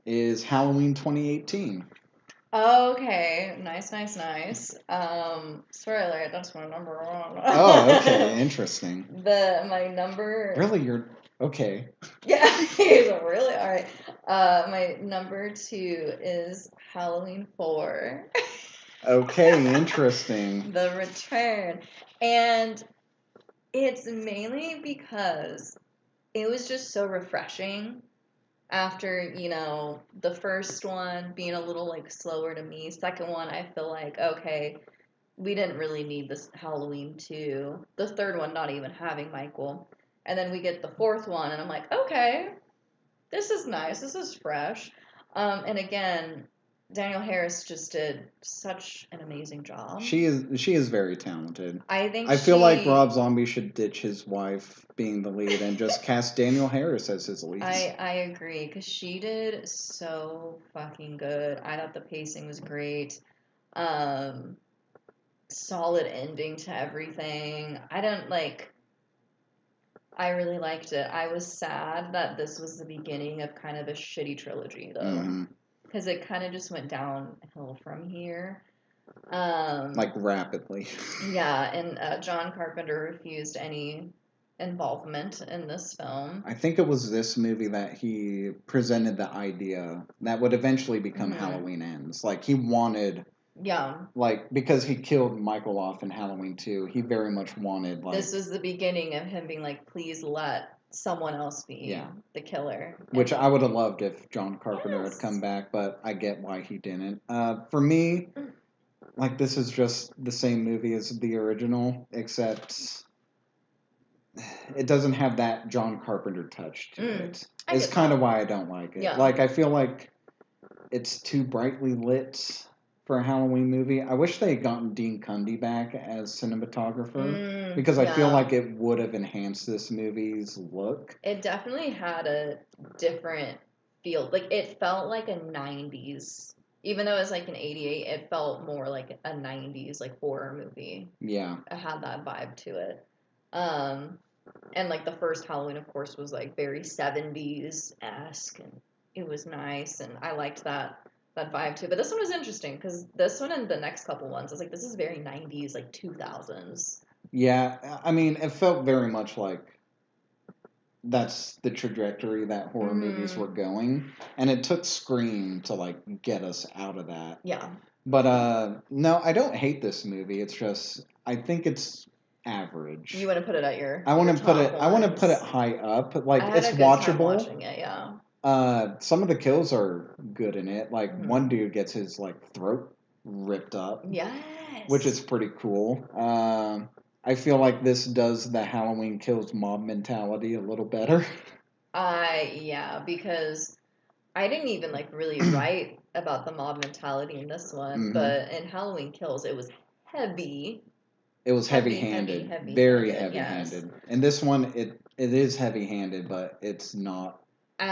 Speaker 1: is Halloween 2018.
Speaker 2: Okay, nice. Spoiler alert, that's my number 1.
Speaker 1: Oh, okay, interesting.
Speaker 2: My number.
Speaker 1: Really, you're okay.
Speaker 2: Yeah, he's really alright. My number 2 is Halloween 4.
Speaker 1: Okay, interesting.
Speaker 2: The Return, and it's mainly because it was just so refreshing. After, the first one being a little, like, slower to me. Second one, I feel like, okay, we didn't really need this Halloween 2. The third one, not even having Michael. And then we get the fourth one, and I'm like, okay, this is nice. This is fresh. And again, Danielle Harris just did such an amazing job.
Speaker 1: She is very talented.
Speaker 2: I
Speaker 1: feel like Rob Zombie should ditch his wife being the lead and just cast Danielle Harris as his lead.
Speaker 2: I agree, because she did so fucking good. I thought the pacing was great. Solid ending to everything. I really liked it. I was sad that this was the beginning of kind of a shitty trilogy, though. Because it kind of just went downhill from here.
Speaker 1: Like, rapidly.
Speaker 2: Yeah, and John Carpenter refused any involvement in this film.
Speaker 1: I think it was this movie that he presented the idea that would eventually become Halloween Ends. Like, he wanted...
Speaker 2: Yeah.
Speaker 1: Like, because he killed Michael off in Halloween 2, he very much wanted, like...
Speaker 2: This was the beginning of him being like, please let someone else be the killer.
Speaker 1: Which I would have loved if John Carpenter had come back, but I get why he didn't. For me, like, this is just the same movie as the original, except it doesn't have that John Carpenter touch to it. It's kind of why I don't like it. Yeah. Like, I feel like it's too brightly lit for a Halloween movie. I wish they had gotten Dean Cundy back as cinematographer, because I feel like it would have enhanced this movie's look.
Speaker 2: It definitely had a different feel. Like, it felt like a 90s. Even though it was like an 88, it felt more like a 90s, like, horror movie.
Speaker 1: Yeah.
Speaker 2: It had that vibe to it. And, like, the first Halloween, of course, was, like, very 70s-esque, and it was nice, and I liked that vibe too. But this one was interesting, because this one and the next couple ones, I was like, this is very 90s, like 2000s.
Speaker 1: Yeah, I mean, it felt very much like that's the trajectory that horror movies were going. And it took Scream to, like, get us out of that.
Speaker 2: Yeah.
Speaker 1: But, no, I don't hate this movie. It's just, I think it's average.
Speaker 2: You want to put it at your
Speaker 1: I want to put it high up. Like, it's watchable.
Speaker 2: Watching it, yeah.
Speaker 1: Some of the kills are good in it. Like, one dude gets his, like, throat ripped up.
Speaker 2: Yes.
Speaker 1: Which is pretty cool. I feel like this does the Halloween Kills mob mentality a little better.
Speaker 2: Yeah, because I didn't even, like, really write about the mob mentality in this one, but in Halloween Kills, it was heavy.
Speaker 1: It was heavy-handed. Very heavy-handed. Yes. And this one, it is heavy-handed, but it's not...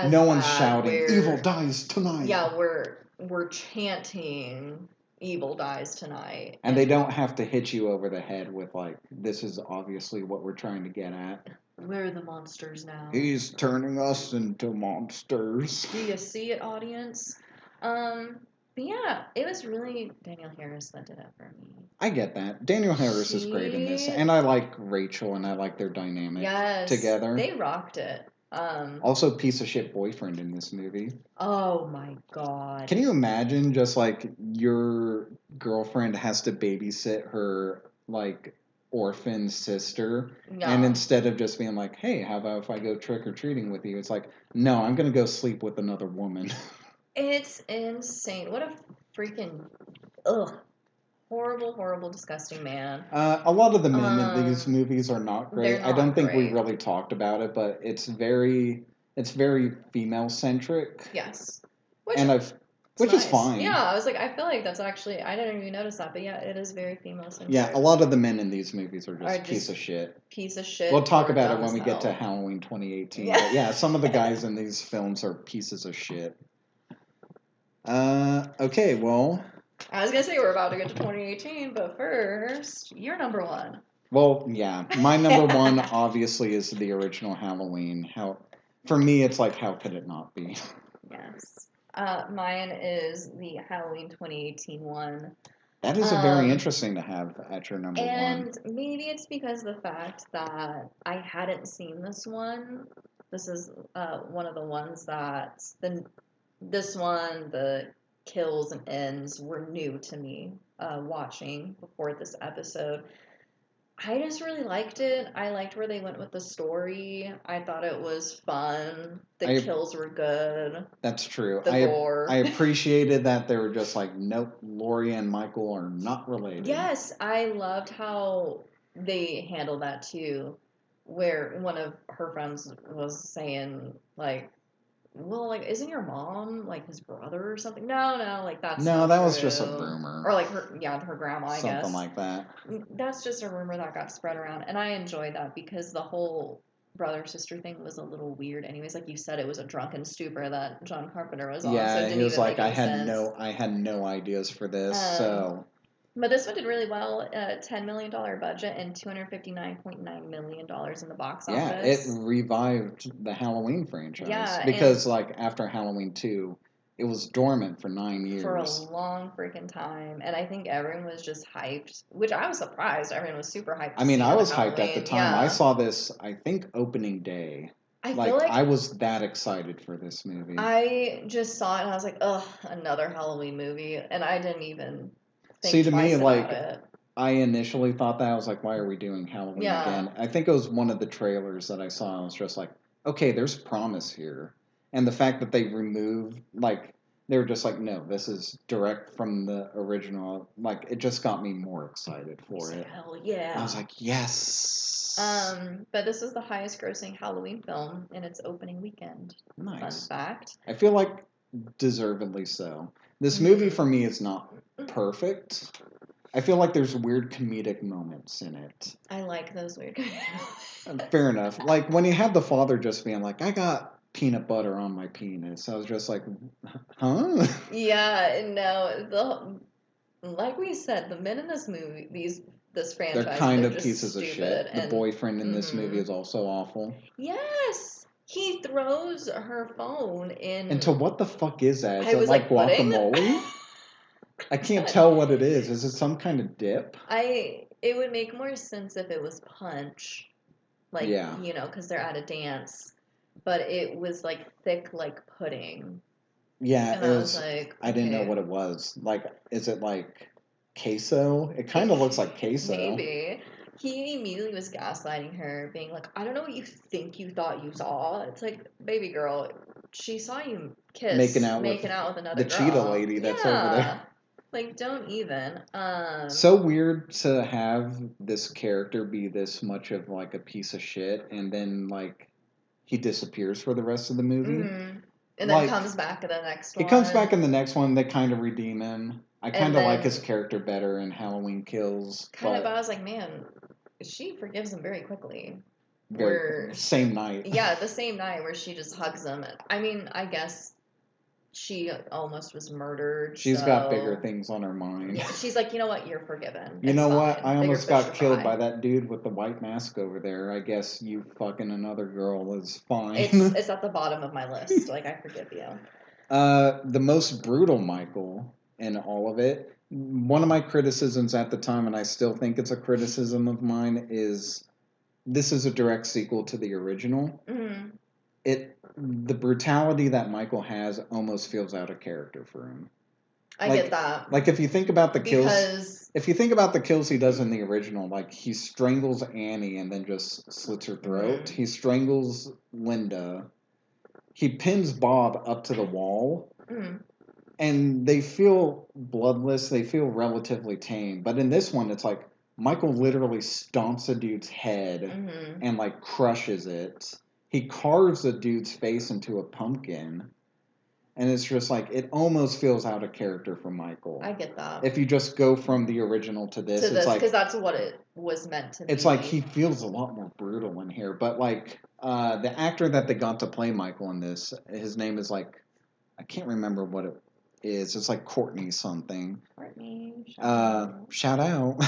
Speaker 1: No one's shouting, evil dies tonight!
Speaker 2: Yeah, we're chanting evil dies tonight.
Speaker 1: And they don't have to hit you over the head with, like, this is obviously what we're trying to get at.
Speaker 2: We're the monsters now.
Speaker 1: He's turning us into monsters.
Speaker 2: Do you see it, audience? But yeah, it was really Danielle Harris that did it for me.
Speaker 1: I get that. Danielle Harris is great in this. And I like Rachel, and I like their dynamic together.
Speaker 2: They rocked it.
Speaker 1: Also, piece of shit boyfriend in this movie.
Speaker 2: Oh my god.
Speaker 1: Can you imagine just like your girlfriend has to babysit her like orphan sister, and instead of just being like, hey, how about if I go trick or treating with you, it's like, no, I'm gonna go sleep with another woman.
Speaker 2: It's insane. What a freaking horrible, disgusting man.
Speaker 1: A lot of the men in these movies are not great. I don't think we really talked about it, but it's very female centric.
Speaker 2: Yes.
Speaker 1: Which is fine.
Speaker 2: Yeah, I was like, I feel like that's actually, I didn't even notice that, but yeah, it is very female centric.
Speaker 1: Yeah, a lot of the men in these movies are just piece of shit.
Speaker 2: Piece of shit.
Speaker 1: We'll talk about it when we get to Halloween 2018. Yeah. But yeah, some of the guys in these films are pieces of shit. Okay, well.
Speaker 2: I was going to say we're about to get to 2018, but first, you're number one.
Speaker 1: Well, yeah. My number one, obviously, is the original Halloween. For me, it's like, how could it not be?
Speaker 2: Yes. Mine is the Halloween 2018 one.
Speaker 1: That is very interesting to have at your number one.
Speaker 2: And maybe it's because of the fact that I hadn't seen this one. This is one of the ones that the kills and ends were new to me watching before this episode. I just really liked it. I liked where they went with the story. I thought it was fun. The kills were good.
Speaker 1: That's true.
Speaker 2: The gore.
Speaker 1: I appreciated that they were just like, nope, Laurie and Michael are not related.
Speaker 2: Yes, I loved how they handled that too, where one of her friends was saying, like, well, like, isn't your mom, like, his brother or something? No, like, that's
Speaker 1: No,
Speaker 2: not
Speaker 1: that
Speaker 2: true.
Speaker 1: was just a rumor.
Speaker 2: Or, like, her grandma, I guess.
Speaker 1: Something like that.
Speaker 2: That's just a rumor that got spread around, and I enjoyed that because the whole brother-sister thing was a little weird. Anyways, like you said, it was a drunken stupor that John Carpenter was on.
Speaker 1: Yeah,
Speaker 2: so it didn't
Speaker 1: he was
Speaker 2: even
Speaker 1: like,
Speaker 2: make
Speaker 1: I
Speaker 2: any sense.
Speaker 1: had no ideas for this, so...
Speaker 2: But this one did really well. $10 million budget and $259.9 million in the box office.
Speaker 1: Yeah, it revived the Halloween franchise.
Speaker 2: Yeah,
Speaker 1: because, like, after Halloween 2, it was dormant for 9 years.
Speaker 2: For a long freaking time. And I think everyone was just hyped, which I was surprised. Everyone was super hyped.
Speaker 1: I mean, I was hyped at the time. Yeah. I saw this, I think, opening day. I feel like I was that excited for this movie.
Speaker 2: I just saw it and I was like, ugh, another Halloween movie. And I didn't even...
Speaker 1: See, to me, like, I initially thought that. I was like, why are we doing Halloween again? I think it was one of the trailers that I saw. I was just like, okay, there's promise here. And the fact that they removed, like, they were just like, no, this is direct from the original. Like, it just got me more excited for it.
Speaker 2: Hell yeah.
Speaker 1: I was like, yes.
Speaker 2: But this was the highest grossing Halloween film in its opening weekend.
Speaker 1: Nice.
Speaker 2: Fun fact.
Speaker 1: I feel like deservedly so. This movie for me is not perfect. I feel like there's weird comedic moments in it.
Speaker 2: I like those weird comedic moments.
Speaker 1: Fair enough. Like when you have the father just being like, I got peanut butter on my penis. I was just like, huh?
Speaker 2: Yeah, no. Like we said, the men in this movie, this franchise,
Speaker 1: they're kind of
Speaker 2: just
Speaker 1: pieces of shit. The boyfriend in this movie is also awful.
Speaker 2: Yes. He throws her phone in.
Speaker 1: Into what the fuck is that? Is it like guacamole? I can't tell what it is. Is it some kind of dip?
Speaker 2: It would make more sense if it was punch. Like, you know, because they're at a dance. But it was like thick like pudding.
Speaker 1: Yeah,
Speaker 2: and I was like, okay.
Speaker 1: I didn't know what it was. Like, is it like queso? It kind of looks like queso.
Speaker 2: Maybe. He immediately was gaslighting her, being like, I don't know what you think you thought you saw. It's like, baby girl, she saw you kiss, making out with another
Speaker 1: the
Speaker 2: girl.
Speaker 1: cheetah lady that's over there.
Speaker 2: Like, don't even.
Speaker 1: So weird to have this character be this much of, like, a piece of shit, and then, like, he disappears for the rest of the movie.
Speaker 2: Mm-hmm. And then comes back in the next one.
Speaker 1: He comes back in the next one. They kind of redeem him. I kind of like his character better in Halloween Kills.
Speaker 2: But I was like, man, she forgives him very quickly.
Speaker 1: Same night.
Speaker 2: Yeah, the same night where she just hugs him. I mean, I guess she almost was murdered.
Speaker 1: She's got bigger things on her mind.
Speaker 2: Yeah, she's like, you know what, you're forgiven.
Speaker 1: You know what? I almost got killed
Speaker 2: fry.
Speaker 1: by that dude with the white mask over there. I guess you fucking another girl is fine.
Speaker 2: It's at the bottom of my list. Like, I forgive you.
Speaker 1: The most brutal Michael in all of it. One of my criticisms at the time, and I still think it's a criticism of mine, is this is a direct sequel to the original.
Speaker 2: Mm-hmm.
Speaker 1: The brutality that Michael has almost feels out of character for him.
Speaker 2: I get that.
Speaker 1: Like if you think about the kills, he does in the original, like he strangles Annie and then just slits her throat. Mm-hmm. He strangles Linda. He pins Bob up to the wall. Mm-hmm. And they feel bloodless. They feel relatively tame. But in this one, it's like Michael literally stomps a dude's head mm-hmm. and like crushes it. He carves a dude's face into a pumpkin. And it's just like, it almost feels out of character for Michael.
Speaker 2: I get that.
Speaker 1: If you just go from the original to this, it's like...
Speaker 2: because that's what it was meant to be.
Speaker 1: It's like he feels a lot more brutal in here. But like, the actor that they got to play Michael in this, his name is like... I can't remember what it is. It's like Courtney something.
Speaker 2: Courtney.
Speaker 1: Shout out.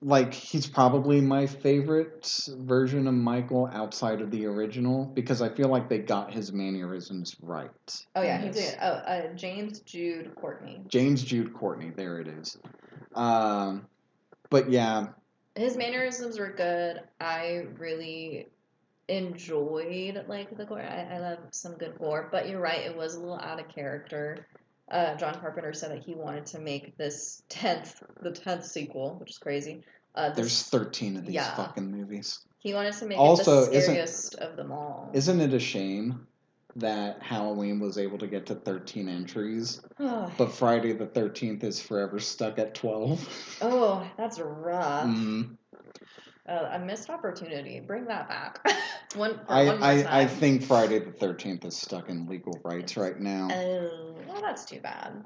Speaker 1: Like, he's probably my favorite version of Michael outside of the original because I feel like they got his mannerisms right.
Speaker 2: Oh, yeah, he did. James Jude Courtney.
Speaker 1: James Jude Courtney, there it is. But yeah.
Speaker 2: His mannerisms were good. I really enjoyed, like, the gore. I love some good gore, but you're right, it was a little out of character. John Carpenter said that he wanted to make this the 10th sequel, which is crazy.
Speaker 1: There's 13 of these fucking movies.
Speaker 2: He wanted to make it the scariest of them all.
Speaker 1: Isn't it a shame that Halloween was able to get to 13 entries, but Friday the 13th is forever stuck at 12?
Speaker 2: Oh, that's rough. Mm-hmm. A missed opportunity. Bring that back. one more time.
Speaker 1: I think Friday the 13th is stuck in legal rights right now.
Speaker 2: Oh, well, that's too bad.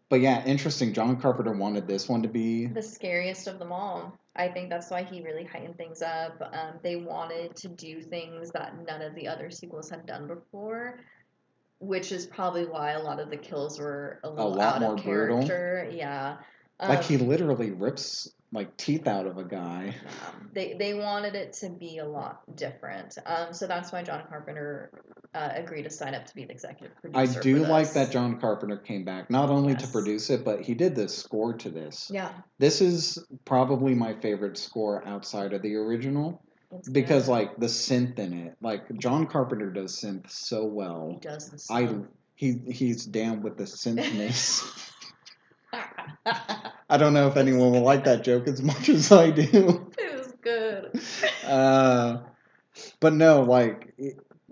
Speaker 1: But yeah, interesting. John Carpenter wanted this one to be...
Speaker 2: the scariest of them all. I think that's why he really heightened things up. They wanted to do things that none of the other sequels had done before, which is probably why a lot of the kills were a little out of character. Brutal. Yeah.
Speaker 1: Like he literally rips like teeth out of a guy.
Speaker 2: They wanted it to be a lot different. So that's why John Carpenter agreed to sign up to be the executive producer.
Speaker 1: I do like that John Carpenter came back, not only to produce it, but he did the score to this.
Speaker 2: Yeah.
Speaker 1: This is probably my favorite score outside of the original. Because like the synth in it, like John Carpenter does synth so well.
Speaker 2: He does the synth.
Speaker 1: He's down with the synthness. I don't know if anyone will like that joke as much as I do.
Speaker 2: It was good.
Speaker 1: But no, like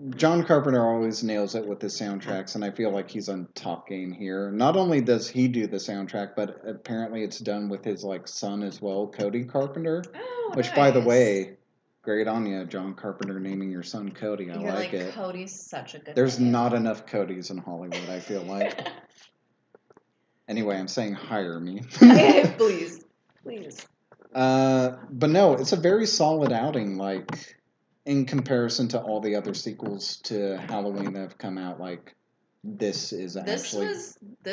Speaker 1: John Carpenter always nails it with his soundtracks, and I feel like he's on top game here. Not only does he do the soundtrack, but apparently it's done with his like son as well, Cody Carpenter.
Speaker 2: Oh,
Speaker 1: which,
Speaker 2: nice.
Speaker 1: By the way, great on you, John Carpenter, naming your son Cody. I like it.
Speaker 2: Cody's such a good
Speaker 1: There's
Speaker 2: name.
Speaker 1: not enough Codys in Hollywood, I feel like. Anyway, I'm saying hire me.
Speaker 2: Please.
Speaker 1: But no, it's a very solid outing, like, in comparison to all the other sequels to Halloween that have come out, like, this is actually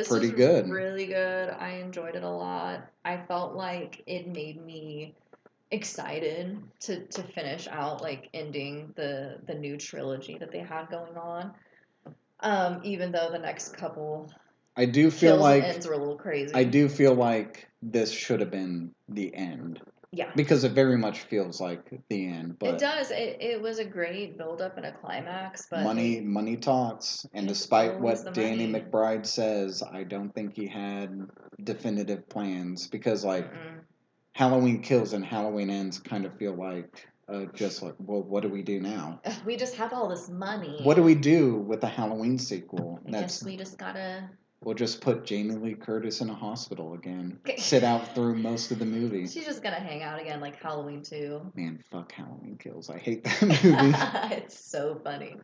Speaker 1: pretty good.
Speaker 2: Really good. I enjoyed it a lot. I felt like it made me excited to finish out, like, ending the new trilogy that they had going on. Even though the next couple...
Speaker 1: I do feel like
Speaker 2: ends were a little crazy.
Speaker 1: I do feel like this should have been the end.
Speaker 2: Yeah.
Speaker 1: Because it very much feels like the end. But
Speaker 2: it does. It was a great build up and a climax, but
Speaker 1: money talks. And despite what Danny McBride says, I don't think he had definitive plans because Halloween Kills and Halloween Ends kind of feel like just like, well, what do we do now?
Speaker 2: We just have all this money.
Speaker 1: What do we do with the Halloween sequel?
Speaker 2: I guess we just gotta...
Speaker 1: We'll just put Jamie Lee Curtis in a hospital again. Sit out through most of the movie.
Speaker 2: She's just gonna hang out again like Halloween 2.
Speaker 1: Man, fuck Halloween Kills. I hate that movie.
Speaker 2: It's so funny.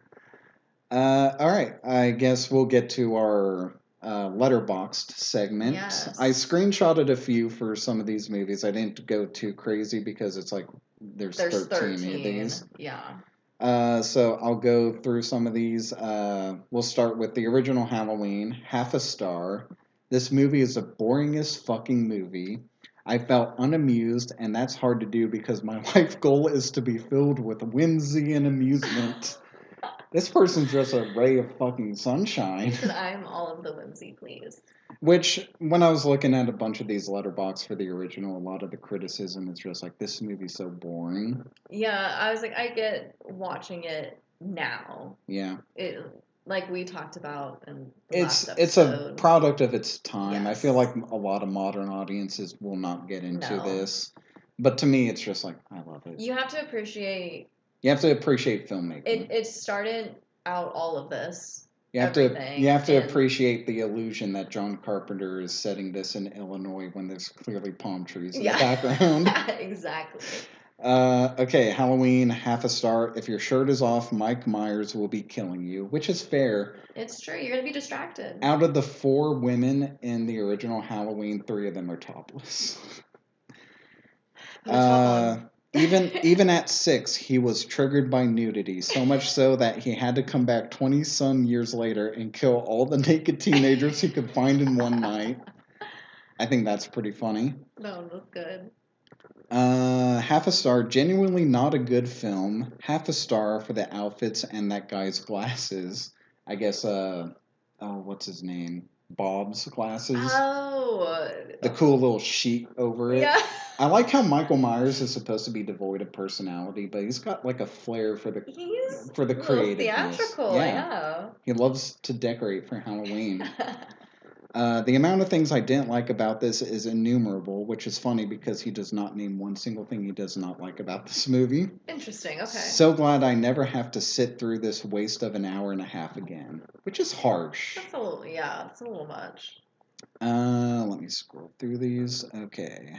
Speaker 1: Alright, I guess we'll get to our letterboxed segment.
Speaker 2: Yes.
Speaker 1: I screenshotted a few for some of these movies. I didn't go too crazy because it's like there's 13 of these.
Speaker 2: Yeah.
Speaker 1: So I'll go through some of these. We'll start with the original Halloween, half a star. This movie is the boringest fucking movie. I felt unamused, and that's hard to do because my life goal is to be filled with whimsy and amusement. This person's just a ray of fucking sunshine.
Speaker 2: He said, I'm all of the whimsy, please.
Speaker 1: Which, when I was looking at a bunch of these letterbox for the original, a lot of the criticism is just like, this movie's so boring.
Speaker 2: Yeah, I was like, I get watching it now.
Speaker 1: Yeah.
Speaker 2: It, like we talked about in the
Speaker 1: It's
Speaker 2: last
Speaker 1: it's a
Speaker 2: episode.
Speaker 1: product of its time. I
Speaker 2: Yes.
Speaker 1: feel like a lot of modern audiences will not get into
Speaker 2: No.
Speaker 1: this. But to me, it's just like, I love it.
Speaker 2: You have to appreciate...
Speaker 1: You have to appreciate filmmaking.
Speaker 2: It started out all of this.
Speaker 1: You have to appreciate the illusion that John Carpenter is setting this in Illinois when there's clearly palm trees in the background.
Speaker 2: Exactly.
Speaker 1: Okay, Halloween, half a star. If your shirt is off, Mike Myers will be killing you, which is fair.
Speaker 2: It's true. You're going to be distracted.
Speaker 1: Out of the 4 women in the original Halloween, 3 of them are topless. Even at 6, he was triggered by nudity, so much so that he had to come back 20-some years later and kill all the naked teenagers he could find in one night. I think that's pretty funny.
Speaker 2: No, that's good.
Speaker 1: Half a star, genuinely not a good film. Half a star for the outfits and that guy's glasses. I guess, what's his name? Bob's glasses.
Speaker 2: Oh.
Speaker 1: The cool little sheet over it.
Speaker 2: Yeah.
Speaker 1: I like how Michael Myers is supposed to be devoid of personality, but he's got like a flair for the creativeness.
Speaker 2: Theatrical, yeah.
Speaker 1: He loves to decorate for Halloween. The amount of things I didn't like about this is innumerable, which is funny because he does not name one single thing he does not like about this movie.
Speaker 2: Interesting, okay.
Speaker 1: So glad I never have to sit through this waste of an hour and a half again, which is harsh.
Speaker 2: That's a little much.
Speaker 1: Let me scroll through these. Okay.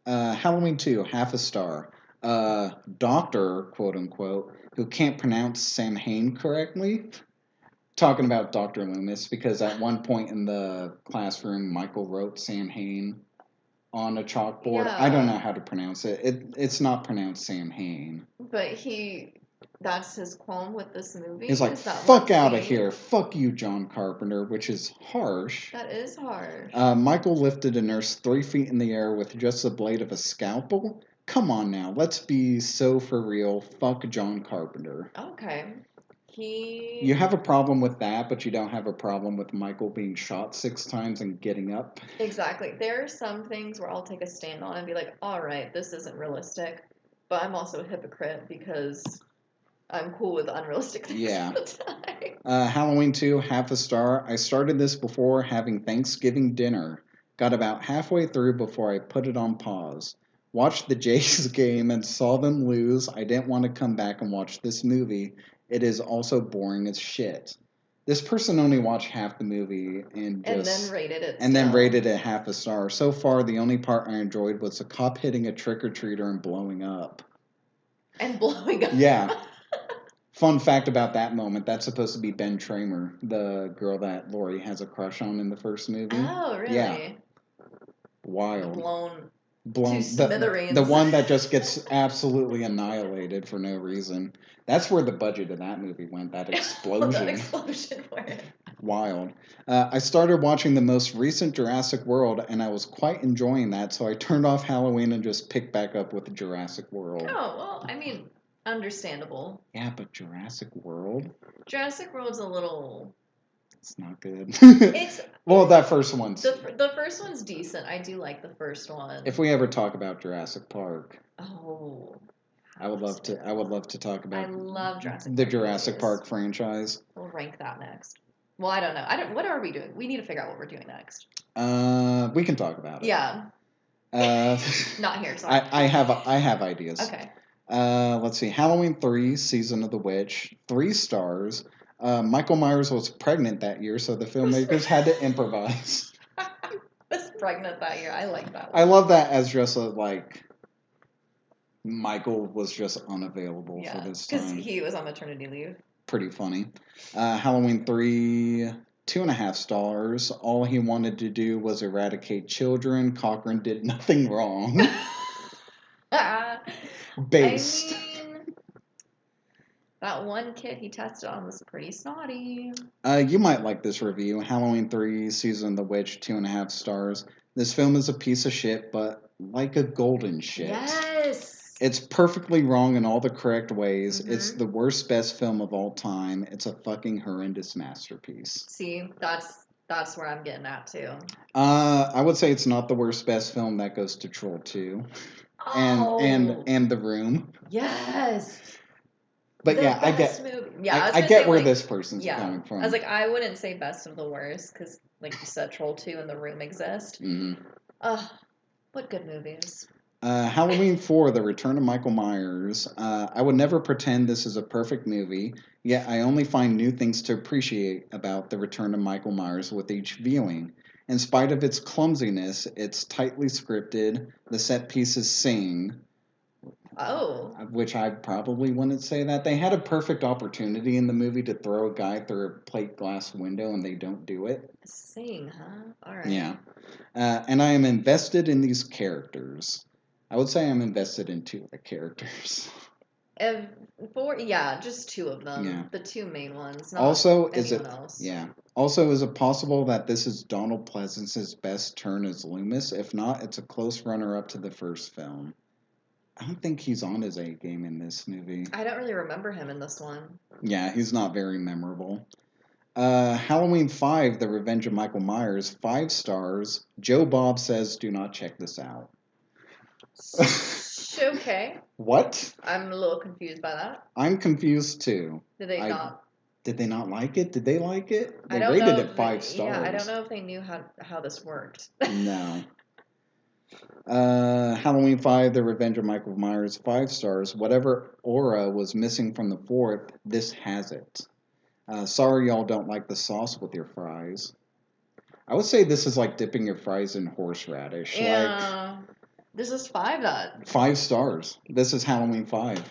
Speaker 1: Halloween 2, half a star. Doctor, quote unquote, who can't pronounce Samhain correctly. Talking about Dr. Loomis, because at one point in the classroom, Michael wrote Samhain on a chalkboard.
Speaker 2: Yeah.
Speaker 1: I don't know how to pronounce it. It's not pronounced Samhain.
Speaker 2: But that's his qualm with this movie?
Speaker 1: He's like, fuck out of here. Fuck you, John Carpenter, which is harsh.
Speaker 2: That is harsh.
Speaker 1: Michael lifted a nurse 3 feet in the air with just the blade of a scalpel? Come on now, let's be so for real. Fuck John Carpenter.
Speaker 2: Okay.
Speaker 1: You have a problem with that, but you don't have a problem with Michael being shot 6 times and getting up.
Speaker 2: Exactly. There are some things where I'll take a stand on and be like, all right, this isn't realistic, but I'm also a hypocrite because I'm cool with unrealistic things all the time.
Speaker 1: Halloween 2, half a star. I started this before having Thanksgiving dinner. Got about halfway through before I put it on pause. Watched the Jays game and saw them lose. I didn't want to come back and watch this movie. It is also boring as shit. This person only watched half the movie and then rated it half a star. So far, the only part I enjoyed was the cop hitting a trick-or-treater and blowing up. Yeah. Fun fact about that moment, that's supposed to be Ben Tramer, the girl that Laurie has a crush on in the first movie.
Speaker 2: Oh, really?
Speaker 1: Yeah. Wild.
Speaker 2: Blown to smithereens.
Speaker 1: The one that just gets absolutely annihilated for no reason. That's where the budget of that movie went, that explosion.
Speaker 2: That explosion went.
Speaker 1: Wild. I started watching the most recent Jurassic World, and I was quite enjoying that, so I turned off Halloween and just picked back up with Jurassic World.
Speaker 2: Oh, well, I mean, understandable.
Speaker 1: Yeah, but Jurassic World?
Speaker 2: Jurassic World's a little...
Speaker 1: It's not good.
Speaker 2: Well,
Speaker 1: that first one's...
Speaker 2: The first one's decent. I do like the first one.
Speaker 1: If we ever talk about Jurassic Park...
Speaker 2: Oh...
Speaker 1: I would love to talk about...
Speaker 2: I love Jurassic Park.
Speaker 1: The Jurassic Park franchise.
Speaker 2: We'll rank that next. Well, I don't know. What are we doing? We need to figure out what we're doing next.
Speaker 1: We can talk about it.
Speaker 2: Yeah. Not here, sorry.
Speaker 1: I have ideas.
Speaker 2: Okay.
Speaker 1: Let's see. Halloween 3, Season of the Witch, 3 stars. Michael Myers was pregnant that year, so the filmmakers had to improvise.
Speaker 2: Was pregnant that year. I like that one.
Speaker 1: I love that as just Michael was just unavailable for this time.
Speaker 2: Because he was on maternity leave.
Speaker 1: Pretty funny. Halloween 3, 2.5 stars. All he wanted to do was eradicate children. Cochran did nothing wrong. Based.
Speaker 2: I mean, That one kid he tested on was pretty snotty.
Speaker 1: You might like this review. Halloween 3, Season of the Witch, 2.5 stars. This film is a piece of shit, but like a golden shit.
Speaker 2: Yes.
Speaker 1: It's perfectly wrong in all the correct ways.
Speaker 2: Mhm.
Speaker 1: It's the worst, best film of all time. It's a fucking horrendous masterpiece.
Speaker 2: See, that's where I'm getting at too.
Speaker 1: I would say it's not the worst, best film. That goes to Troll 2.
Speaker 2: Oh.
Speaker 1: And The Room.
Speaker 2: Yes.
Speaker 1: But
Speaker 2: the
Speaker 1: yeah,
Speaker 2: best movie. Yeah,
Speaker 1: I get where this person's coming from.
Speaker 2: I was like, I wouldn't say best of the worst because, like you said, Troll 2 and The Room exist.
Speaker 1: Mm-hmm.
Speaker 2: What good movies.
Speaker 1: Halloween 4, The Return of Michael Myers. I would never pretend this is a perfect movie, yet I only find new things to appreciate about The Return of Michael Myers with each viewing. In spite of its clumsiness, it's tightly scripted, the set pieces sing.
Speaker 2: Oh.
Speaker 1: Which I probably wouldn't say that. They had a perfect opportunity in the movie to throw a guy through a plate glass window, and they don't do it.
Speaker 2: Sing, huh? All right.
Speaker 1: Yeah. And I am invested in these characters. I would say I'm invested in 2 of the characters.
Speaker 2: Just 2 of them.
Speaker 1: Yeah.
Speaker 2: The 2 main ones. Not
Speaker 1: Also,
Speaker 2: anyone else.
Speaker 1: Yeah. Also, is it possible that this is Donald Pleasance's best turn as Loomis? If not, it's a close runner-up to the first film. I don't think he's on his A game in this movie.
Speaker 2: I don't really remember him in this one.
Speaker 1: Yeah, he's not very memorable. Halloween 5, The Revenge of Michael Myers, 5 stars. Joe Bob says, do not check this out.
Speaker 2: Okay.
Speaker 1: What?
Speaker 2: I'm a little confused by that.
Speaker 1: I'm confused too.
Speaker 2: Did they not?
Speaker 1: Did they not like it? Did they like it? They
Speaker 2: I don't
Speaker 1: rated
Speaker 2: know
Speaker 1: it 5 stars.
Speaker 2: Yeah, I don't know if they knew how this worked.
Speaker 1: No. Halloween 5, The Revenge of Michael Myers, 5 stars. Whatever aura was missing from the 4th, this has it. Sorry y'all don't like the sauce with your fries. I would say this is like dipping your fries in horseradish.
Speaker 2: Yeah. This is 5 then.
Speaker 1: 5 stars. This is Halloween 5.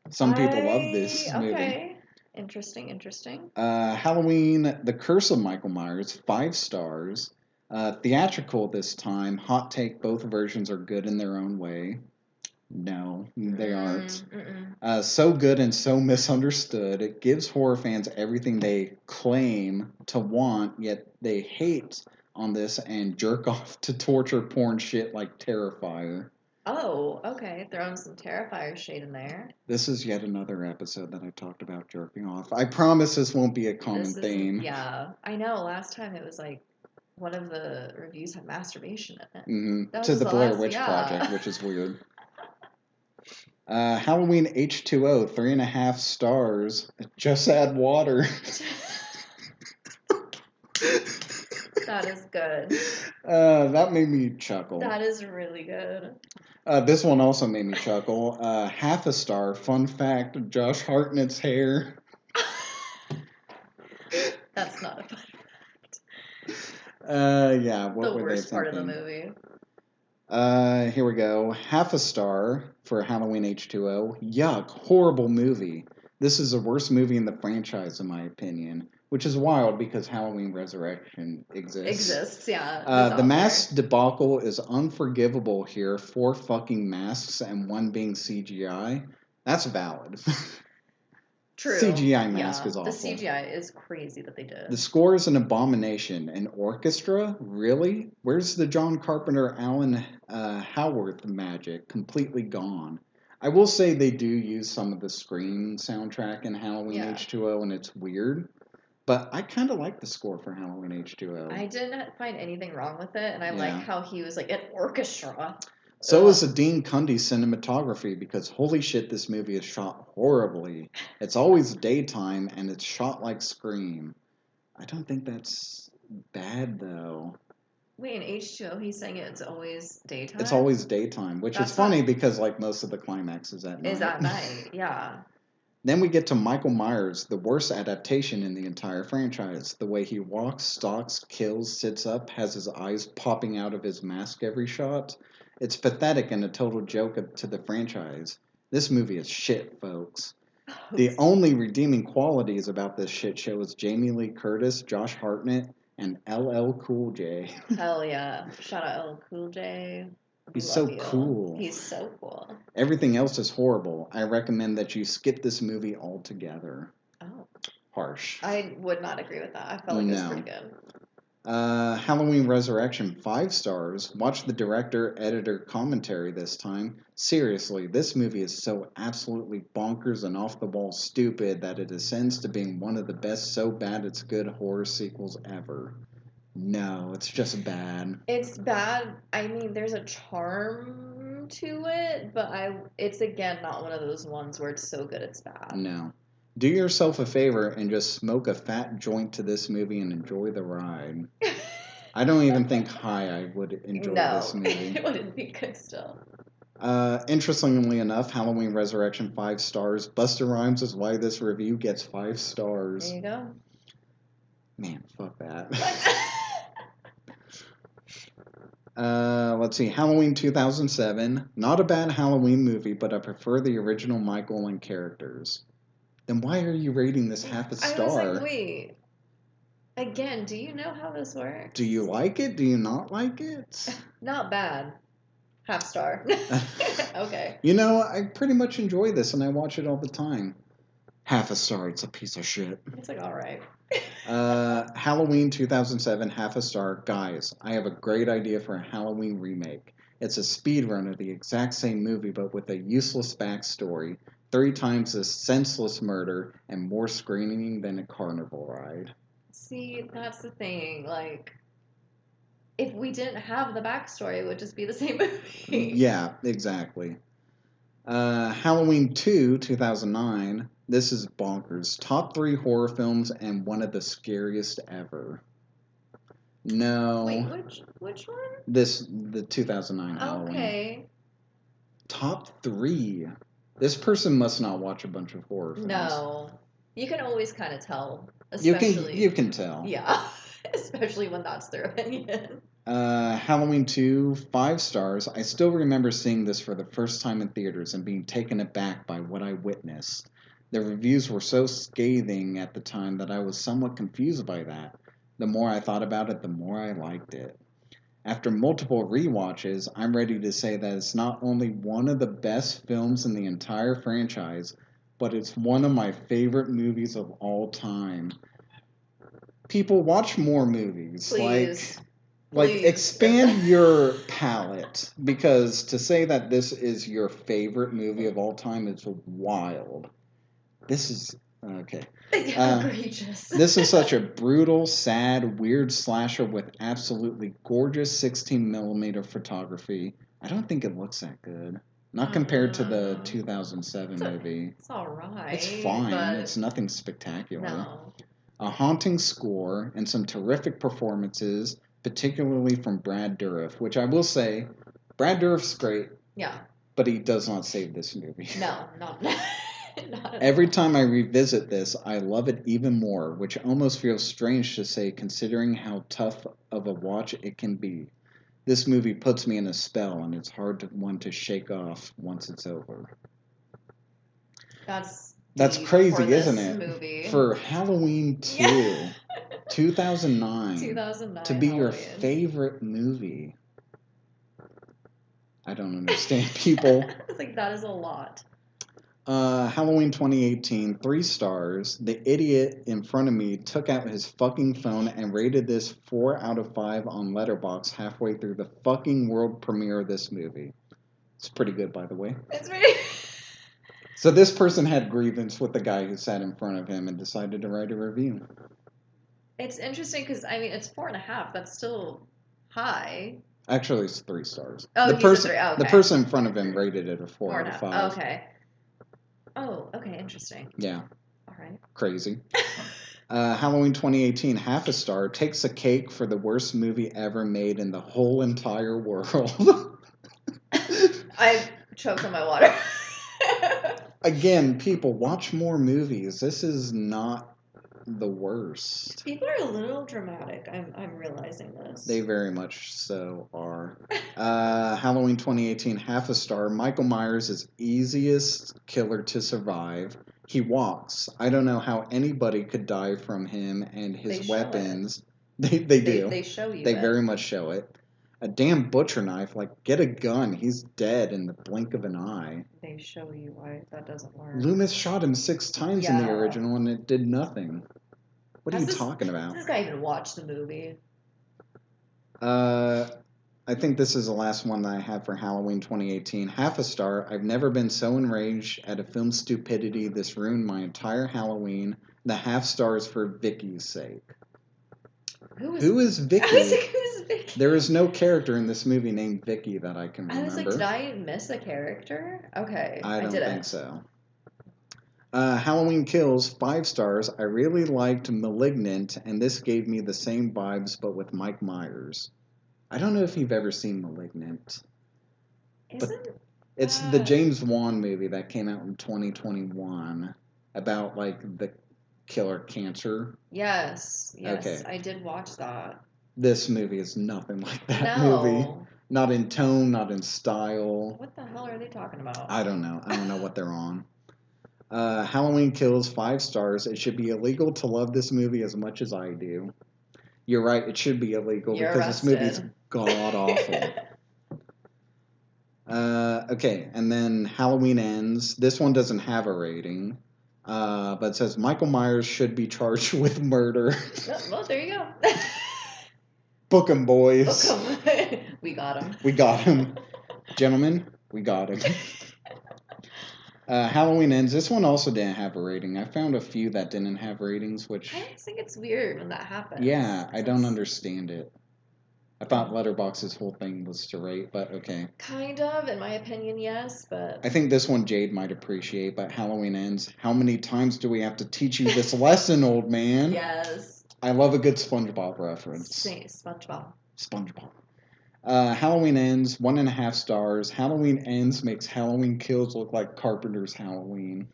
Speaker 1: Some people love this movie.
Speaker 2: Okay. Interesting.
Speaker 1: Halloween, The Curse of Michael Myers, 5 stars. Theatrical this time. Hot take, both versions are good in their own way. No, they aren't. So good and so misunderstood. It gives horror fans everything they claim to want, yet they hate on this and jerk off to torture porn shit like Terrifier.
Speaker 2: Oh, okay. Throwing some Terrifier shade in there.
Speaker 1: This is yet another episode that I talked about jerking off. I promise this won't be a common theme.
Speaker 2: Yeah, I know. Last time it was like one of the reviews had masturbation in it.
Speaker 1: Mm-hmm. To the Blair Witch Project, which is weird. Halloween H2O, 3.5 stars. Just add water.
Speaker 2: That is good.
Speaker 1: That made me chuckle.
Speaker 2: That is really good.
Speaker 1: This one also made me chuckle. Half a star. Fun fact, Josh Hartnett's hair.
Speaker 2: That's not a fun fact.
Speaker 1: Yeah, what
Speaker 2: the
Speaker 1: were
Speaker 2: worst
Speaker 1: they
Speaker 2: part of the
Speaker 1: thinking?
Speaker 2: movie.
Speaker 1: Here we go. Half a star for Halloween H2O. Yuck, horrible movie. This is the worst movie in the franchise, in my opinion. Which is wild because Halloween Resurrection exists.
Speaker 2: Yeah.
Speaker 1: The mask debacle is unforgivable here. 4 fucking masks and 1 being CGI. That's valid.
Speaker 2: True.
Speaker 1: CGI mask is awful.
Speaker 2: The CGI is crazy that they did.
Speaker 1: The score is an abomination. An orchestra? Really? Where's the John Carpenter, Alan Howarth magic? Completely gone. I will say they do use some of the Scream soundtrack in Halloween H2O, and it's weird. But I kind of like the score for Halloween H2O.
Speaker 2: I didn't find anything wrong with it, and I like how he was like an orchestra.
Speaker 1: So is the Dean Cundy cinematography, because holy shit, this movie is shot horribly. It's always daytime, and it's shot like Scream. I don't think that's bad, though.
Speaker 2: Wait, in H2O, he's saying it's always daytime?
Speaker 1: It's always daytime, which is funny because like most of the climax is at night.
Speaker 2: Is at night, yeah.
Speaker 1: Then we get to Michael Myers, the worst adaptation in the entire franchise. The way he walks, stalks, kills, sits up, has his eyes popping out of his mask every shot. It's pathetic and a total joke to the franchise. This movie is shit, folks. The only redeeming qualities about this shit show is Jamie Lee Curtis, Josh Hartnett, and LL Cool J.
Speaker 2: Hell yeah. Shout out LL Cool J.
Speaker 1: He's
Speaker 2: love
Speaker 1: so
Speaker 2: you.
Speaker 1: cool.
Speaker 2: He's so cool.
Speaker 1: Everything else is horrible. I recommend that you skip this movie altogether.
Speaker 2: Oh.
Speaker 1: Harsh.
Speaker 2: I would not agree with that. I felt like it was pretty good.
Speaker 1: Halloween Resurrection, 5 stars. Watch the director, editor commentary this time. Seriously, this movie is so absolutely bonkers and off the wall stupid that it ascends to being one of the best so bad it's good horror sequels ever. No, it's just bad.
Speaker 2: It's bad. I mean, there's a charm to it, but it's again not one of those ones where it's so good it's bad.
Speaker 1: No. Do yourself a favor and just smoke a fat joint to this movie and enjoy the ride. I don't even think I would enjoy this movie.
Speaker 2: It wouldn't be good still.
Speaker 1: Interestingly enough, Halloween Resurrection, 5 stars. Busta Rhymes is why this review gets 5 stars.
Speaker 2: There you go.
Speaker 1: Man, fuck that. Let's see. Halloween 2007. Not a bad Halloween movie, but I prefer the original Michael and characters. Then why are you rating this half a star?
Speaker 2: I was like, wait. Again, do you know how this works?
Speaker 1: Do you like it? Do you not like it?
Speaker 2: Not bad. Half star. Okay.
Speaker 1: You know, I pretty much enjoy this and I watch it all the time. Half a star, it's a piece of shit.
Speaker 2: It's like, alright.
Speaker 1: Halloween 2007, half a star. Guys, I have a great idea for a Halloween remake. It's a speedrun of the exact same movie, but with a useless backstory, 3 times as senseless murder, and more screaming than a carnival ride.
Speaker 2: See, that's the thing. Like, if we didn't have the backstory, it would just be the same movie.
Speaker 1: Yeah, exactly. Halloween 2, 2009. This is bonkers. Top 3 horror films and one of the scariest ever. No.
Speaker 2: Wait, which one?
Speaker 1: The 2009 Halloween.
Speaker 2: Okay.
Speaker 1: Top 3. This person must not watch a bunch of horror films.
Speaker 2: No. You can always kind of tell. Especially.
Speaker 1: You can tell.
Speaker 2: Yeah. Especially when that's their opinion.
Speaker 1: Halloween 2, 5 stars. I still remember seeing this for the first time in theaters and being taken aback by what I witnessed. The reviews were so scathing at the time that I was somewhat confused by that. The more I thought about it, the more I liked it. After multiple rewatches, I'm ready to say that it's not only one of the best films in the entire franchise, but it's one of my favorite movies of all time. People, watch more movies.
Speaker 2: Please.
Speaker 1: Like, expand your palette, because to say that this is your favorite movie of all time is wild. This is... Okay.
Speaker 2: Egregious.
Speaker 1: This is such a brutal, sad, weird slasher with absolutely gorgeous 16mm photography. I don't think it looks that good. Not compared to the 2007 movie.
Speaker 2: It's alright.
Speaker 1: It's fine. It's nothing spectacular.
Speaker 2: No.
Speaker 1: A haunting score and some terrific performances, particularly from Brad Dourif, which I will say, Brad Dourif's great.
Speaker 2: Yeah.
Speaker 1: But he does not save this movie.
Speaker 2: No, not
Speaker 1: Every time I revisit this, I love it even more, which almost feels strange to say considering how tough of a watch it can be. This movie puts me in a spell, and it's hard one to shake off once it's over. That's crazy, isn't it?
Speaker 2: Movie.
Speaker 1: For Halloween 2, 2009, to be
Speaker 2: Halloween.
Speaker 1: your favorite movie. I don't understand people.
Speaker 2: It's like, that is a lot.
Speaker 1: Halloween 2018, 3 stars. The idiot in front of me took out his fucking phone and rated this 4 out of 5 on Letterboxd halfway through the fucking world premiere of this movie. It's pretty good, by the way.
Speaker 2: It's pretty...
Speaker 1: So this person had grievance with the guy who sat in front of him and decided to write a review.
Speaker 2: It's interesting because, I mean, it's 4.5. That's still high.
Speaker 1: Actually, it's 3 stars.
Speaker 2: Oh,
Speaker 1: the person,
Speaker 2: okay.
Speaker 1: The person in front of him rated it a 4 out of 5.
Speaker 2: Okay. Oh, okay, interesting.
Speaker 1: Yeah.
Speaker 2: All right.
Speaker 1: Crazy. Halloween 2018, half a star, takes a cake for the worst movie ever made in the whole entire world.
Speaker 2: I choked on my water.
Speaker 1: Again, people, watch more movies. This is not the worst.
Speaker 2: People are a little dramatic. I'm realizing this.
Speaker 1: They very much so are. Halloween 2018, half a star. Michael Myers is easiest killer to survive. He walks. I don't know how anybody could die from him and his weapons. They do.
Speaker 2: They show you.
Speaker 1: They very much show it. A damn butcher knife. Like, get a gun. He's dead in the blink of an eye.
Speaker 2: They show you why that doesn't work.
Speaker 1: Loomis shot him 6 times in the
Speaker 2: Yeah.
Speaker 1: original and it did nothing. What are you talking about?
Speaker 2: This guy even watched the movie.
Speaker 1: I think this is the last one that I have for Halloween 2018. Half a star. I've never been so enraged at a film's stupidity. This ruined my entire Halloween. The half star is for Vicky's sake. Who is Vicky?
Speaker 2: I was like, who's Vicky?
Speaker 1: There is no character in this movie named Vicky that I can remember.
Speaker 2: I was like, did I miss a character? Okay,
Speaker 1: I don't think so. Halloween Kills, 5 stars. I really liked Malignant, and this gave me the same vibes, but with Mike Myers. I don't know if you've ever seen Malignant. It's the James Wan movie that came out in 2021 about, like, the killer cancer.
Speaker 2: Yes,
Speaker 1: Okay.
Speaker 2: I did watch that.
Speaker 1: This movie is nothing like that movie. Not in tone, not in style.
Speaker 2: What the hell are they talking about?
Speaker 1: I don't know. I don't know what they're on. Halloween Kills, 5 stars. It should be illegal to love this movie as much as I do. You're right, it should be illegal because this movie's god-awful. Okay, and then Halloween Ends. This one doesn't have a rating, but it says Michael Myers should be charged with murder.
Speaker 2: Well, there you go.
Speaker 1: Book 'em, boys.
Speaker 2: Book 'em. We got him.
Speaker 1: We got him. Gentlemen, we got him. Halloween Ends. This one also didn't have a rating. I found a few that didn't have ratings, which...
Speaker 2: I just think it's weird when that happens.
Speaker 1: Yeah, I don't understand it. I thought Letterboxd's whole thing was to rate, but okay.
Speaker 2: Kind of, in my opinion, yes, but...
Speaker 1: I think this one Jade might appreciate, but Halloween Ends. How many times do we have to teach you this lesson, old man?
Speaker 2: Yes.
Speaker 1: I love a good SpongeBob reference.
Speaker 2: Say SpongeBob.
Speaker 1: SpongeBob. Halloween Ends, 1.5 stars. Halloween Ends makes Halloween Kills look like Carpenter's Halloween.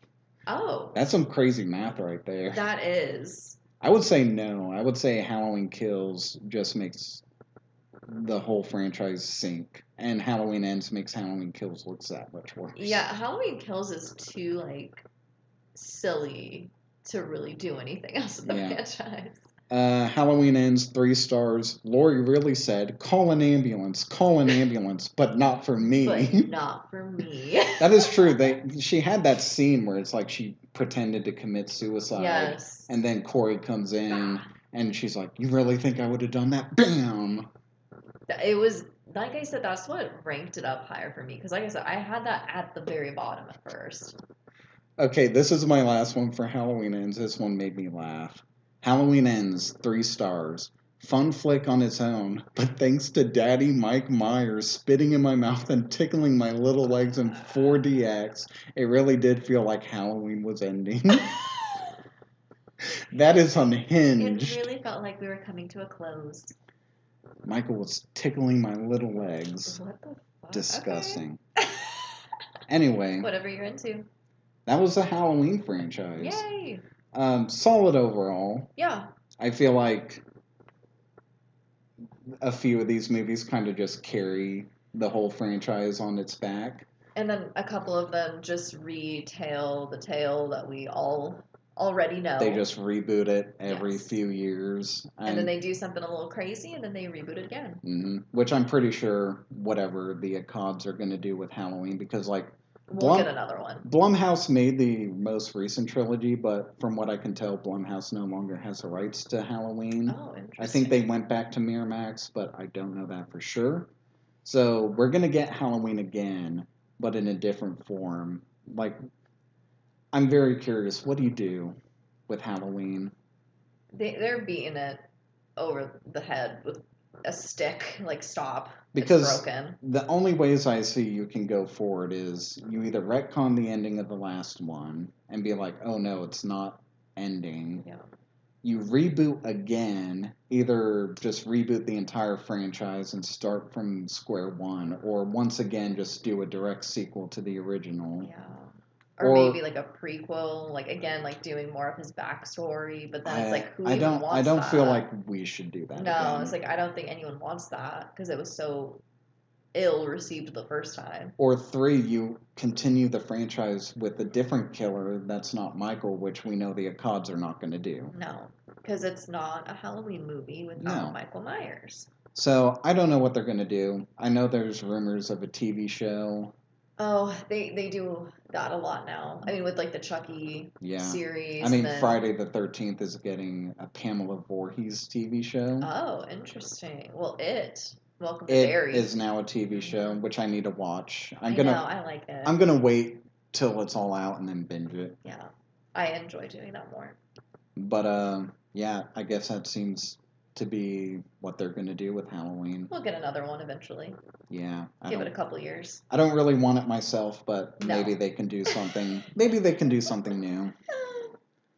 Speaker 2: Oh.
Speaker 1: That's some crazy math right there.
Speaker 2: That is.
Speaker 1: I would say no. I would say Halloween Kills just makes the whole franchise sink. And Halloween Ends makes Halloween Kills look that much worse.
Speaker 2: Yeah, Halloween Kills is too, like, silly to really do anything else in the franchise.
Speaker 1: Halloween Ends, 3 stars. Lori really said, call an ambulance, but not for me.
Speaker 2: But not for me.
Speaker 1: That is true. She had that scene where it's like she pretended to commit suicide.
Speaker 2: Yes.
Speaker 1: And then Corey comes in and she's like, you really think I would have done that? Bam!
Speaker 2: It was, like I said, that's what ranked it up higher for me. Because like I said, I had that at the very bottom at first.
Speaker 1: Okay, this is my last one for Halloween Ends. This one made me laugh. Halloween Ends, 3 stars. Fun flick on its own, but thanks to Daddy Mike Myers spitting in my mouth and tickling my little legs in 4DX, it really did feel like Halloween was ending. That is unhinged.
Speaker 2: It really felt like we were coming to a close.
Speaker 1: Michael was tickling my little legs.
Speaker 2: What the fuck?
Speaker 1: Disgusting.
Speaker 2: Okay.
Speaker 1: Anyway.
Speaker 2: Whatever you're into.
Speaker 1: That was the Halloween franchise.
Speaker 2: Yay!
Speaker 1: Solid overall.
Speaker 2: Yeah.
Speaker 1: I feel like a few of these movies kind of just carry the whole franchise on its back.
Speaker 2: And then a couple of them just retell the tale that we all already know.
Speaker 1: They just reboot it every few years.
Speaker 2: And then they do something a little crazy, and then they reboot it again.
Speaker 1: Mm-hmm. Which I'm pretty sure whatever the Accods are going to do with Halloween, because, like,
Speaker 2: we'll get another one.
Speaker 1: Blumhouse made the most recent trilogy, but from what I can tell, Blumhouse no longer has the rights to Halloween.
Speaker 2: Oh, interesting.
Speaker 1: I think they went back to Miramax, but I don't know that for sure. So we're going to get Halloween again, but in a different form. Like, I'm very curious. What do you do with Halloween?
Speaker 2: They're beating it over the head with a stick, like, stop.
Speaker 1: Because
Speaker 2: it's broken.
Speaker 1: The only ways I see you can go forward is you either retcon the ending of the last one and be like, oh no, it's not ending.
Speaker 2: Yeah.
Speaker 1: You reboot again, either just reboot the entire franchise and start from square one, or once again just do a direct sequel to the original.
Speaker 2: Yeah. Or maybe like a prequel, like again, like doing more of his backstory, but then it's like, who even wants that?
Speaker 1: I don't feel like we should do that.
Speaker 2: No,
Speaker 1: again.
Speaker 2: It's like, I don't think anyone wants that because it was so ill received the first time.
Speaker 1: Or 3, you continue the franchise with a different killer that's not Michael, which we know the Accods are not going to do.
Speaker 2: No, because it's not a Halloween movie without Michael Myers.
Speaker 1: So I don't know what they're going to do. I know there's rumors of a TV show.
Speaker 2: Oh, they do that a lot now. I mean, with like the Chucky
Speaker 1: Yeah.
Speaker 2: series,
Speaker 1: I mean,
Speaker 2: and then
Speaker 1: Friday the 13th is getting a Pamela Voorhees TV show.
Speaker 2: oh, interesting. Well, Welcome to
Speaker 1: It
Speaker 2: Derry
Speaker 1: is now a TV show, which I need to watch.
Speaker 2: I know, I like it.
Speaker 1: I'm gonna wait till it's all out and then binge it.
Speaker 2: Yeah, I enjoy doing that more.
Speaker 1: But yeah, I guess that seems to be what they're gonna do with Halloween.
Speaker 2: We'll get another one eventually.
Speaker 1: Yeah,
Speaker 2: Give it a couple years.
Speaker 1: I don't really want it myself, but
Speaker 2: No.
Speaker 1: maybe they can do something. Maybe they can do something new.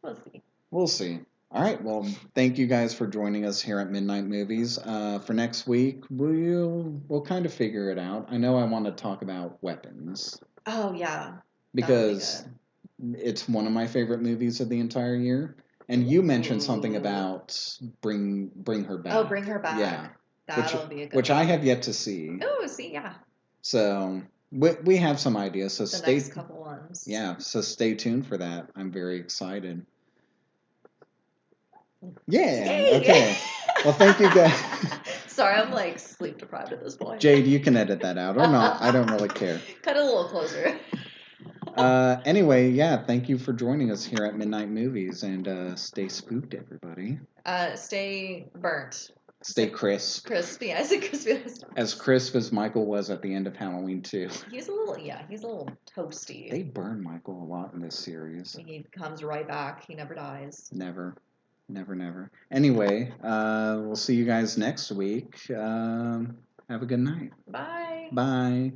Speaker 2: We'll see.
Speaker 1: We'll see. All right. Well, thank you guys for joining us here at Midnight Movies. For next week, we'll kind of figure it out. I know I want to talk about weapons
Speaker 2: Oh yeah,
Speaker 1: because it's one of my favorite movies of the entire year. And you mentioned something about bring her back.
Speaker 2: Oh, Bring Her Back.
Speaker 1: Yeah.
Speaker 2: That'll be a good
Speaker 1: which
Speaker 2: one.
Speaker 1: I have yet to see.
Speaker 2: Oh, see, yeah.
Speaker 1: So we have some ideas. So
Speaker 2: the next couple ones.
Speaker 1: Yeah. So stay tuned for that. I'm very excited. Yeah.
Speaker 2: Yay!
Speaker 1: Okay. Well, thank you guys.
Speaker 2: Sorry, I'm like sleep deprived at this point.
Speaker 1: Jade, you can edit that out or not. I don't really care.
Speaker 2: Cut it a little closer.
Speaker 1: Anyway, yeah, thank you for joining us here at Midnight Movies, and stay spooked, everybody.
Speaker 2: Stay burnt.
Speaker 1: Stay crisp.
Speaker 2: Crispy. I said crispy.
Speaker 1: As crisp as Michael was at the end of Halloween 2.
Speaker 2: He's a little toasty.
Speaker 1: They burn Michael a lot in this series.
Speaker 2: He comes right back. He never dies.
Speaker 1: Never. Anyway, we'll see you guys next week. Have a good night.
Speaker 2: Bye.
Speaker 1: Bye.